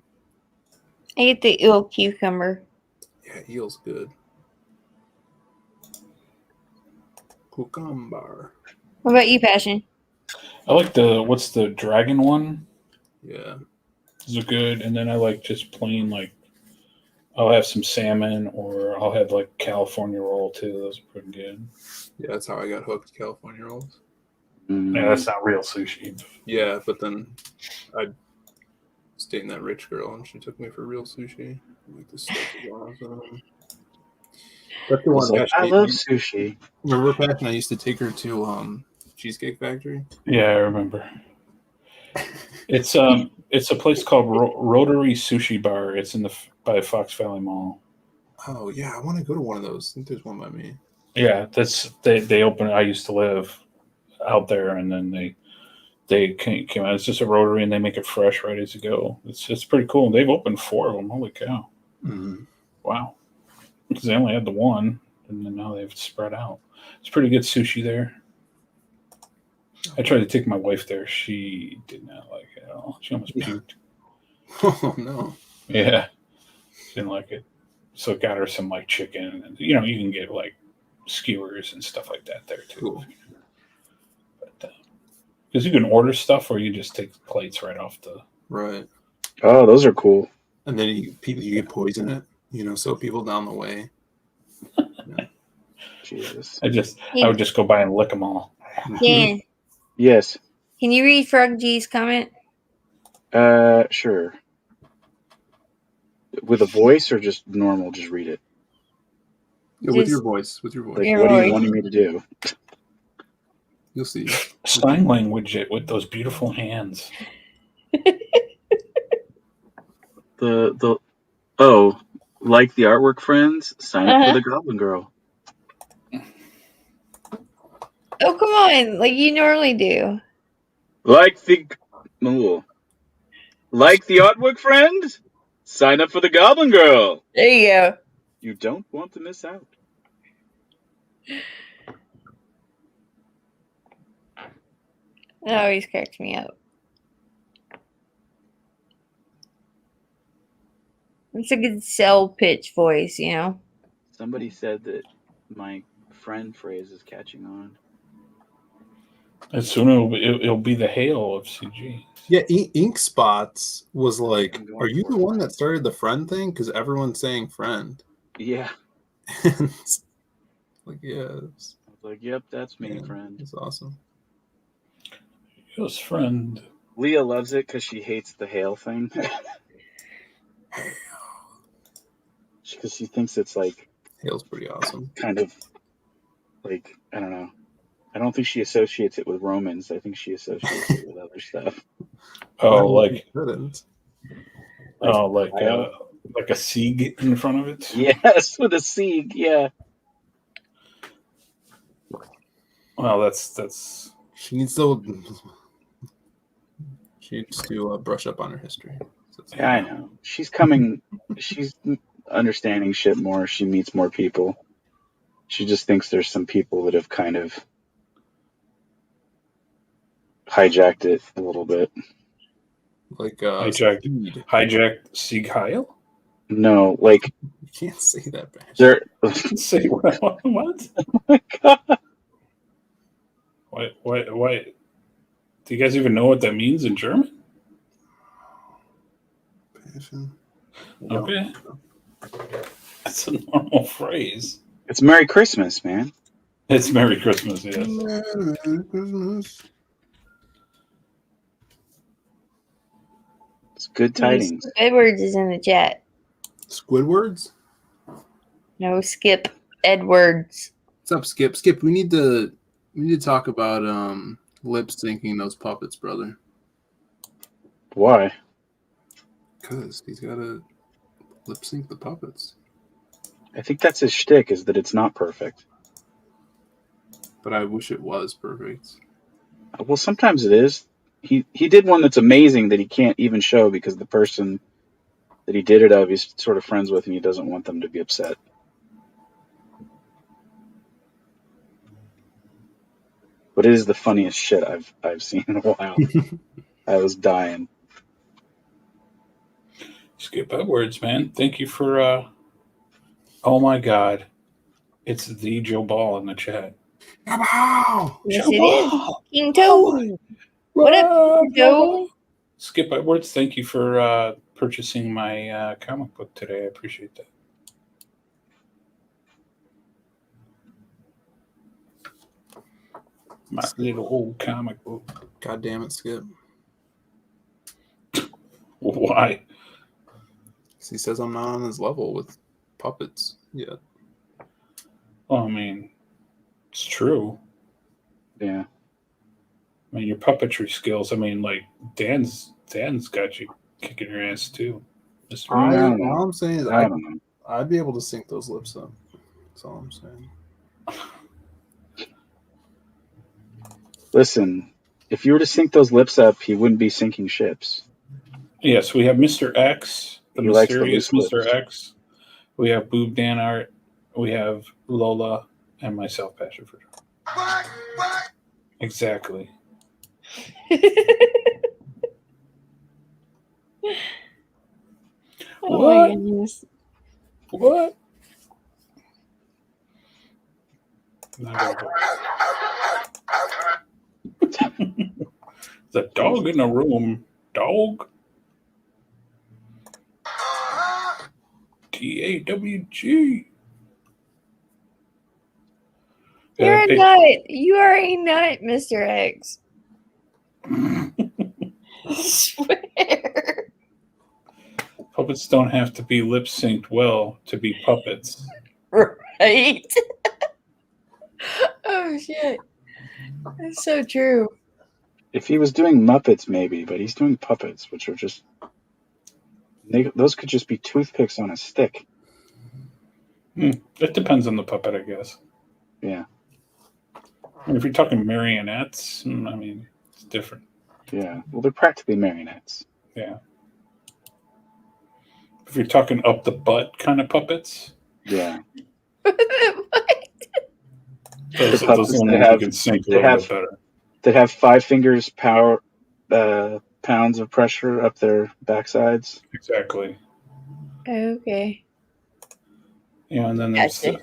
I get the eel cucumber. Yeah, eel's good. Cucumber. What about you, Passion? I like what's the dragon one? Yeah. Those are good. And then I like just plain, like, I'll have some salmon or I'll have like California roll too. Those are pretty good. Yeah, that's how I got hooked, California rolls. Yeah, that's not real sushi. Yeah, but then I was dating that rich girl and she took me for real sushi. Like this stuff is awesome. That's the one. I love sushi. Remember, Passion? I used to take her to Cheesecake Factory. Yeah, I remember. It's a place called Rotary Sushi Bar. It's by Fox Valley Mall. Oh yeah, I want to go to one of those. I think there's one by me. Yeah, they open. I used to live out there, and then they came out. It's just a rotary, and they make it fresh, ready to go. It's pretty cool. They've opened 4 of them. Holy cow! Mm-hmm. Wow, because they only had the one, and then now they've spread out. It's pretty good sushi there. I tried to take my wife there. She did not like it at all. She almost puked. Oh no. Yeah, she didn't like it. So it got her some like chicken, and you can get like skewers and stuff like that there too. Cool. But because you can order stuff, or you just take plates right off the. Right. Oh, those are cool. And then you get poison it. So people down the way. Yeah. Jesus. I would just go by and lick them all. Dan, Yes. can you read Frog G's comment? Sure. With a voice or just normal? Just read it. Yeah, with your voice. With your voice. Like, Your what are voice. you wanting me to do? You'll see. Sign language it with those beautiful hands. Like the artwork, friends, sign up for the Goblin Girl. Oh, come on, like you normally do. Like the artwork, friends, sign up for the Goblin Girl. There you go. You don't want to miss out. That always cracks me up. It's a good sell pitch voice, Somebody said that my friend phrase is catching on. And soon it'll be the hail of CG. Yeah, Ink Spots was like, are you the one that started the friend thing? Because everyone's saying friend. Yeah. Like, yeah. I was like, yep, that's me, friend. It's awesome. Yes, friend. Leah loves it because she hates the hail thing. Because she thinks it's like... Hail's pretty awesome. Kind of like, I don't know. I don't think she associates it with Romans. I think she associates it with other stuff. Oh, like a sieg in front of it? Yes, with a sieg, yeah. Well, that's she needs to brush up on her history. Yeah, I know. She's understanding shit more. She meets more people. She just thinks there's some people that have kind of hijacked it a little bit. Like hijacked Sieg Heil? No, like you can't say that, Bash. They're say what? What? Oh my god! What? Do you guys even know what that means in German? Okay, that's a normal phrase. It's Merry Christmas, man. It's Merry Christmas, yes. Merry Christmas. It's good tidings. Edwards is in the chat. Squidwards? No, Skip Edwards. What's up, Skip? Skip, we need to talk about lip syncing those puppets, brother. Why? Because he's got to lip sync the puppets. I think that's his shtick, is that it's not perfect. But I wish it was perfect. Well, sometimes it is. He did one that's amazing that he can't even show because the person that he did it of, he's sort of friends with, and he doesn't want them to be upset. But it is the funniest shit I've seen in a while. I was dying. Skip Edwards, man. Thank you for oh my god. It's the Joe Ball in the chat. Wow! Yes, it is. King Toad. What up, Joe? Skip Edwards, thank you for purchasing my comic book today. I appreciate that. My little old comic book. God damn it, Skip. Why? He says I'm not on his level with puppets yet. Well, I mean, it's true. Yeah. I mean, your puppetry skills. I mean, like Dan's got you kicking your ass too. All I'm saying is, I'd be able to sync those lips up. That's all I'm saying. Listen, if you were to sync those lips up, he wouldn't be sinking ships. Yes, we have Mr. X, the He likes the mysterious loose Mr. lips. X. We have Boob Dan Art. We have Lola and myself, Pastor for Exactly. Oh What? my goodness. What? Not gonna go. The dog in the room. Dog. DAWG. You're a Hey, nut. You are a nut, Mr. X. I swear. puppets don't have to be lip synced well to be puppets. Right? Oh, shit. That's so true. If he was doing Muppets, maybe, but he's doing puppets, which are just... those could just be toothpicks on a stick. It depends on the puppet, I guess. Yeah. I mean, if you're talking marionettes, I mean, it's different. Yeah. Well, they're practically marionettes. Yeah. If you're talking up the butt kind of puppets, Yeah. those The are puppets the ones that you can sync a they little have- bit better. That have 5 fingers pounds of pressure up their backsides. Exactly. Okay. Yeah, and then there's Gotcha.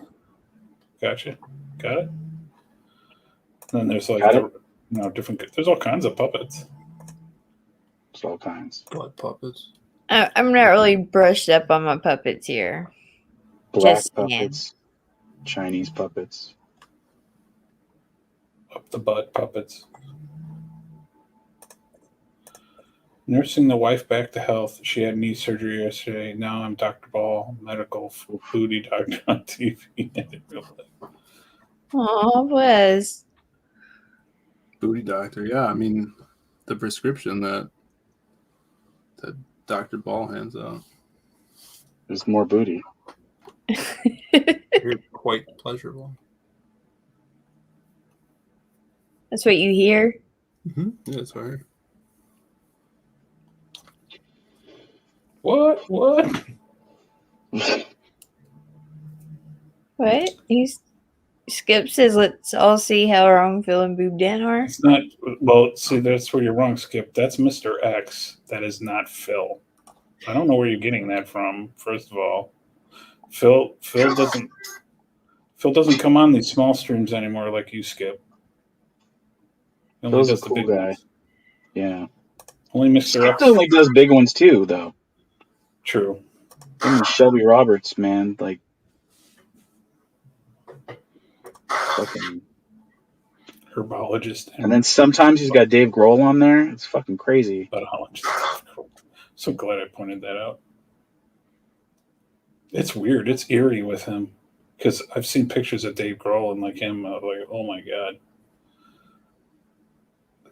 Gotcha. Got it. And then there's like Got different. There's all kinds of puppets. There's all kinds. Blood puppets. I'm not really brushed up on my puppets here. Black Just saying. puppets. Chinese puppets. Up the butt puppets. Nursing the wife back to health. She had knee surgery yesterday. Now I'm Dr. Ball, medical booty doctor on TV. Oh, bless. Booty doctor. Yeah, I mean, the prescription that Dr. Ball hands out. There's more booty. You're quite pleasurable. That's what you hear? Mm-hmm. Yeah, that's right. What? What? Skip says, let's all see how wrong Phil and Boob Dan are. It's not. Well, see, that's where you're wrong, Skip. That's Mr. X. That is not Phil. I don't know where you're getting that from. First of all, Phil doesn't come on these small streams anymore like you, Skip. He only Phil's a does the cool big guy. ones. Yeah. Only Mr. Skip X. only does big ones too, though. True. Him and Shelby Roberts, man, like fucking Herbologist. And then sometimes he's got Dave Grohl on there. It's fucking crazy. So glad I pointed that out. It's weird. It's eerie with him because I've seen pictures of Dave Grohl and like him. Like, oh my god.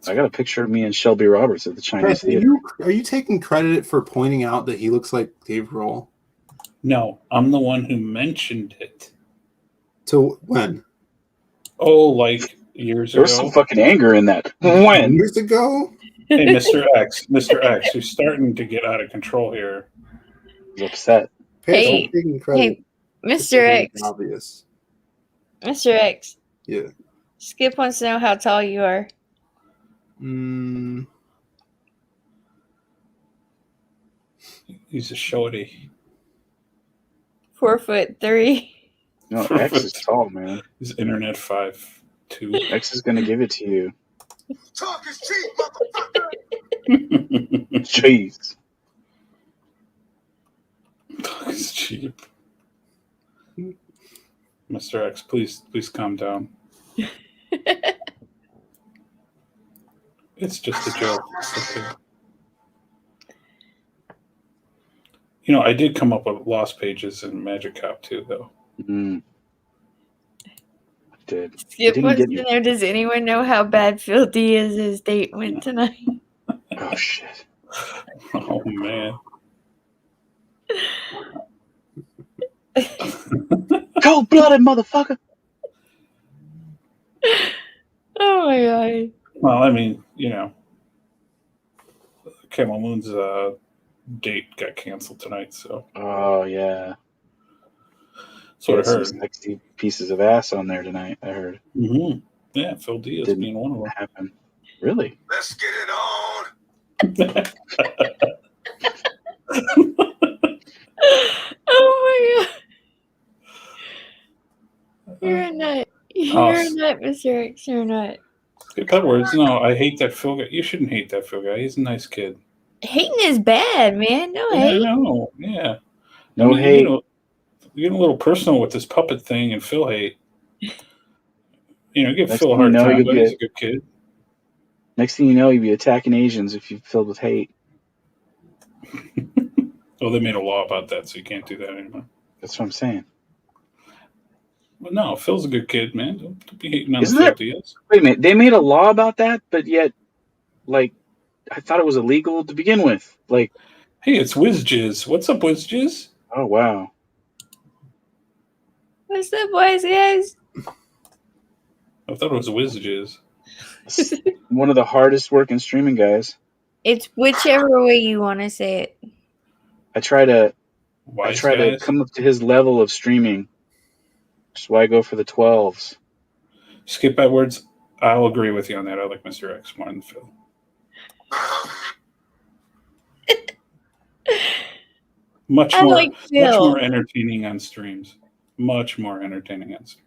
I got a picture of me and Shelby Roberts at the Chinese Chris, Theater. are you taking credit for pointing out that he looks like Dave Grohl? No, I'm the one who mentioned it. So when? Oh, like years There was ago. some fucking anger in that. When? Years ago? Hey, Mr. X, you're starting to get out of control here. He's upset. Hey, Mr. X. Obvious. Mr. X. Yeah. Skip wants to know how tall you are. He's a shorty. 4'3". No, X is tall, man. He's internet 5'2". X is gonna give it to you. Talk is cheap, motherfucker. Jeez. Talk is cheap. Mr. X, please calm down. It's just a joke. Okay. You know, I did come up with Lost Pages and Magic Cop too, though. I did. Skip wants to know, does anyone know how bad Phil Diaz's date went tonight? Oh, shit. Oh, man. Cold-blooded motherfucker. Oh my god. Well, I mean, Camel Moon's date got canceled tonight, so Oh yeah. that's what I Some heard. sexy pieces of ass on there tonight. I heard. Mm-hmm. Yeah, Phil Diaz Didn't being one of them. happen. Really? Let's get it on. Oh my god. You're a nut. You're a nut, Mr. X. You're a nut. Skip Edwards, no, I hate that Phil guy. You shouldn't hate that Phil guy. He's a nice kid. Hating is bad, man. No Yeah, I hate. know. Yeah. No hate. You're getting a little personal with this puppet thing and Phil hate. Give Next Phil a thing hard you know, time, you'll but be he's a good kid. Next thing you know, you'll be attacking Asians if you're filled with hate. Well, they made a law about that, so you can't do that anymore. That's what I'm saying. But no, Phil's a good kid, man. Don't be hating on Isn't Phil there- Diaz. Wait a minute. They made a law about that, but yet, like, I thought it was illegal to begin with. Like, hey, it's Whiz Jizz. What's up, Whiz Jizz? Oh wow. What's up, boys, guys? I thought it was Whiz Jizz. One of the hardest working streaming guys. It's whichever way you want to say it. I try to guys? come up to his level of streaming. That's why I go for the 12s. Skip Edwards, I'll agree with you on that. I like Mr. X more than Phil. Much I more, like much Phil. more entertaining on streams. Much more entertaining on streams.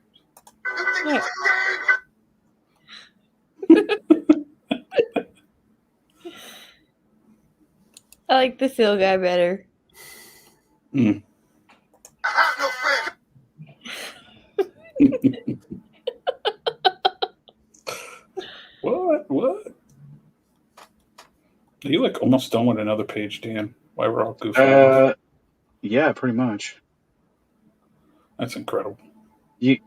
I like the Phil guy better. Mm. What? Are you like almost done with another page, Dan? Why we're all goofing off? Yeah, pretty much. That's incredible. You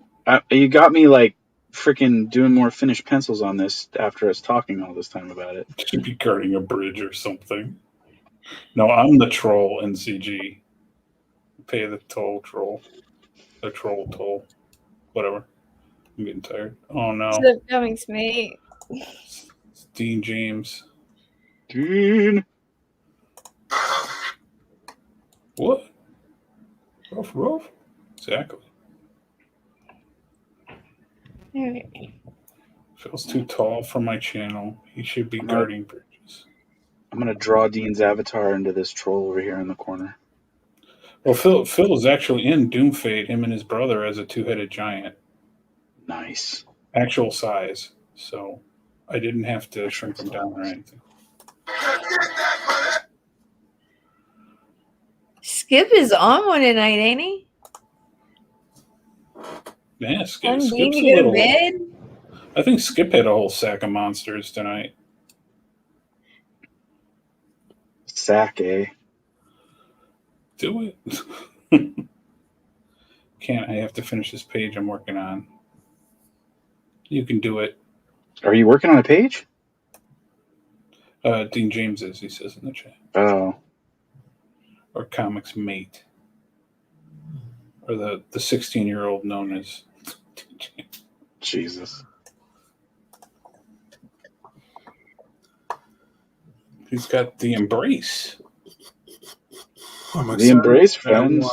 got me like freaking doing more finished pencils on this after us talking all this time about it. Should be guarding a bridge or something. No, I'm the troll in CG. Pay the toll, troll. The troll toll. Whatever. I'm getting tired. Oh no. What's up, coming, mate? It's Dean James. Dean. What? Rough? Exactly. Alright. Feels too tall for my channel. He should be guarding bridges. I'm gonna draw Dean's avatar into this troll over here in the corner. Well, Phil is actually in Doomfade, him and his brother, as a two-headed giant. Nice. Actual size. So I didn't have to shrink him down or anything. Skip is on one tonight, ain't he? Yeah, Dean Skip's to a go to little. bed? I think Skip had a whole sack of monsters tonight. Sack, eh? Do it. Can't. I have to finish this page I'm working on. You can do it. Are you working on a page? Dean James is, he says in the chat. Oh. Or Comics Mate. Or the 16-year-old known as Dean James. Jesus. He's got the Embrace. The Embrace, friends.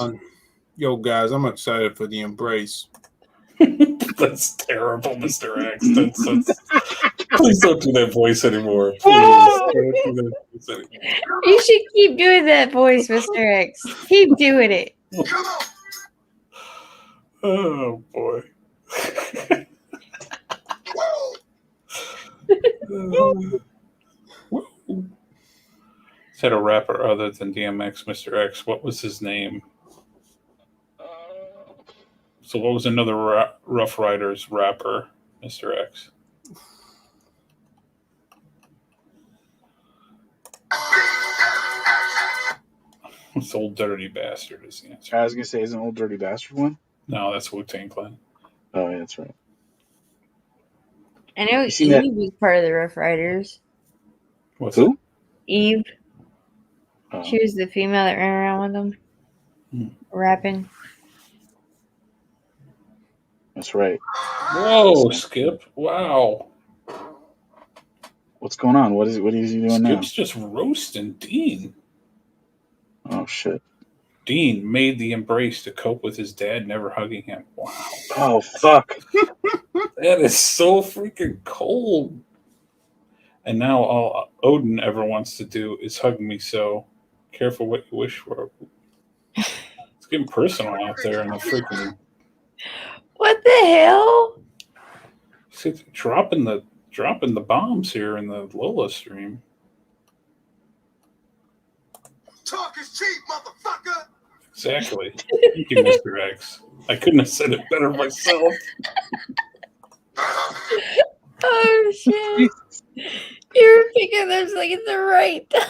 Yo, guys, I'm excited for the Embrace. That's terrible, Mr. X. That's please don't do that voice anymore. Please. Don't do that voice anymore. You should keep doing that voice, Mr. X. Keep doing it. Oh, boy. Said a rapper other than DMX, Mr. X. What was his name? So what was another Rough Riders rapper, Mr. X? It's Old Dirty Bastard is the answer. I was gonna say, is an Old Dirty Bastard one? No, that's Wu-Tang Clan. Oh, yeah, that's right. I know seen Eve that- was part of the Rough Riders. What's Who? Eve. Oh. She was the female that ran around with them, rapping. That's right. Whoa, Skip! Wow, What's going on? What is he doing Skip's just roasting Dean. now? Oh shit. Dean made the embrace to cope with his dad never hugging him. Wow, Oh fuck. that is so freaking cold. And now all Odin ever wants to do is hug me. So careful what you wish for. It's getting personal out there in the freaking. What the hell? See, dropping the bombs here in the Lola stream. Talk is cheap, motherfucker. Exactly. Thank you, Mr. X. I couldn't have said it better myself. Oh shit! You were picking those like at the right time.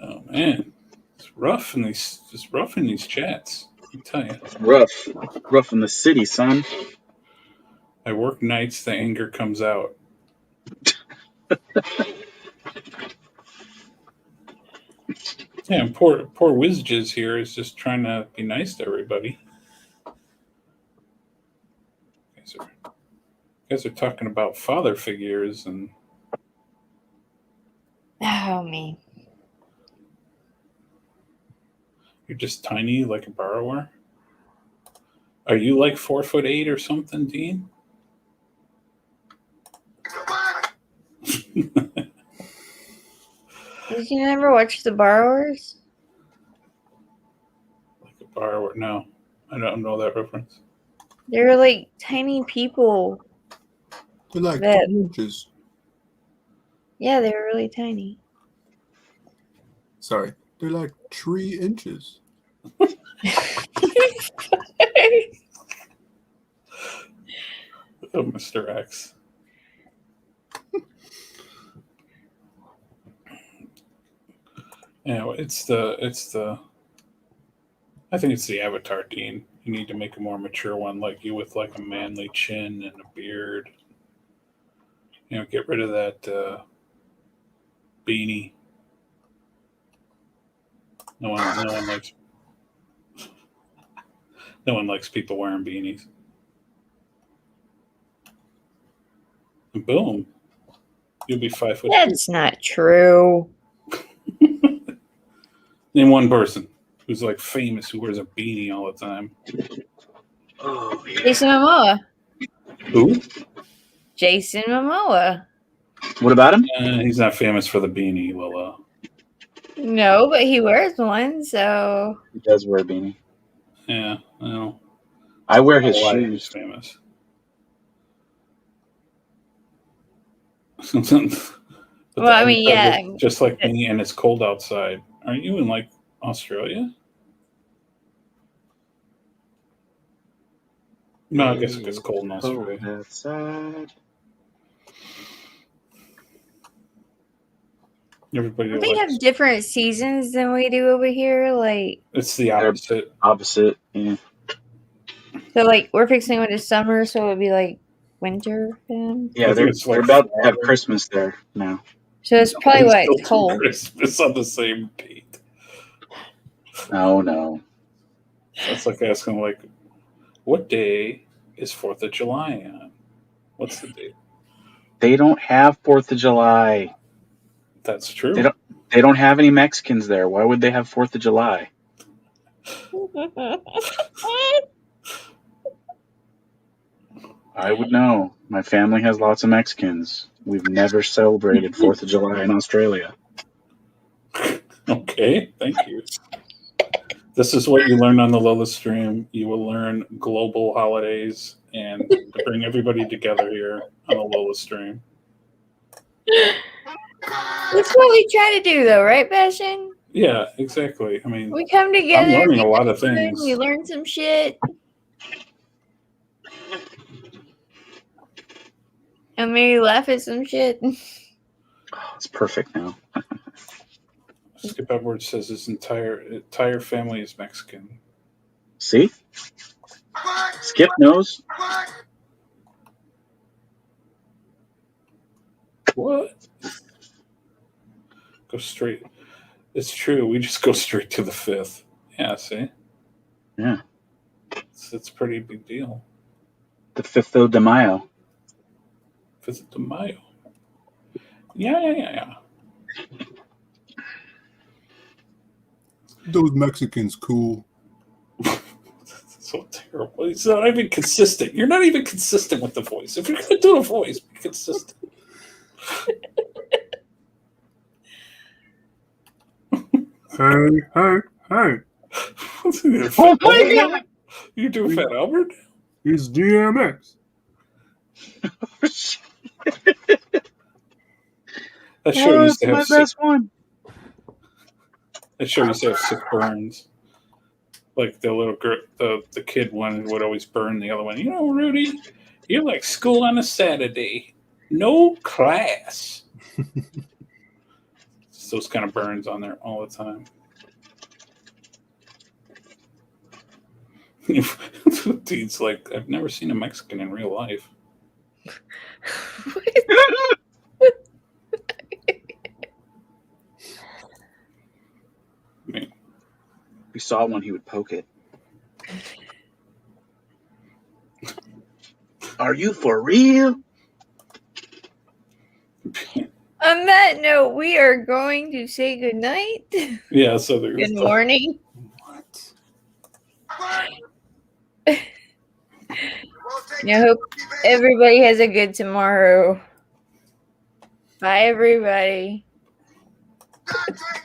Oh man, it's rough in these chats. I tell you, Rough in the city, son. I work nights. The anger comes out. Yeah, and poor Wizjizz here is just trying to be nice to everybody. You guys are talking about father figures and. Oh me. You're just tiny like a borrower? Are you like 4'8" or something, Dean? Did you never watch The Borrowers? Like a borrower? No, I don't know that reference. They were like tiny people. They're like that, 2 inches. Yeah, they were really tiny. Sorry, they're like 3 inches. Oh, Mr. X. Yeah, it's the. I think it's the avatar, Dean. You need to make a more mature one, like you, with like a manly chin and a beard. You know, get rid of that beanie. No one likes. No one likes people wearing beanies. And boom, you'll be 5'2". That's not true. Name one person who's like famous who wears a beanie all the time. Oh yeah. Jason Momoa. Who? Jason Momoa. What about him? He's not famous for the beanie, Lola. No, but he wears one, so. He does wear a beanie. Yeah, well, I wear his why shoes. he's famous. But Well, I mean, yeah. Just like me, and it's cold outside. Aren't you in like Australia? No, I guess it gets cold in Australia. Cold outside. Everybody They have different seasons than we do over here. Like, it's the opposite. Opposite, yeah. so like we're fixing it to summer, so it would be like winter for them. Yeah, they're about to have Christmas there now. So it's probably why it's cold. Christmas on the same date. No. That's like asking, like, what day is 4th of July on? What's the date? They don't have 4th of July. That's true. They don't have any Mexicans there. Why would they have 4th of July? I would know. My family has lots of Mexicans. We've never celebrated 4th of July in Australia. Okay, thank you. This is what you learn on the Lola stream. You will learn global holidays and to bring everybody together here on the Lola stream. That's what we try to do, though, right, Bastion? Yeah, exactly. I mean, we come together. I'm learning a lot of things. We learn some shit. And maybe laugh at some shit. Oh, it's perfect now. Skip Edwards says his entire family is Mexican. See? Skip knows. What? Go straight. It's true. We just go straight to the 5th. Yeah, see? Yeah. It's a pretty big deal. The 5th de Mayo. 5th of Mayo. Yeah. Those Mexicans cool. So terrible. It's not even consistent. You're not even consistent with the voice. If you're going to do a voice, be consistent. Hey. Oh my god! You do Fat Albert? It's DMX. That show used to my have sick, best one. that show used to have sick burns. Like the little girl, the kid one would always burn the other one. You know, Rudy, you're like school on a Saturday, no class. It's those kind of burns on there all the time. Dude's like, I've never seen a Mexican in real life. I mean, If we saw one, he would poke it. Are you for real? On that note, we are going to say good night. yeah, so there's Good morning. What? I hope everybody has a good tomorrow. Bye, everybody. God damn.